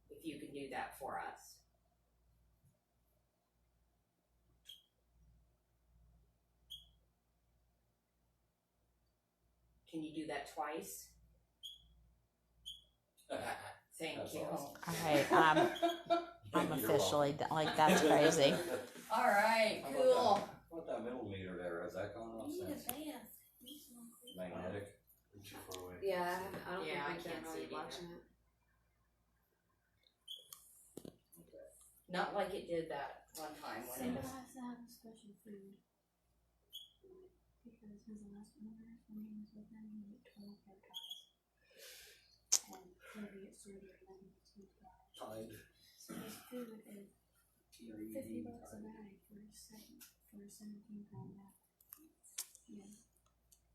If you can do that for us. Can you do that twice? Thank That's you. awesome. Alright, I'm You're officially, welcome. like, that's crazy. All right, How cool. about that middle meter there? Has that gone off since? Magnetic? I'm too far away. Yeah, I don't Yeah, I think we can't can see really it watch either. it. Not like it did that one time when it Simba was. has to have a special food. Because his last owner, when he was with him, he ate 12 hair ties. And he'll get surgery and then he gets moved back. Tide. So his food is $50 a bag for a 17-pound bag. Yeah.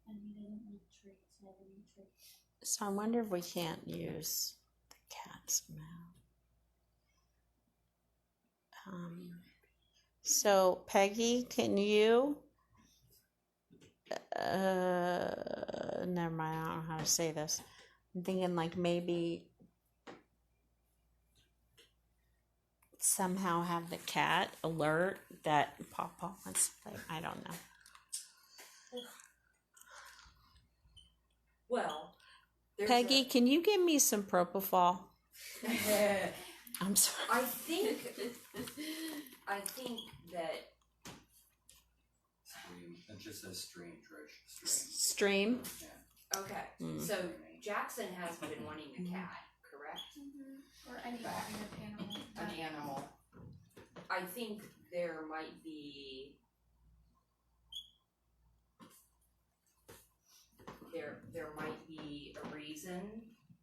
And he doesn't eat treats, never eat treats. So I wonder if we can't use the cat's mouth. So Peggy, can you? Never mind. I don't know how to say this. I'm thinking like maybe somehow have the cat alert that Papa wants to play. I don't know. Well, there's Peggy, can you give me some propofol? a- I'm sorry. I think that Stream. It just says stream, Trish. Stream. Stream. Yeah. okay. Mm. So Jackson has been wanting a cat, correct? Or any kind of animal. An animal. I think there might be there might be a reason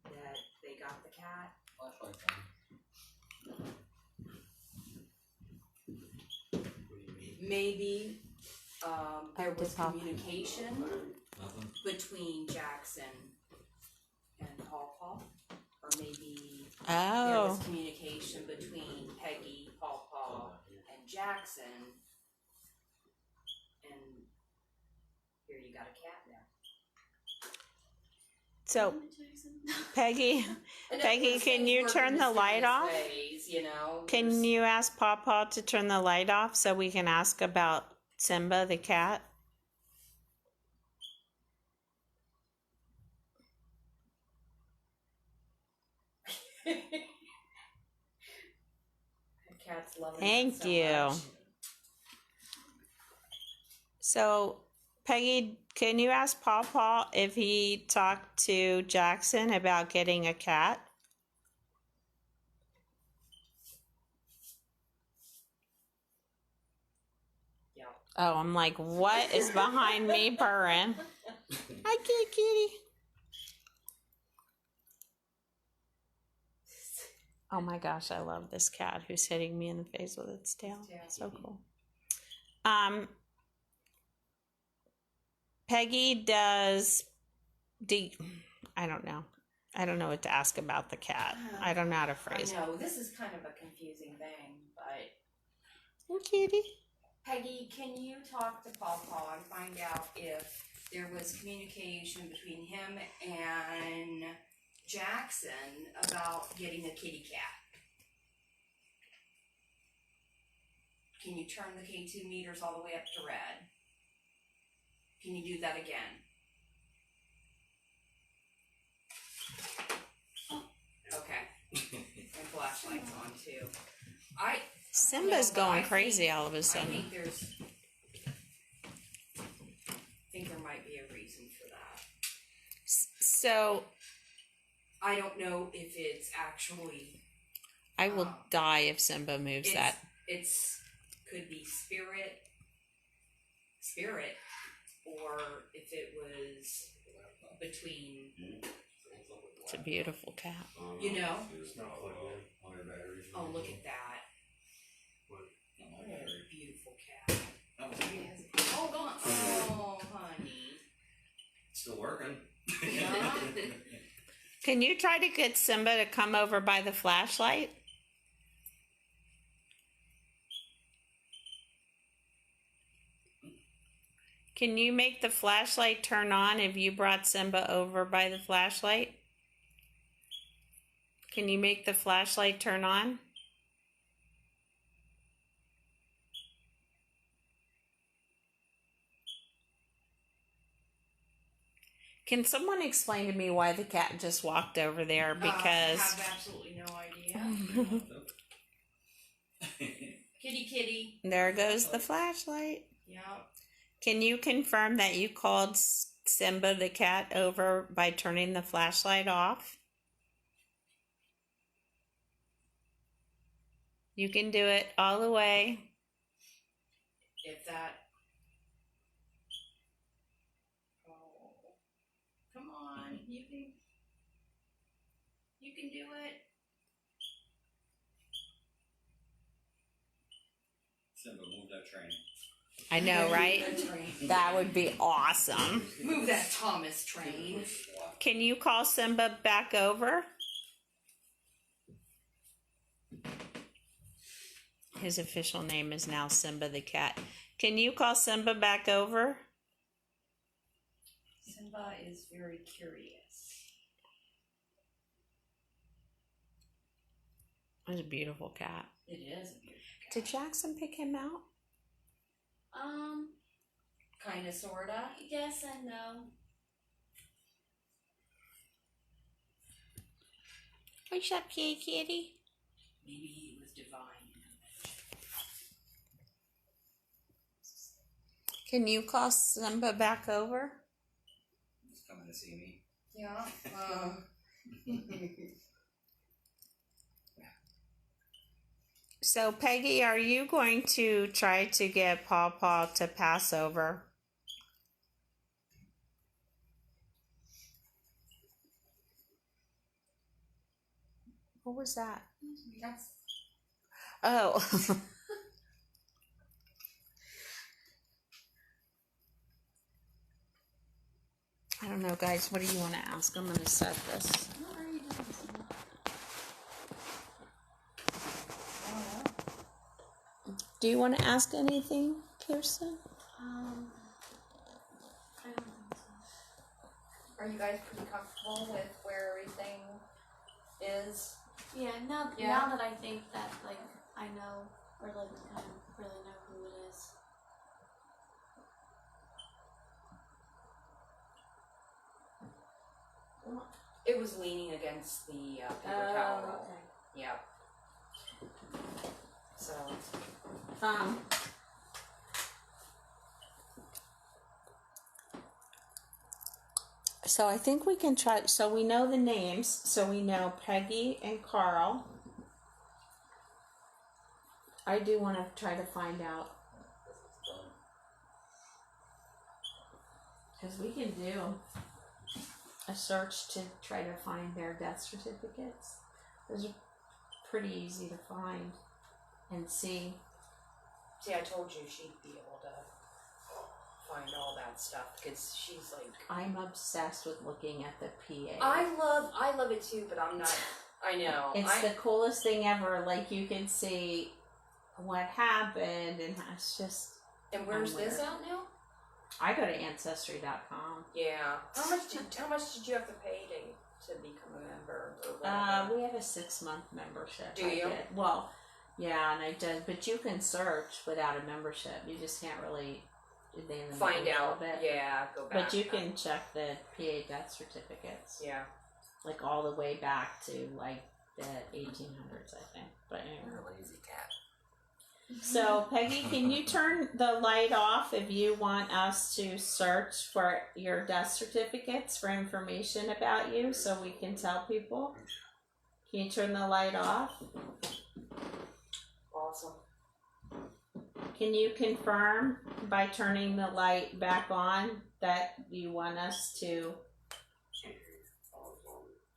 that they got the cat. Flashlight on. Maybe there was Pop. communication Nothing. between Jackson and Paw Paw, or maybe there Oh. was communication between Peggy, Paw Paw, and Jackson, and here you got a cat now. So Peggy, And Peggy, things can you work turn in the light mysterious off? ways, you know. Can you ask Papa to turn the light off so we can ask about Simba the cat? The cat's loving Thank it so you. much. So, Peggy, can you ask Papa if he talked to Jackson about getting a cat? Yeah. Oh, I'm like, what is behind me purring? Hi, kitty. Oh my gosh, I love this cat who's hitting me in the face with its tail. Yeah. So cool. Peggy does. I don't know. I don't know what to ask about the cat. I don't know how to phrase it. I know, this is kind of a confusing thing, but Oh, kitty. Peggy, can you talk to Paul and find out if there was communication between him and Jackson about getting a kitty cat? Can you turn the K2 meters all the way up to red? Can you do that again? Okay. And flashlight's on too. Simba's going crazy all of a I sudden. think there might be a reason for that. So I don't know if it's actually I will die if Simba moves that. It's could be spirit, or if it was between, It's a beautiful cat. you know. It's not plugged in on your batteries. Oh, look at that! What? What a beautiful cat. Hold on. Oh, honey. Still working. Yeah. Can you try to get Simba to come over by the flashlight? Can you make the flashlight turn on if you brought Simba over by the flashlight? Can you make the flashlight turn on? Can someone explain to me why the cat just walked over there? Because I have absolutely no idea. Kitty. there goes the flashlight. Yeah. Can you confirm that you called Simba the cat over by turning the flashlight off? You can do it all the way. If that. Oh, come on! You can do it. Simba, move that train. I know, right? Move that train. That would be awesome. Move that Thomas train. Can you call Simba back over? His official name is now Simba the cat. Can you call Simba back over? Simba is very curious. It's a beautiful cat. It is a beautiful cat. Did Jackson pick him out? Kinda, sorta. Yes and no. What's up, kitty? Maybe he was divine. Can you call Simba back over? He's coming to see me. Yeah. So, Peggy, are you going to try to get Paw to pass over? What was that? That's Oh. I don't know, guys. What do you want to ask? I'm going to set this. What are you doing, Simba? Do you want to ask anything, Kirsten? I don't think so. Are you guys pretty comfortable with where everything is? Yeah, now that I think that, like, I know, or, like, kind of really know who it is. it was leaning against the paper towel roll. Okay. Yep. So So I think we can try. So we know the names. So we know Peggy and Carl. I do want to try to find out. Because we can do a search to try to find their death certificates. Those are pretty easy to find and see. See, I told you she'd be able to find all that stuff because she's like. I'm obsessed with looking at the PA. I love it too, but I'm not. I know. It's the coolest thing ever. Like, you can see what happened, and it's just. And where's this out now? I go to Ancestry.com. Yeah. How much did you have to pay to become a member or whatever? We have a 6-month membership. Do you? Well, yeah, and I did, but you can search without a membership. You just can't really Find out. Go back. But you can check the PA death certificates. Yeah. Like all the way back to like the 1800s, I think. But anyway. You're a lazy cat. So, Peggy, can you turn the light off if you want us to search for your death certificates for information about you so we can tell people? Can you turn the light off? Awesome. Can you confirm by turning the light back on that you want us to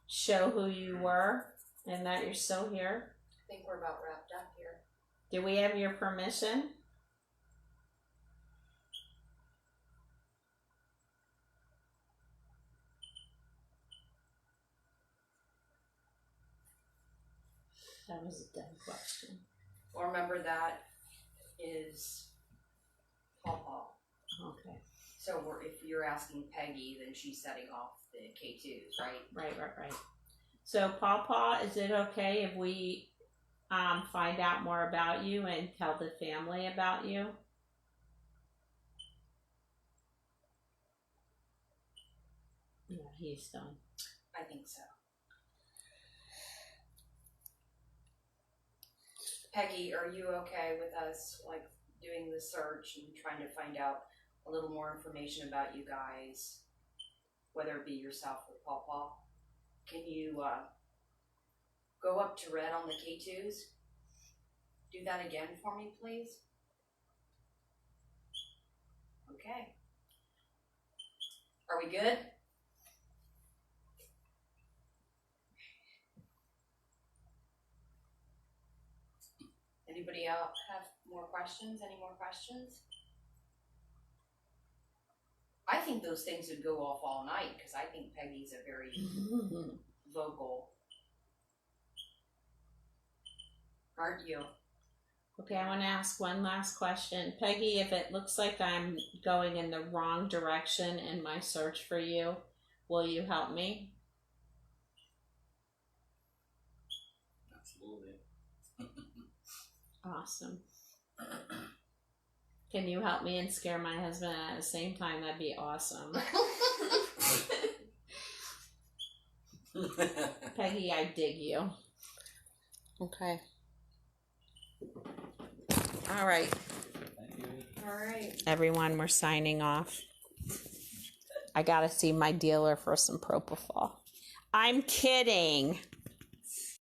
show who you were and that you're still here? I think we're about wrapped up here. Do we have your permission? That was a dumb question. Well, remember that is Paw. Okay. So if you're asking Peggy, then she's setting off the K2s, right? Right. So, Paw, is it okay if we find out more about you and tell the family about you? Yeah, he's done. I think so. Peggy, are you okay with us like doing the search and trying to find out a little more information about you guys, whether it be yourself or Paw? Can you go up to red on the K2s? Do that again for me, please. Okay. Are we good? Anybody else have more questions? Any more questions? I think those things would go off all night because I think Peggy's a very vocal. Aren't you? Okay, I want to ask one last question. Peggy, if it looks like I'm going in the wrong direction in my search for you, will you help me? Absolutely. Awesome. Can you help me and scare my husband at the same time? That'd be awesome. Peggy, I dig you. Okay. All right. Thank you. All right. Everyone, we're signing off. I gotta see my dealer for some propofol. I'm kidding.